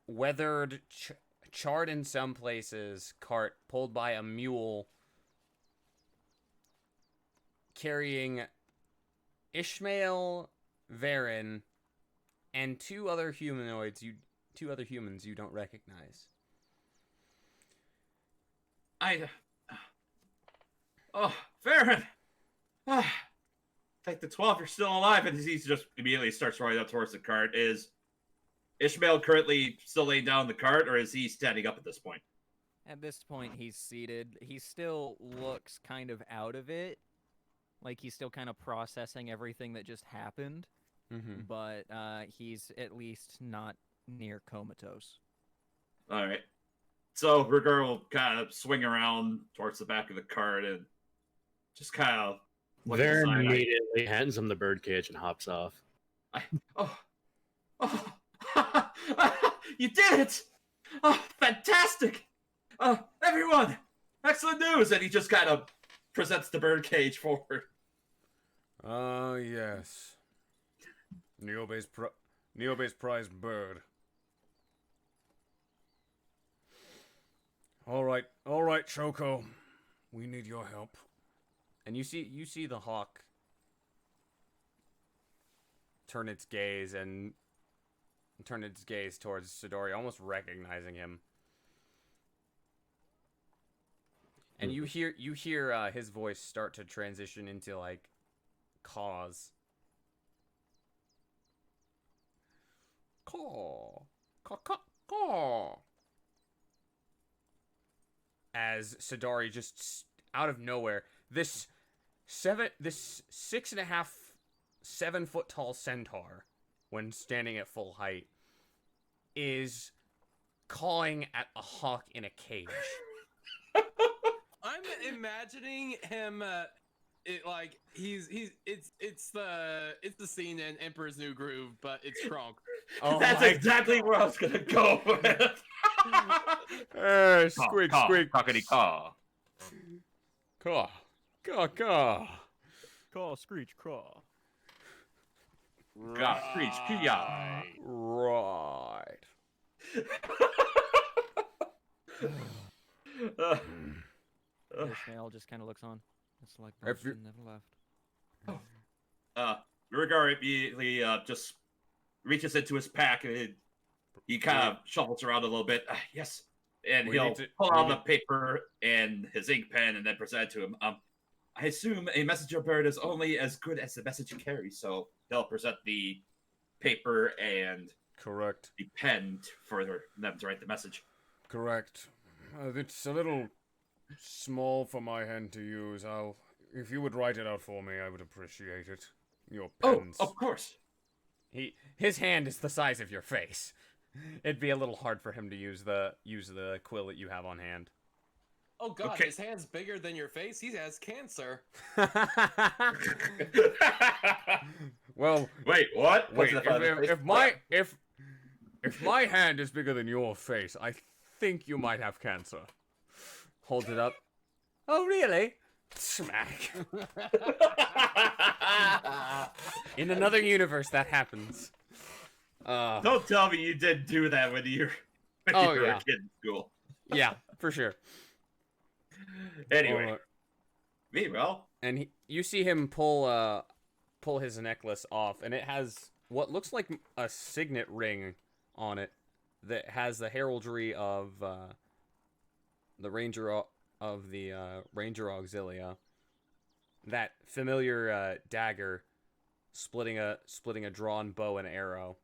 weathered, charred in some places, cart pulled by a mule carrying Ishmael, Varen, and two other humans you don't recognize. Varen! Take the 12, you're still alive, and he just immediately starts running up towards the cart. Is Ishmael currently still laying down the cart, or is he standing up at this point? At this point, he's seated. He still looks kind of out of it. Like he's still kind of processing everything that just happened. Mm-hmm. But he's at least not near comatose. All right. So Ruger will kind of swing around towards the back of the cart and just kind of look Varen aside. immediately hands him the birdcage and hops off. You did it! Oh, fantastic! Everyone, excellent news! And he just kind of presents the birdcage forward. Yes. Niobe's prized bird. All right, Choco. We need your help. And you see the hawk turn its gaze towards Sidori, almost recognizing him. And you hear his voice start to transition into like caws. Caw. Caw, caw, caw. As Sidori just out of nowhere, this 6.5, 7 foot tall centaur, when standing at full height, is cawing at a hawk in a cage. I'm imagining him. It's the scene in Emperor's New Groove, but it's Kronk. Oh, That's exactly where I was gonna go with. Squeak, Caw, squeak. Cockity caw. Caw. Caw, caw. Caw, screech, craw. Caw, screech, kia. Right. Ishmael just kind of looks on. It's like If you- Burston never left. Rigor immediately just reaches into his pack and he kind of shuffles around a little bit. Yes, and We he'll need to- pull we out the need- paper and his ink pen and then present it to him. I assume a messenger bird is only as good as the message it carries, so he'll present the paper and Correct. the pen for them to write the message. Correct. It's a little small for my hand to use. If you would write it out for me, I would appreciate it. Your pens. Oh, of course. His hand is the size of your face. It'd be a little hard for him to use the quill that you have on hand. Oh God, Okay. his hand's bigger than your face. He has cancer. Well, Wait, what? Wait, What's the if my hand is bigger than your face, I think you might have cancer. Holds it up. Oh, really? Smack. In another universe, that happens. Don't tell me you didn't do that when you were yeah. a kid in school. Yeah, for sure. Anyway, Alright. meanwhile, And you see him pull his necklace off, and it has what looks like a signet ring on it that has the heraldry of the Ranger of the Ranger Auxilia. That familiar dagger splitting a drawn bow and arrow.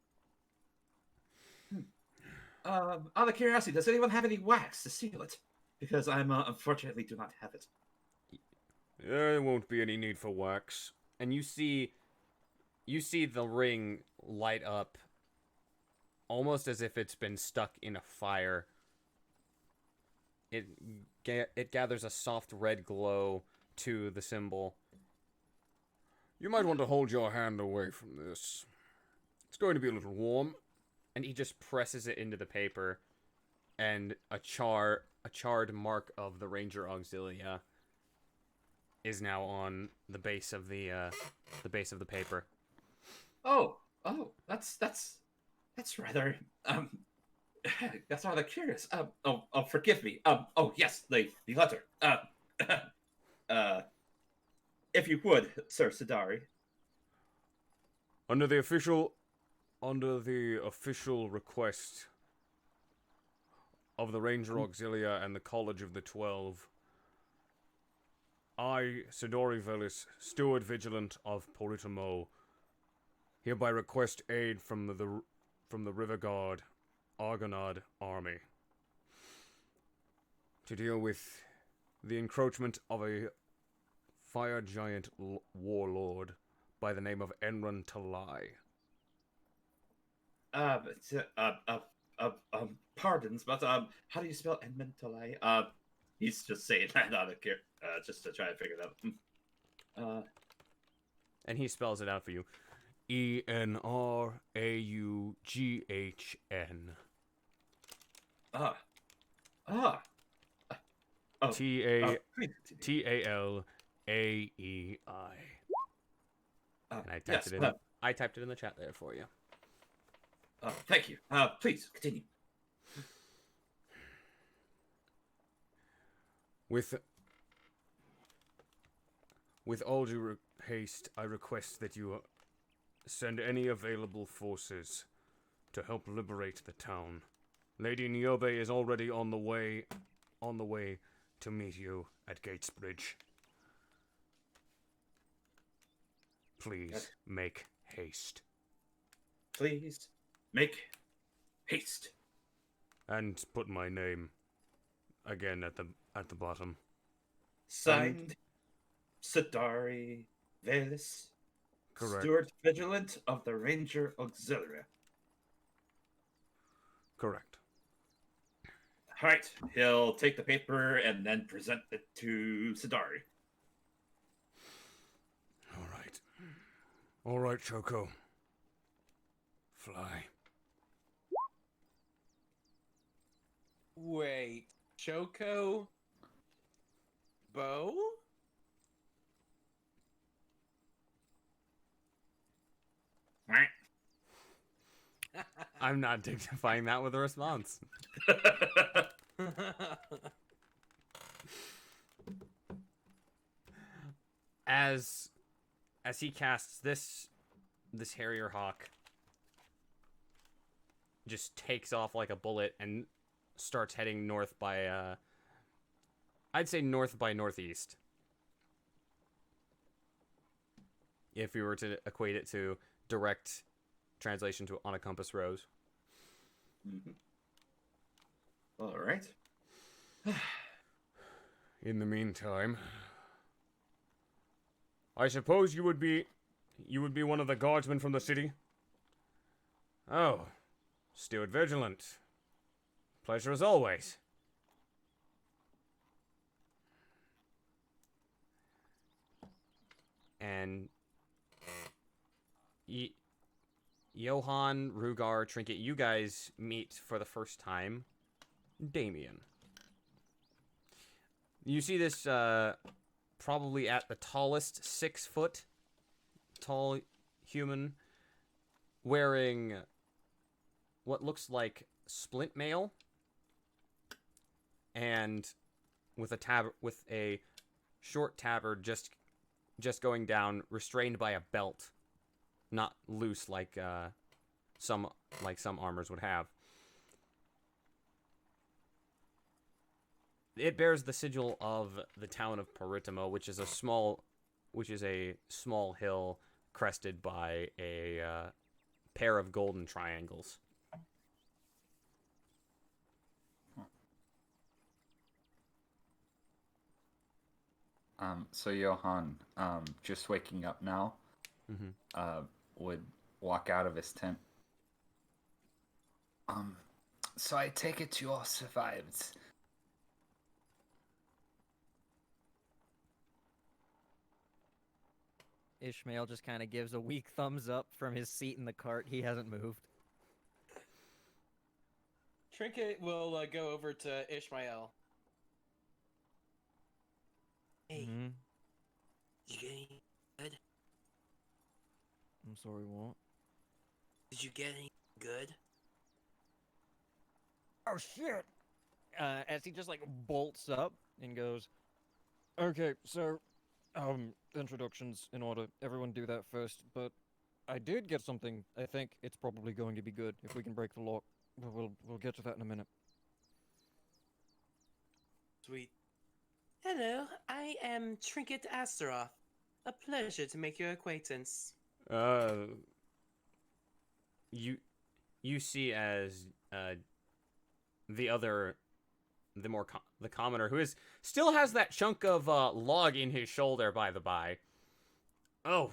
out of curiosity, does anyone have any wax to seal it? Because I'm unfortunately do not have it. There won't be any need for wax. And you see the ring light up almost as if it's been stuck in a fire. It gathers a soft red glow to the symbol. You might want to hold your hand away from this. It's going to be a little warm. And he just presses it into the paper, and a charred mark of the Ranger Auxilia is now on the base of the paper. Oh, that's rather that's rather curious. Forgive me. Oh yes, the letter. If you would, Sir Sidari. Under the official request of the Ranger Auxilia and the College of the 12, I, Sidori Velis, Steward Vigilant of Politamo, hereby request aid from the River Guard Argonaut army to deal with the encroachment of a fire giant warlord by the name of Enron Talai. Pardons, but how do you spell Enmentalai? He's just saying that out of care, just to try to figure it out. And he spells it out for you. ENRAUGHN. TALAEI. And I typed yes, it in. I typed it in the chat there for you. Thank you. Please continue. With with all due haste, I request that you send any available forces to help liberate the town. Lady Niobe is already on the way to meet you at Gatesbridge. Please make haste. Please make haste. And put my name again at the bottom. Signed, Sadari Velis, Correct. Steward Vigilant of the Ranger Auxiliary. Correct. All right, he'll take the paper and then present it to Sadari. All right, Choco. Fly. Wait, Choco? Bo? I'm not dignifying that with a response. As he casts this Harrier Hawk just takes off like a bullet and starts heading north by I'd say north by northeast. If we were to equate it to direct translation to on a compass rose. Mm-hmm. All right. In the meantime, I suppose you would be one of the guardsmen from the city? Oh, Steward Vigilant. Pleasure as always. And Johann, Rugar, Trinket, you guys meet for the first time Damien. You see this probably at the tallest 6 foot tall human wearing what looks like splint mail and with a short tabard just going down, restrained by a belt, not loose like some armors would have. It bears the sigil of the town of Paritimo, which is a small hill crested by a pair of golden triangles. So Johann, just waking up now, would walk out of his tent. So I take it you all survived. Ishmael just kind of gives a weak thumbs up from his seat in the cart. He hasn't moved. Trinket will go over to Ishmael. Hey, you getting good? I'm sorry, what? Did you get any good? Oh shit! As he just like bolts up and goes, okay, so, introductions in order. Everyone do that first, but I did get something. I think it's probably going to be good if we can break the lock. We'll get to that in a minute. Sweet. Hello, I am Trinket Astaroth. A pleasure to make your acquaintance. You see as the commoner, who still has that chunk of log in his shoulder, by the by. Oh,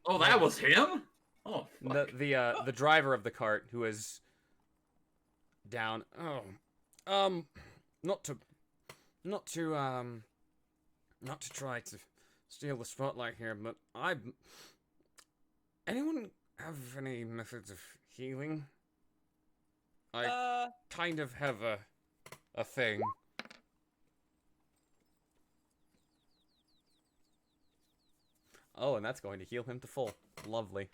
that was him. Oh, fuck. the driver of the cart, who is down. Oh, not to try to steal the spotlight here, but anyone have any methods of healing? I kind of have a thing. Oh, and that's going to heal him to full. Lovely.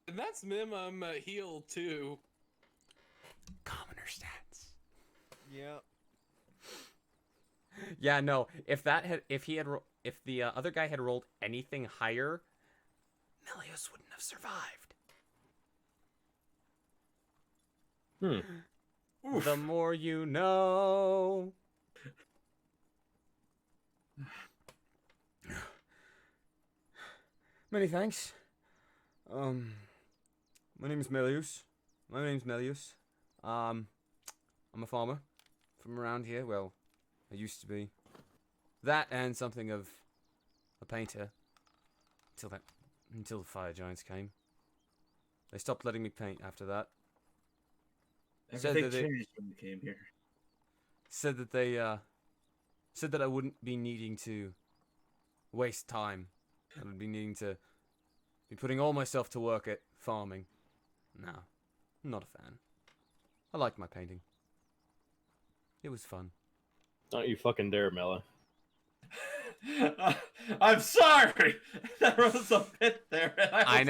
And that's minimum heal too. Commoner stats. Yep. Yeah, no. If the other guy had rolled anything higher, Melius wouldn't have survived. The more you know. Many thanks. My name's Melius. I'm a farmer from around here. Well, I used to be. That and something of a painter. Until the fire giants came. They stopped letting me paint after that. Everything changed when we came here. Said that I wouldn't be needing to waste time. I would be needing to be putting all myself to work at farming. No, I'm not a fan. I liked my painting. It was fun. Don't you fucking dare, Mela. I'm sorry. There was a bit there. And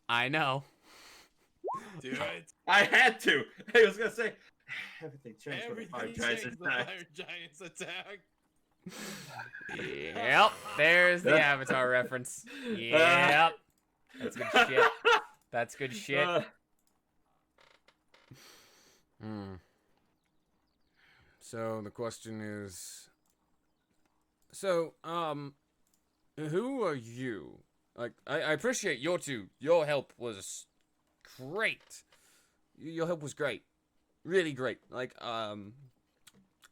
I know. Do it. I had to. I was gonna say everything changed when the fire Everything giants changed the attacked. fire giants attack. Yep, there's the Avatar reference. Yep. That's good shit. That's good shit. So the question is, who are you? Like, I appreciate your help was great. Your help was great. Really great. Like,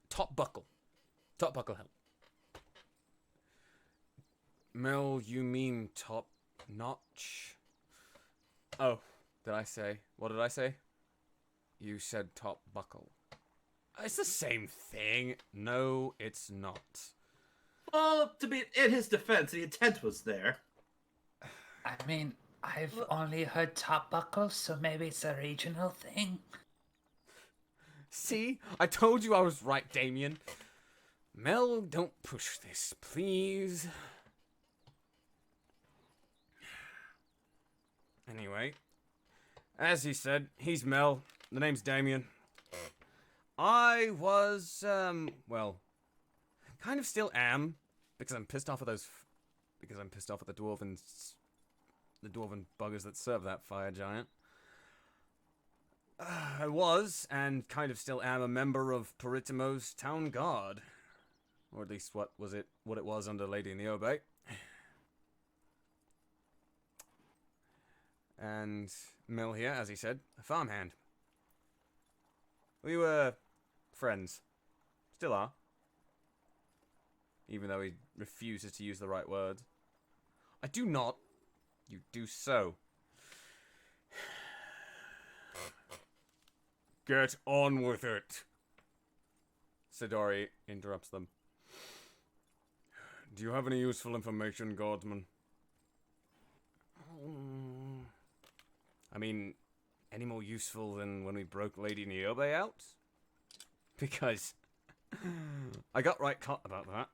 top buckle help. Mel, you mean top notch? Oh, what did I say? You said top buckle. It's the same thing. No, it's not. Well, to be in his defense, the intent was there. I mean, I've only heard top buckles, so maybe it's a regional thing. See? I told you I was right, Damien. Mel, don't push this, please. Anyway, as he said, he's Mel. The name's Damien. I was, well, kind of still am, because I'm pissed off at the dwarven buggers that serve that fire giant. I was, and kind of still am, a member of Peritimo's town guard. Or at least what it was under Lady Niobe. And Mel here, as he said, a farmhand. We were friends. Still are. Even though he refuses to use the right words. I do not. You do so. Get on with it. Sidori interrupts them. Do you have any useful information, guardsman? I mean, any more useful than when we broke Lady Niobe out? Because I got right caught about that.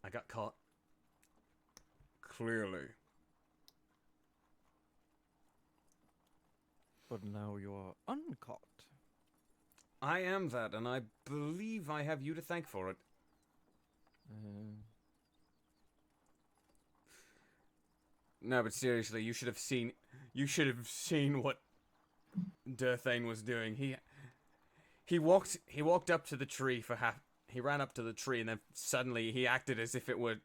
I got caught. Clearly. But now you are uncaught. I am that, and I believe I have you to thank for it. No, but seriously, you should have seen what Durthane was doing. He walked up to the tree for half. He ran up to the tree, and then suddenly he acted as if it were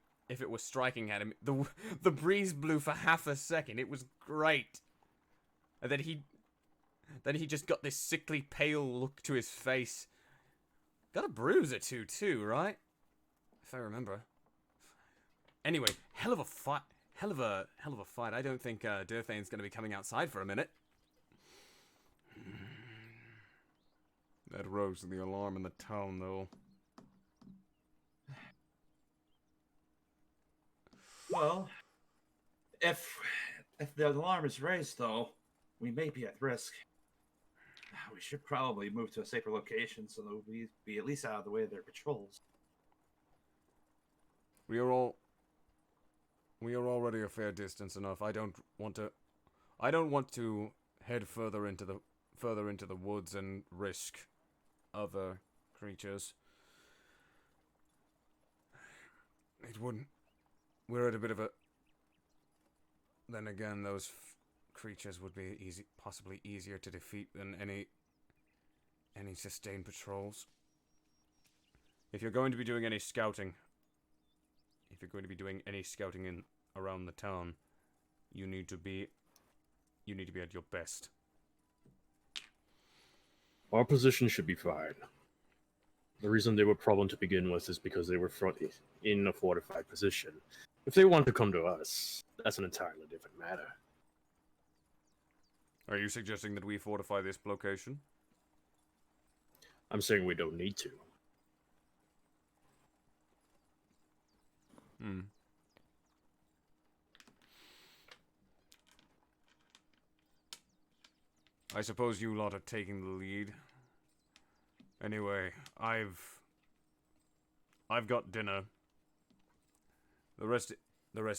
striking at him. The breeze blew for half a second. It was great. And then he just got this sickly pale look to his face. Got a bruise or two too, right? If I remember. Anyway, hell of a fight. Hell of a fight. I don't think Durthane's going to be coming outside for a minute. That rose the alarm in the town, though. Well, if the alarm is raised, though, we may be at risk. We should probably move to a safer location so that we be at least out of the way of their patrols. We are already a fair distance enough. I don't want to head further into the woods and risk other creatures. it wouldn't. We're at a bit of a. Then again, those creatures would be possibly easier to defeat than any sustained patrols. If you're going to be doing any scouting, in around the town, you need to be at your best. Our position should be fine. The reason they were a problem to begin with is because they were in a fortified position. If they want to come to us, that's an entirely different matter. Are you suggesting that we fortify this location? I'm saying we don't need to. I suppose you lot are taking the lead. Anyway, I've got dinner. The rest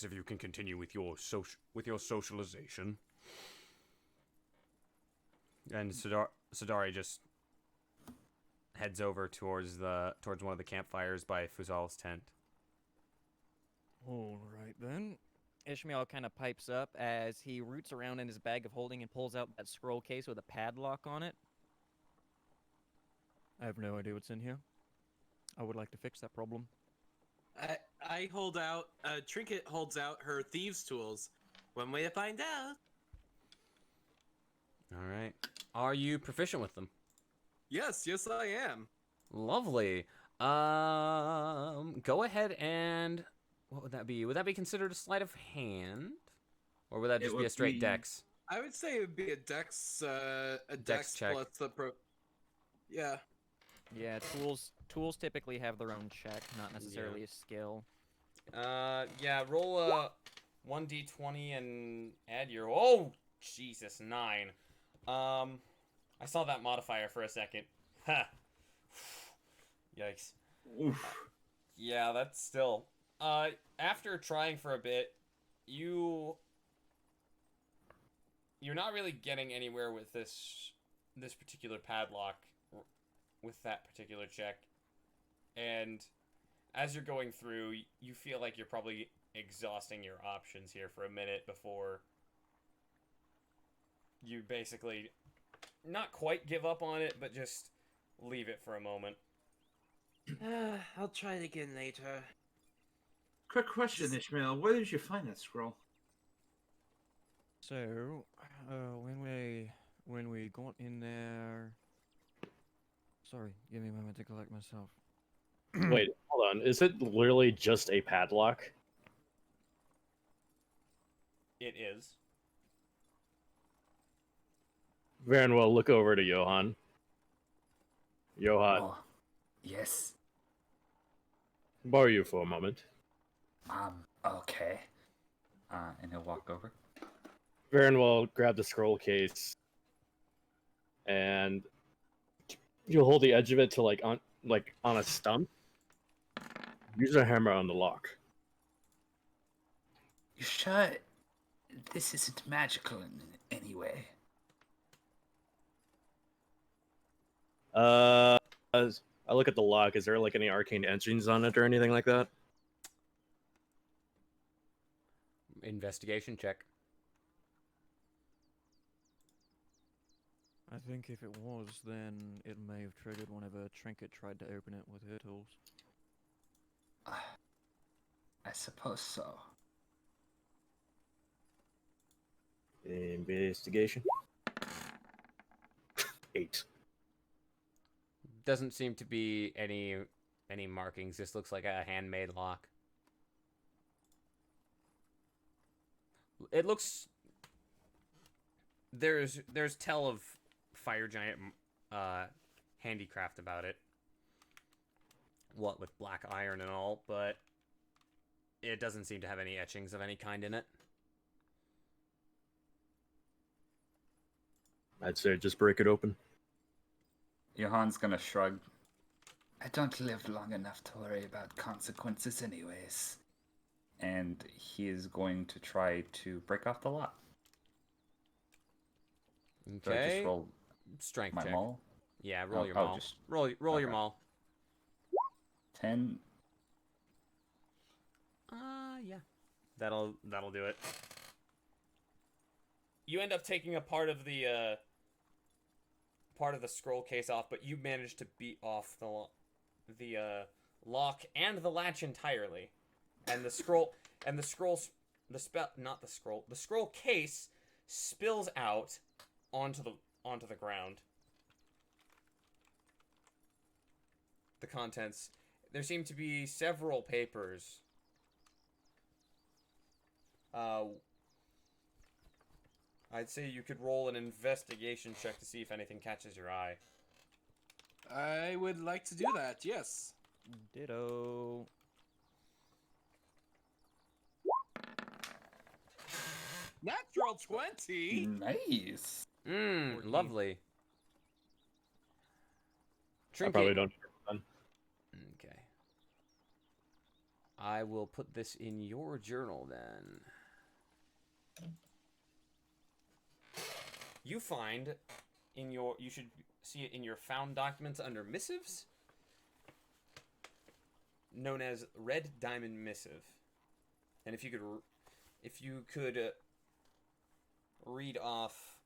of you can continue with your socialization. And Sadari just heads over towards one of the campfires by Fuzal's tent. All right then. Ishmael kind of pipes up as he roots around in his bag of holding and pulls out that scroll case with a padlock on it. I have no idea what's in here. I would like to fix that problem. I hold out. Trinket holds out her thieves' tools. One way to find out. All right. Are you proficient with them? Yes, I am. Lovely. Go ahead and what would that be? Would that be considered a sleight of hand, or would that just be a straight dex? I would say it would be a dex check. plus the pro. Yeah. Yeah, tools typically have their own check, not necessarily a skill. Yeah. Roll a 1d20 and add your. Oh, Jesus, 9. I saw that modifier for a second. Ha. Yikes. Yeah, that's still. After trying for a bit, you're not really getting anywhere with this particular padlock, with that particular check. And as you're going through, you feel like you're probably exhausting your options here for a minute before you basically not quite give up on it, but just leave it for a moment. I'll try it again later. Quick question, Ishmael. Where did you find that scroll? So, when we got in there... Sorry, give me a moment to collect myself. Wait, hold on. Is it literally just a padlock? It is. Very well, look over to Johan. Johan, Oh, yes. borrow you for a moment. Okay. And he'll walk over. Very well, grab the scroll case, and you'll hold the edge of it to on a stump. Use a hammer on the lock. You sure this isn't magical in any way? As I look at the lock, is there any arcane engines on it or anything like that? Investigation check. I think if it was, then it may have triggered whenever Trinket tried to open it with her tools. I suppose so. Investigation. 8. Doesn't seem to be any markings. This looks like a handmade lock. It looks. There's tell of fire giant handicraft about it. What with black iron and all, but it doesn't seem to have any etchings of any kind in it. I'd say just break it open. Johan's gonna shrug. I don't live long enough to worry about consequences anyways. And he is going to try to break off the lock. So I Okay. just roll Strength my check. maul. Yeah, roll your Oh, maul. just- Roll your okay. maul. 10. Yeah. That'll do it. You end up taking a part of the scroll case off, but you managed to beat off the lock and the latch entirely. And the scroll case spills out onto the ground. The contents. There seem to be several papers. I'd say you could roll an investigation check to see if anything catches your eye. I would like to do that, yes. Ditto. Natural 20? Nice. Lovely. I Trinket. probably don't. Okay. I will put this in your journal then. You find you should see it in your found documents under missives, known as Red Diamond Missive. And if you could read off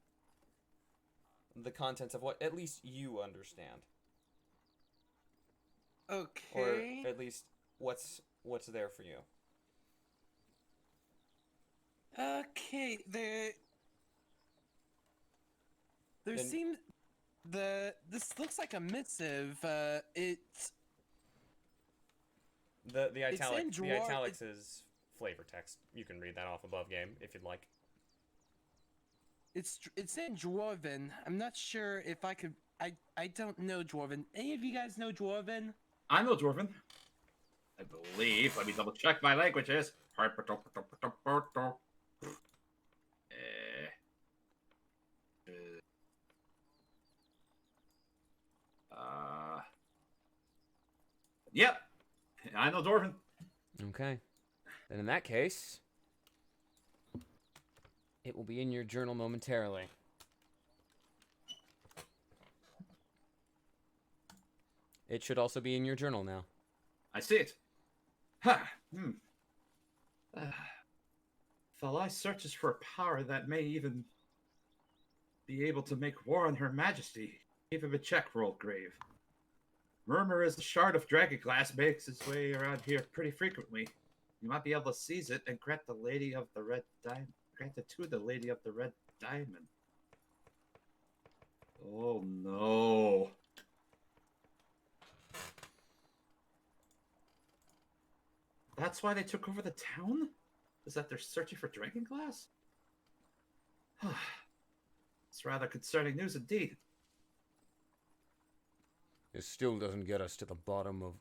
the contents of what at least you understand. Okay. Or at least what's there for you. Okay, this looks like a missive. It's the in italics is flavor text. You can read that off above game if you'd like. It's in Dwarven. I'm not sure if I could. I don't know Dwarven. Any of you guys know Dwarven? I know Dwarven. I believe. Let me double check my languages. Yep. I know Dwarven. Okay. Then in that case, it will be in your journal momentarily. It should also be in your journal now. I see it. Ha! Thalai searches for a power that may even be able to make war on Her Majesty. Give him a check roll, Grave. Murmur is a shard of Dragonglass makes its way around here pretty frequently. You might be able to seize it and grant the Lady of the Red Diamond. Grant it to the Lady of the Red Diamond. Oh no. That's why they took over the town? Is that they're searching for Dragonglass? It's rather concerning news indeed. It still doesn't get us to the bottom of...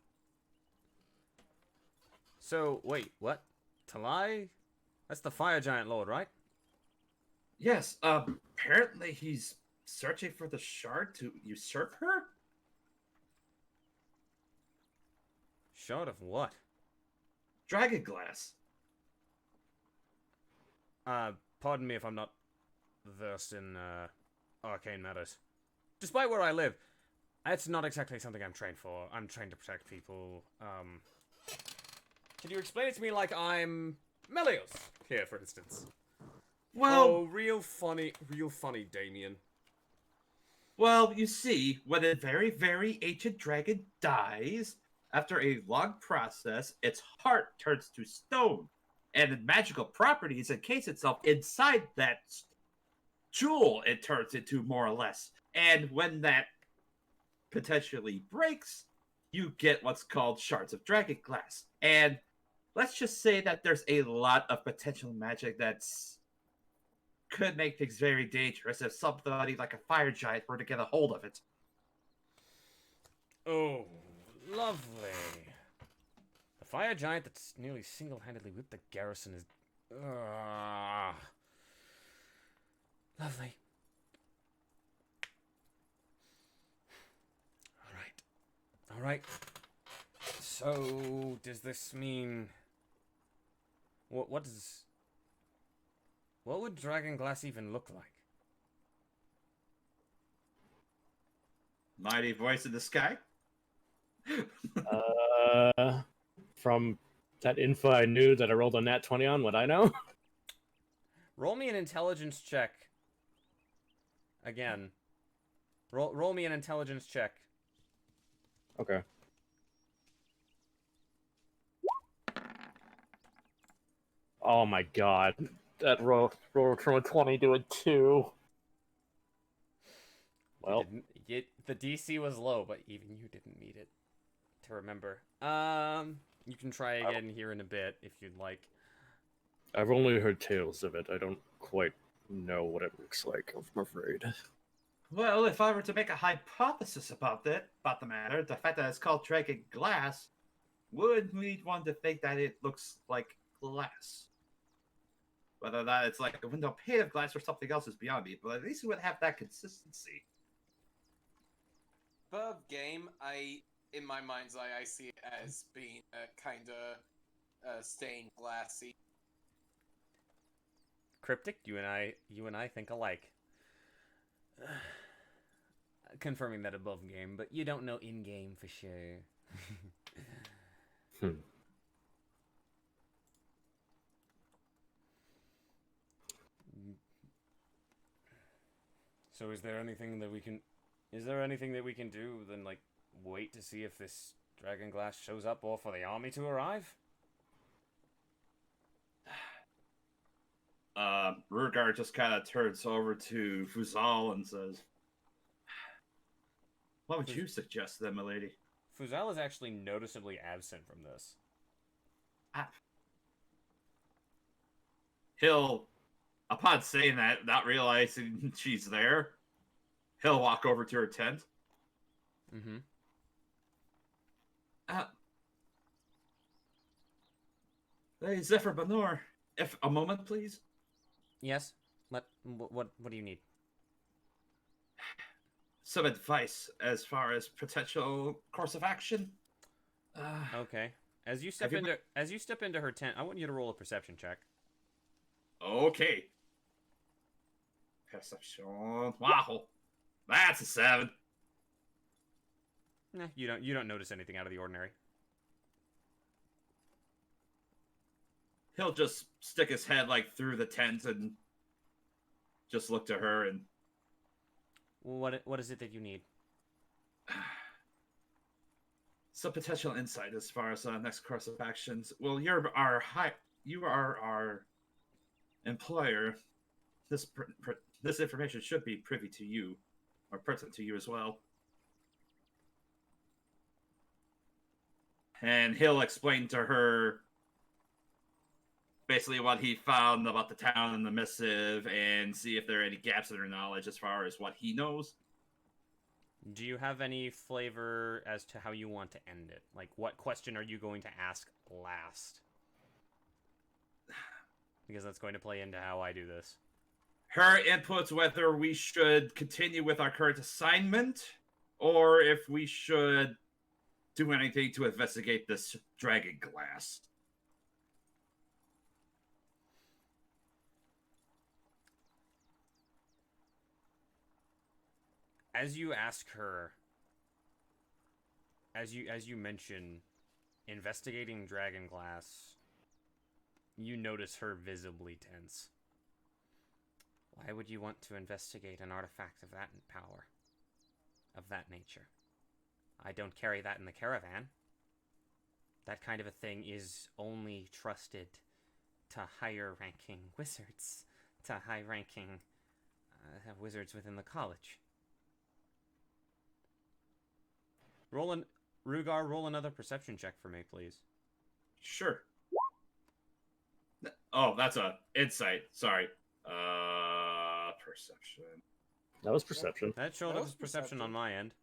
So, wait, what? Talai? That's the fire giant lord, right? Yes, apparently he's searching for the shard to usurp her? Shard of what? Dragonglass. Pardon me if I'm not versed in, arcane matters. Despite where I live, that's not exactly something I'm trained for. I'm trained to protect people. Can you explain it to me like I'm Melios here, for instance? Well, oh, real funny, Damien. Well, you see, when a very, very ancient dragon dies, after a long process, its heart turns to stone, and magical properties encase itself inside that jewel it turns into, more or less. And when that potentially breaks, you get what's called shards of Dragonglass. And let's just say that there's a lot of potential magic that's could make things very dangerous if somebody like a fire giant were to get a hold of it. Oh, lovely. The fire giant that's nearly single-handedly whipped the garrison is... Lovely. Alright. So, does this mean... What would Dragonglass even look like? Mighty voice in the sky? From That info I knew that I rolled a nat 20 on, would I know? Roll me an intelligence check. Again. Roll me an intelligence check. Okay. Oh my god. That roll from a 20 to a 2. Well, The DC was low, but even you didn't meet it. To remember. You can try again here in a bit if you'd like. I've only heard tales of it. I don't quite know what it looks like, I'm afraid. Well, if I were to make a hypothesis about the matter, the fact that it's called Dragonglass would lead one to think that it looks like glass. Whether that it's like a window pane of glass or something else is beyond me, but at least it would have that consistency. Above game, in my mind's eye, I see it as being kind of stained glassy. Cryptic, you and I think alike. Confirming that above game, but you don't know in game for sure. So is there anything that we can do than like wait to see if this Dragonglass shows up or for the army to arrive? Rugar just kind of turns over to Fuzal and says, "What would you suggest then, milady?" Fuzal is actually noticeably absent from this. He'll, upon saying that, not realizing she's there, he'll walk over to her tent. Mm-hmm. Hey, Zephyr Banor, if a moment, please. Yes. What do you need? Some advice as far as potential course of action. Okay. As you step into her tent, I want you to roll a perception check. Okay. Perception. Wow. That's a 7. Nah, you don't notice anything out of the ordinary. He'll just stick his head like through the tent and just look to her and what is it that you need? Some potential insight as far as next course of actions. Well, you are our employer. This information should be privy to you, or pertinent to you as well. And he'll explain to her basically what he found about the town and the missive, and see if there are any gaps in her knowledge as far as what he knows. Do you have any flavor as to how you want to end it? Like, what question are you going to ask last? Because that's going to play into how I do this. Her inputs whether we should continue with our current assignment, or if we should do anything to investigate this Dragonglass. As you ask her, as you mention investigating Dragonglass, you notice her visibly tense. Why would you want to investigate an artifact of that power, of that nature? I don't carry that in the caravan. That kind of a thing is only trusted to higher-ranking wizards, to high-ranking wizards within the college. Rugar, roll another perception check for me, please. Sure. Oh, that's a insight. Sorry. Perception. That was perception. That showed up as perception on my end.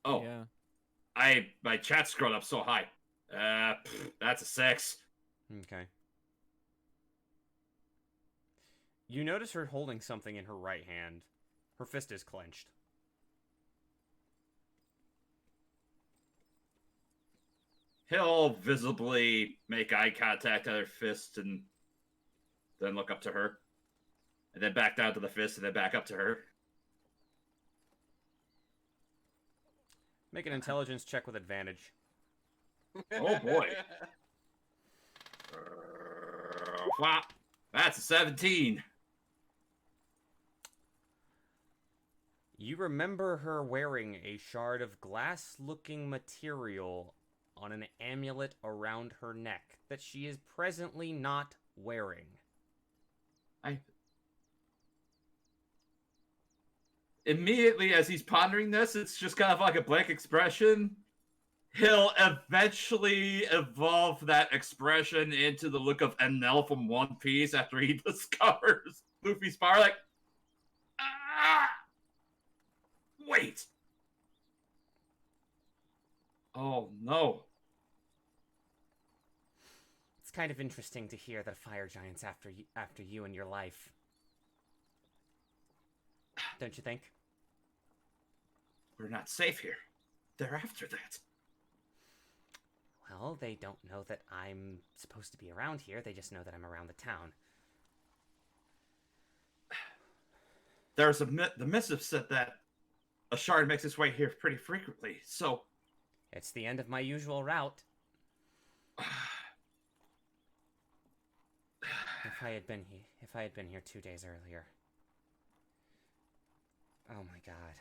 Oh. Yeah. My chat scrolled up so high. That's a 6. Okay. You notice her holding something in her right hand. Her fist is clenched. He'll visibly make eye contact at her fist and then look up to her. And then back down to the fist and then back up to her. Make an intelligence check with advantage. Oh boy. Wow, that's a 17. You remember her wearing a shard of glass-looking material on an amulet around her neck that she is presently not wearing. Immediately as he's pondering this, it's just kind of like a blank expression. He'll eventually evolve that expression into the look of Enel from One Piece after he discovers Luffy's power. Like, ah! Wait! Oh, no. It's kind of interesting to hear that a fire giant's after you in your life. Don't you think? We're not safe here. They're after that. Well, they don't know that I'm supposed to be around here. They just know that I'm around the town. There's the missive said that a shard makes its way here pretty frequently, so... It's the end of my usual route. If I had been here 2 days earlier. Oh my god.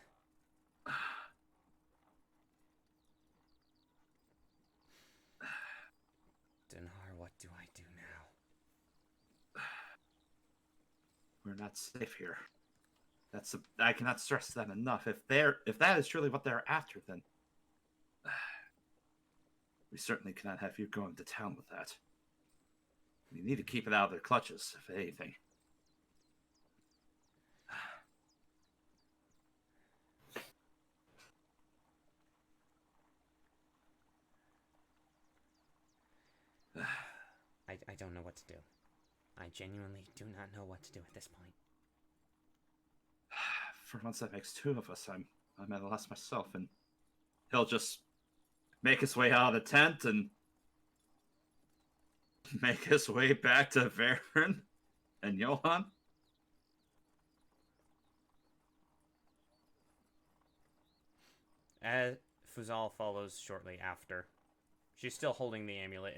Dinar, what do I do now? We're not safe here. I cannot stress that enough. If that is truly what they're after, then we certainly cannot have you going to town with that. We need to keep it out of their clutches, if anything. I don't know what to do. I genuinely do not know what to do at this point. For once, that makes two of us. I'm at a loss myself, and he'll just make his way out of the tent and make his way back to Varen and Johan. Fuzal follows shortly after. She's still holding the amulet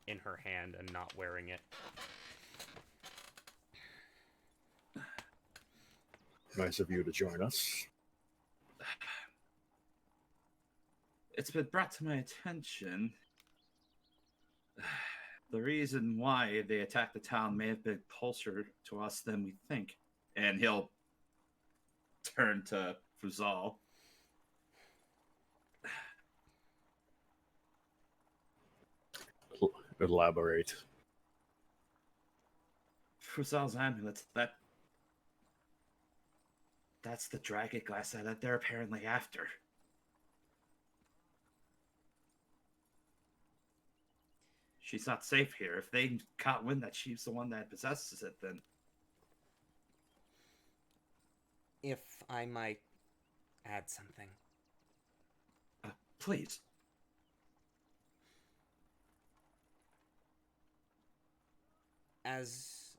in her hand and not wearing it. Nice of you to join us. It's been brought to my attention. The reason why they attacked the town may have been closer to us than we think. And he'll turn to Fuzal. Elaborate. Fuzal's amulet, that's the Dragonglass that they're apparently after. She's not safe here. If they caught wind that she's the one that possesses it, then... If I might add something. Please. As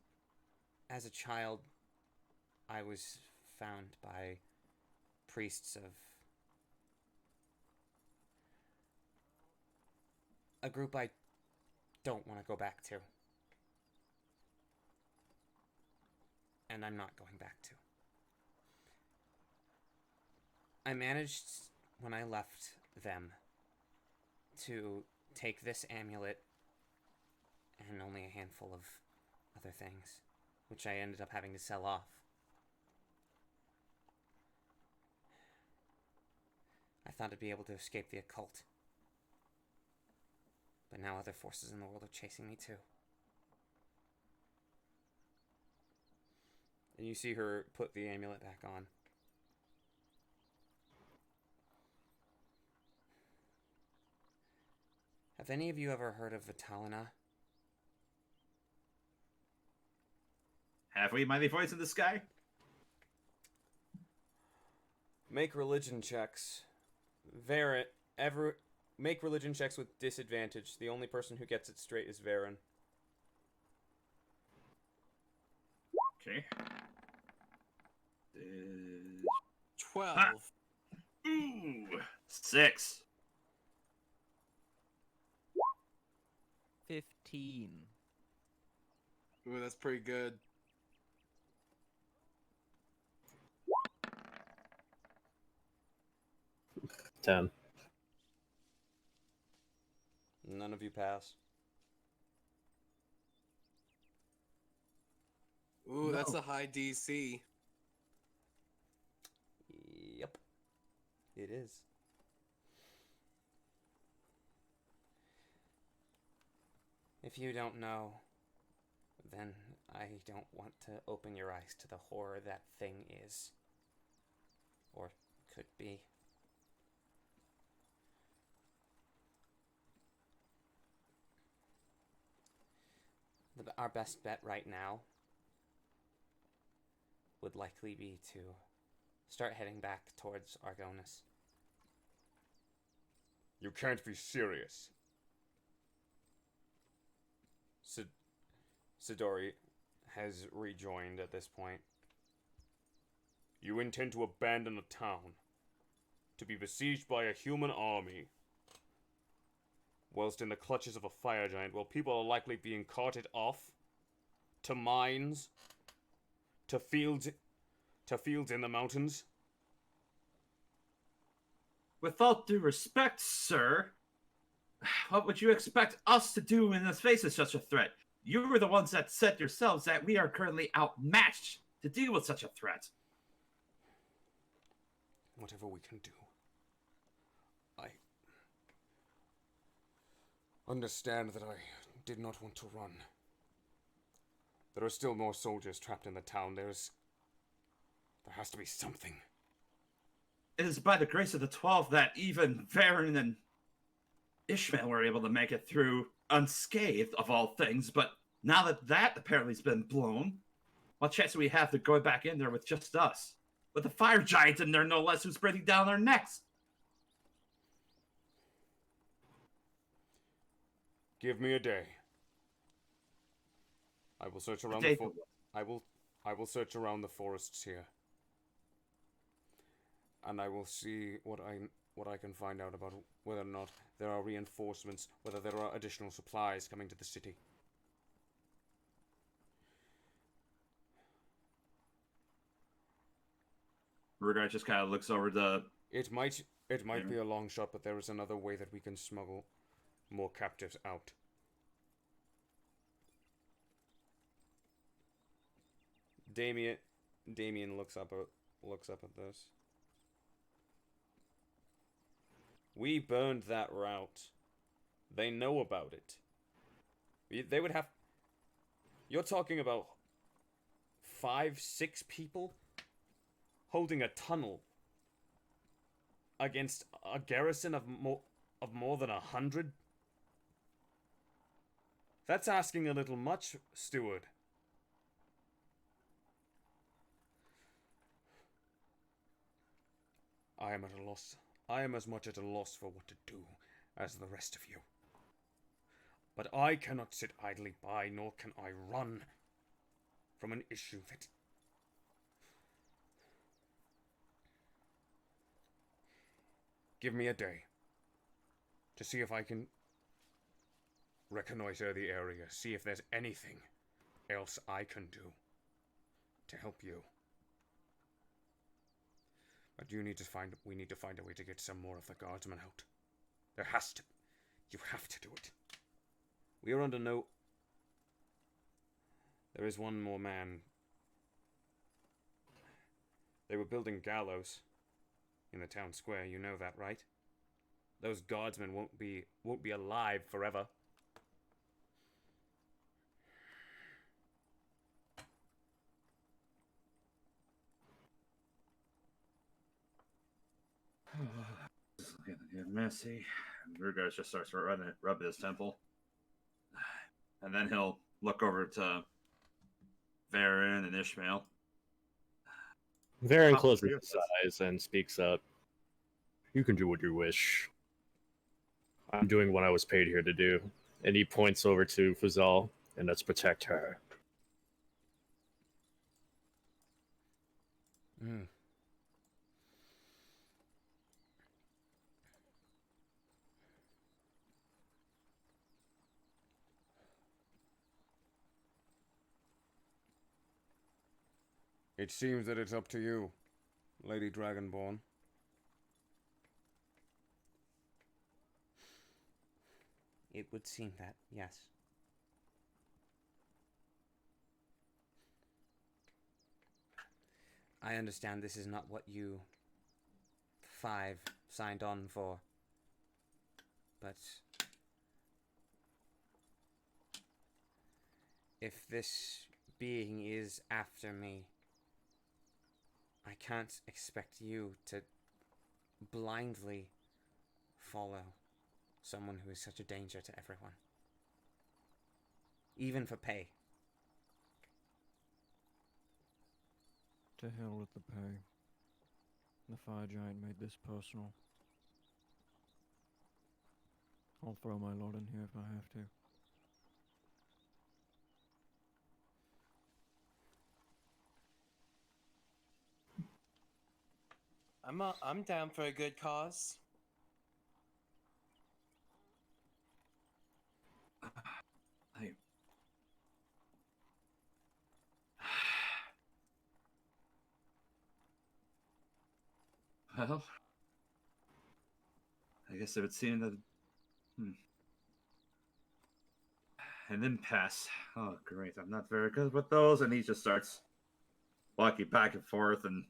a child, I was found by priests of a group I don't want to go back to. And I'm not going back to. I managed, when I left them, to take this amulet and only a handful of other things, which I ended up having to sell off. I thought I'd be able to escape the occult. But now other forces in the world are chasing me too. And you see her put the amulet back on. Have any of you ever heard of Vitalina? Have we, mighty voice in the sky? Make religion checks. Make religion checks with disadvantage. The only person who gets it straight is Varen. Okay. 12. Ooh, 6. 15. Ooh, that's pretty good. Ten. None of you pass. Ooh, that's a high DC. Yep. It is. If you don't know, then I don't want to open your eyes to the horror that thing is. Or could be. Our best bet right now would likely be to start heading back towards Argonis. You can't be serious. Sidori has rejoined at this point. You intend to abandon a town to be besieged by a human army whilst in the clutches of a fire giant, while people are likely being carted off to mines, to fields in the mountains. With all due respect, sir, what would you expect us to do in the face of such a threat? You were the ones that said yourselves that we are currently outmatched to deal with such a threat. Whatever we can do. I understand that I did not want to run. There are still more soldiers trapped in the town. There has to be something. It is by the grace of the 12 that even Varen and Ishmael were able to make it through unscathed, of all things, but now that that apparently has been blown, what chance do we have to go back in there with just us? With a fire giant in there, no less, who's breathing down our necks? Give me a day. I will search around I will search around the forests here. And I will see what I can find out about whether or not there are reinforcements, whether there are additional supplies coming to the city. Rugar just kind of looks over the... It might be a long shot, but there is another way that we can smuggle more captives out. Damien looks up at this. We burned that route. They know about it. They would have... You're talking about 5-6 people holding a tunnel against a garrison of more than 100? That's asking a little much, steward. I am at a loss. I am as much at a loss for what to do as the rest of you. But I cannot sit idly by, nor can I run from an issue that... Give me a day to see if I can reconnoiter the area, see if there's anything else I can do to help you. But we need to find a way to get some more of the guardsmen out. You have to do it. We are under no... There is one more man. They were building gallows in the town square, you know that, right? Those guardsmen won't be alive forever. Messy. Rugar just starts to rub his temple. And then he'll look over to Varen and Ishmael. Varen closes his eyes and speaks up. You can do what you wish. I'm doing what I was paid here to do. And he points over to Fuzal, and let's protect her. It seems that it's up to you, Lady Dragonborn. It would seem that, yes. I understand this is not what you 5 signed on for, but if this being is after me, I can't expect you to blindly follow someone who is such a danger to everyone. Even for pay. To hell with the pay. The fire giant made this personal. I'll throw my lot in here if I have to. I'm down for a good cause. Well, I guess it would seem that an impasse. Oh, great! I'm not very good with those, and he just starts walking back and forth. And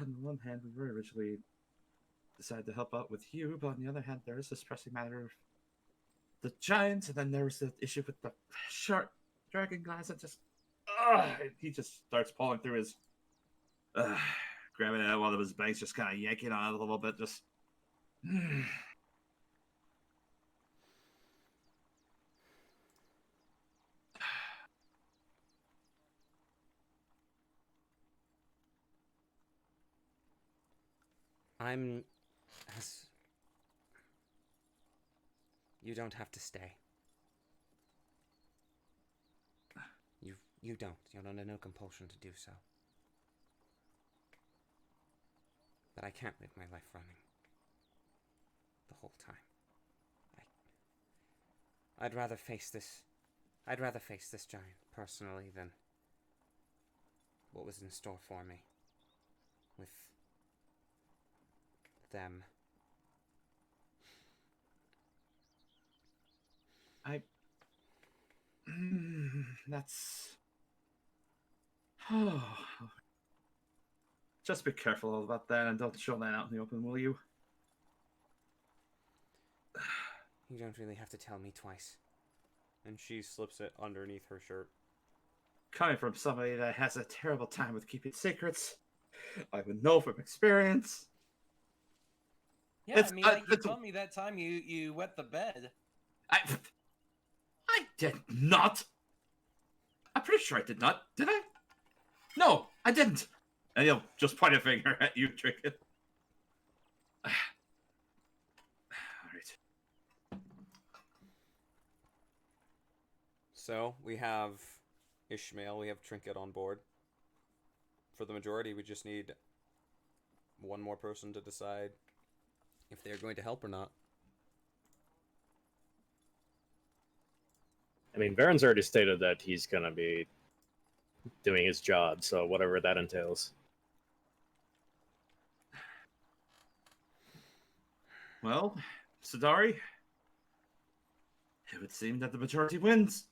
on the one hand, we were originally decided to help out with you, but on the other hand, there is this pressing matter of the giants, and then there was the issue with the sharp Dragonglass. And just, he just starts pulling through his, grabbing at one of his banks, just kind of yanking on it a little bit, just. You don't have to stay. You don't. You're under no compulsion to do so. But I can't live my life running the whole time. I'd rather face this giant personally than what was in store for me with them. That's. Just be careful about that and don't show that out in the open, will you? You don't really have to tell me twice. And she slips it underneath her shirt. Coming from somebody that has a terrible time with keeping secrets, I would know from experience. Yeah, I mean, like you told me that time you wet the bed. I did not. I'm pretty sure I did not. Did I? No, I didn't. And he'll just point a finger at you, Trinket. All right. So we have Ishmael, we have Trinket on board. For the majority, we just need one more person to decide if they're going to help or not. I mean, Baron's already stated that he's going to be doing his job, so whatever that entails. Well, Sadari, it would seem that the majority wins.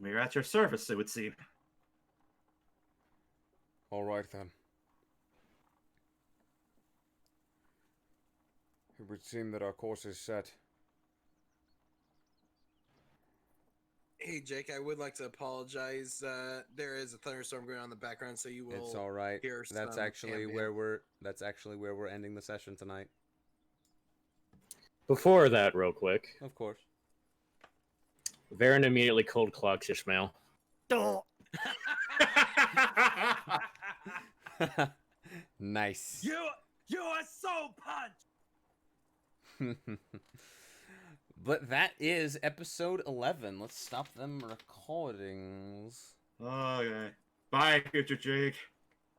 We're at your service, it would seem. All right, then. It would seem that our course is set. Hey, Jake, I would like to apologize. There is a thunderstorm going on in the background, so you will. It's all right. Hear That's some actually ambient. that's actually where we're ending the session tonight. Before that, real quick, Of course. Varen immediately cold clocks Ishmael. Nice. You are so punched. But that is episode 11. Let's stop them recordings. Okay. Bye, future Jake.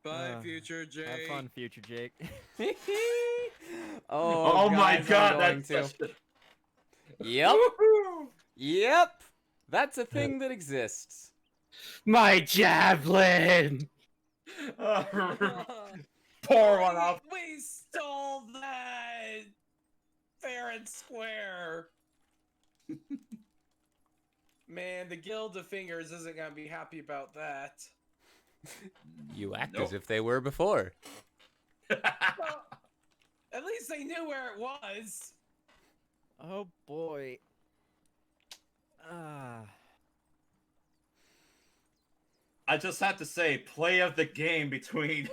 Bye, future Jake. Have fun, future Jake. Oh my guys, god, I'm going that's to. such Yep. Woohoo! Yep, that's a thing that exists. My javelin! Pour one up. We stole that fair and square. Man, the Guild of Fingers isn't gonna be happy about that. You act Nope. as if they were before. Well, at least they knew where it was. Oh boy. Ah. I just have to say, play of the game between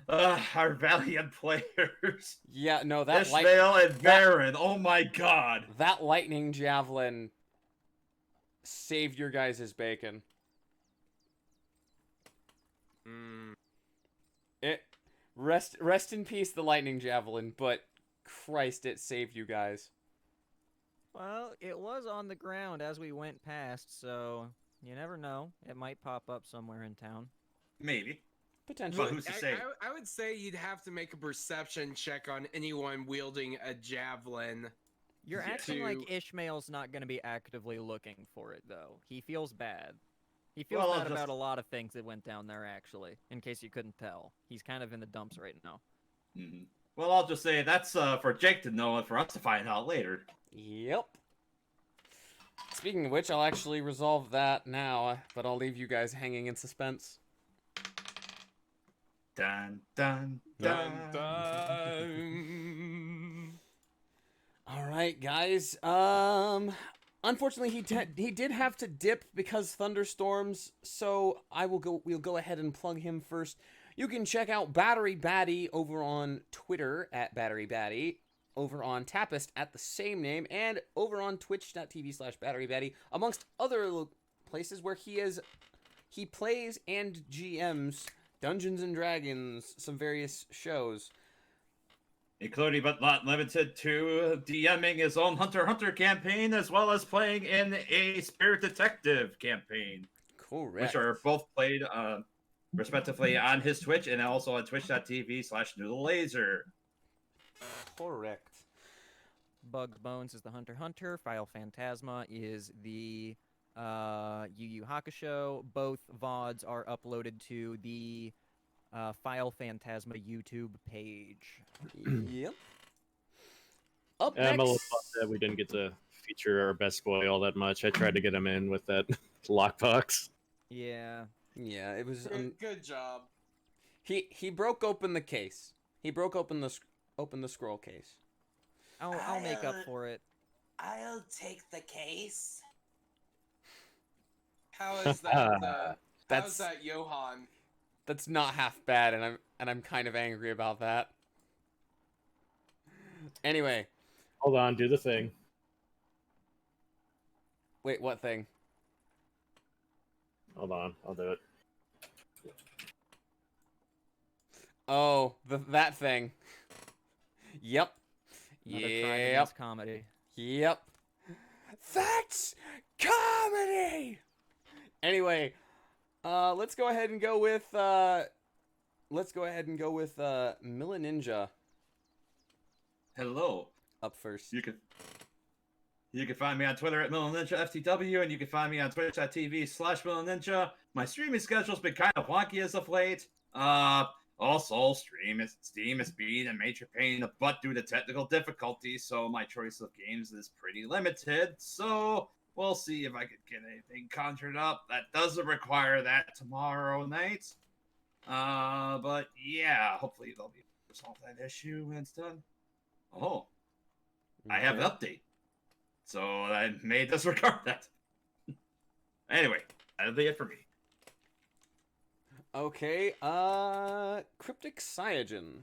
our valiant players. Yeah, no, that Ishmael and Baron. Oh my god. that lightning javelin saved your guys' bacon. It rest in peace, the lightning javelin, but Christ, it saved you guys. Well, it was on the ground as we went past, so you never know. It might pop up somewhere in town. Maybe. Potentially. But who's to say? I would say you'd have to make a perception check on anyone wielding a javelin. You're Yeah. acting like Ishmael's not going to be actively looking for it, though. He feels bad. He feels Well, I'll bad just- about a lot of things that went down there, actually, in case you couldn't tell. He's kind of in the dumps right now. Mhm. Well, I'll just say that's for Jake to know and for us to find out later. Yep. Speaking of which, I'll actually resolve that now, but I'll leave you guys hanging in suspense. Dun dun dun. All right, guys. Unfortunately, he did have to dip because thunderstorms. So we'll go ahead and plug him first. You can check out Battery Batty over on Twitter at Battery Batty, over on Tapest at the same name, and over on Twitch.tv/BatteryBatty, amongst other places where he plays and GMs Dungeons and Dragons, some various shows. Including but not limited to DMing his own Hunter x Hunter campaign, as well as playing in a Spirit Detective campaign. Correct. Which are both played respectively on his Twitch and also on twitch.tv/noodlelaser. Correct. Bugs Bones is the Hunter x Hunter. File Phantasma is the Yu Yu Hakusho. Both VODs are uploaded to the File Phantasma YouTube page. Yep. Up I'm a little next. bummed that we didn't get to feature our best boy all that much. I tried to get him in with that lockbox. Yeah. Yeah, it was. Good job. He broke open the case. He broke open the scroll case. I'll make up for it. I'll take the case. How is that? How's that, Johan? That's not half bad, and I'm kind of angry about that. Anyway. Hold on, do the thing. Wait, what thing? Hold on, I'll do it. Oh, that thing. Yep. Another crime against comedy. Yep. That's comedy. Anyway, let's go ahead and go with Milla Ninja Hello. up first. You can find me on Twitter at MillenNinjaFTW, and you can find me on Twitch.tv/MillenNinja. My streaming schedule's been kind of wonky as of late. Also, Steam is being a major pain in the butt due to technical difficulties, so my choice of games is pretty limited. So we'll see if I could get anything conjured up that doesn't require that tomorrow night. But yeah, hopefully they'll be able to resolve that issue when it's done. Oh, I have an update. So I may disregard that. Anyway, that'll be it for me. Okay, Cryptic Cyanogen.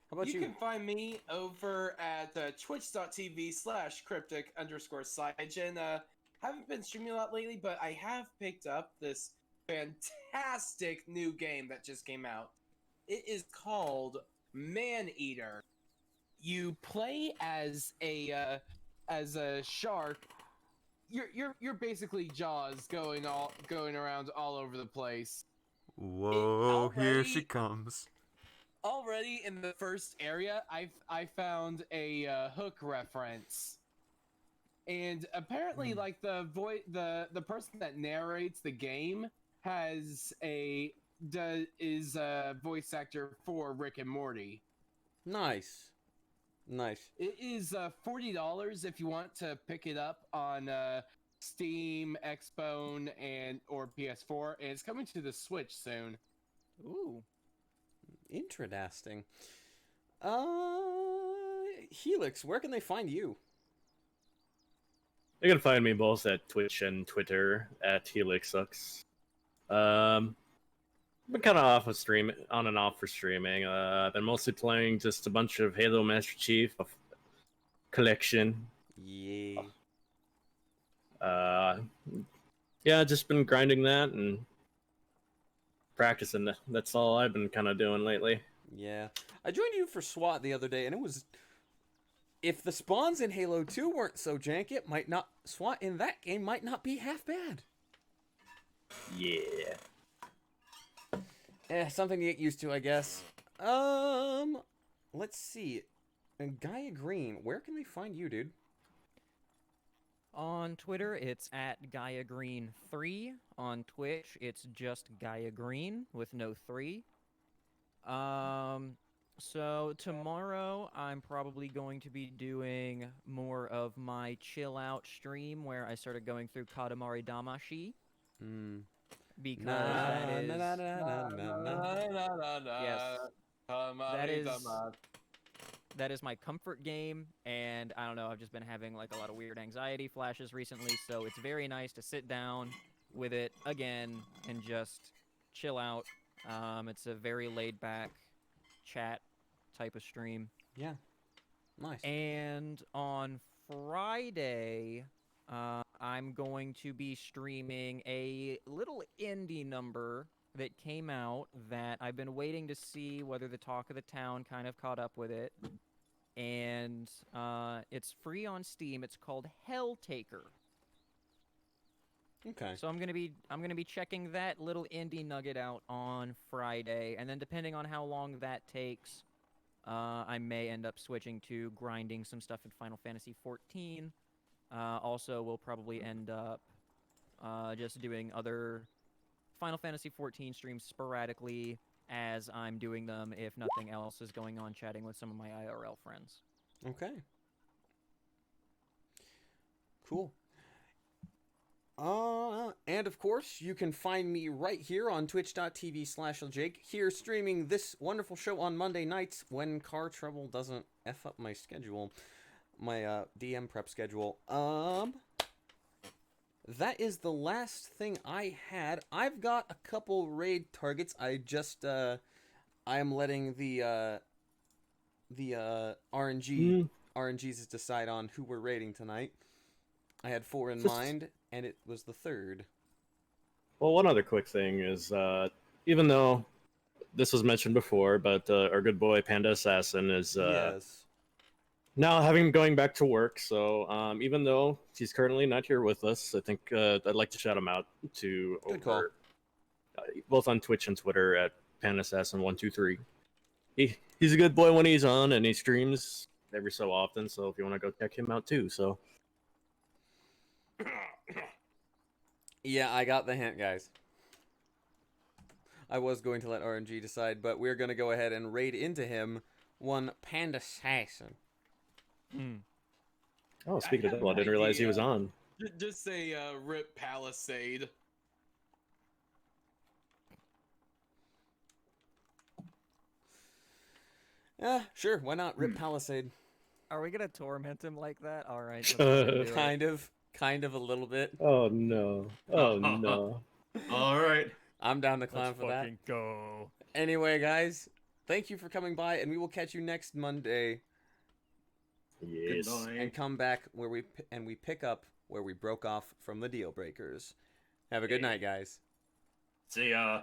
How about you? You can find me over at twitch.tv/cryptic_cyanogen. Haven't been streaming a lot lately, but I have picked up this fantastic new game that just came out. It is called Man-Eater. You play as a shark. You're basically Jaws going around all over the place. Whoa, here she comes. Already in the first area, I found a hook reference, and apparently, like the person that narrates the game is a voice actor for Rick and Morty. Nice. Nice. It is $40 if you want to pick it up on Steam, Xbone, or PS4, and it's coming to the Switch soon. Ooh. Interesting. Helix, where can they find you? You can find me both at Twitch and Twitter at HelixSucks. Been kind of off of on and off for streaming. I've been mostly playing just a bunch of Halo Master Chief collection. Yeah. Yeah, just been grinding that and practicing. That's all I've been kind of doing lately. Yeah. I joined you for SWAT the other day, and it was... If the spawns in Halo 2 weren't so jank, it might not... SWAT in that game might not be half bad. Yeah. Something to get used to, I guess. Let's see. And Gaia Green, where can they find you, dude? On Twitter, it's at Gaia Green 3. On Twitch, it's just Gaia Green with no 3. So tomorrow, I'm probably going to be doing more of my chill out stream where I started going through Katamari Damacy. Because that is... Yes. That is my comfort game, and I don't know, I've just been having like a lot of weird anxiety flashes recently, so it's very nice to sit down with it again and just chill out. It's a very laid back chat type of stream. Yeah. Nice. And on Friday, I'm going to be streaming a little indie number that came out that I've been waiting to see whether the talk of the town kind of caught up with it. And it's free on Steam. It's called Helltaker. Okay. So I'm gonna be checking that little indie nugget out on Friday, and then depending on how long that takes, I may end up switching to grinding some stuff in Final Fantasy XIV. Also, we'll probably end up just doing other Final Fantasy XIV streams sporadically as I'm doing them, if nothing else is going on, chatting with some of my IRL friends. Okay. Cool. And of course, you can find me right here on twitch.tv/Jake, here streaming this wonderful show on Monday nights when car trouble doesn't F up my schedule, my DM prep schedule. That is the last thing I had. I've got a couple raid targets. I am letting the RNGs decide on who we're raiding tonight. I had 4 in mind, and it was the 3rd. Well, one other quick thing is, even though this was mentioned before, but our good boy Panda Assassin is yes. now going back to work. So even though he's currently not here with us, I think I'd like to shout him out to Good call. Both on Twitch and Twitter at Panda Assassin 123. He's a good boy when he's on, and he streams every so often. So if you want to go check him out too, so. Yeah, I got the hint, guys. I was going to let RNG decide, but we're going to go ahead and raid into him one Panda Assassin. Oh, speaking of that, I didn't realize he was on. Just say RIP Palisade. Yeah, sure, why not? RIP Palisade. Are we gonna torment him like that? All right. Kind of a little bit. Oh no. Oh no. All right. I'm down to clown for that. Go. Anyway, guys, thank you for coming by, and we will catch you next Monday. Yes. And come back where we pick up where we broke off from the Dealbreakers. Have a good night, guys. See ya.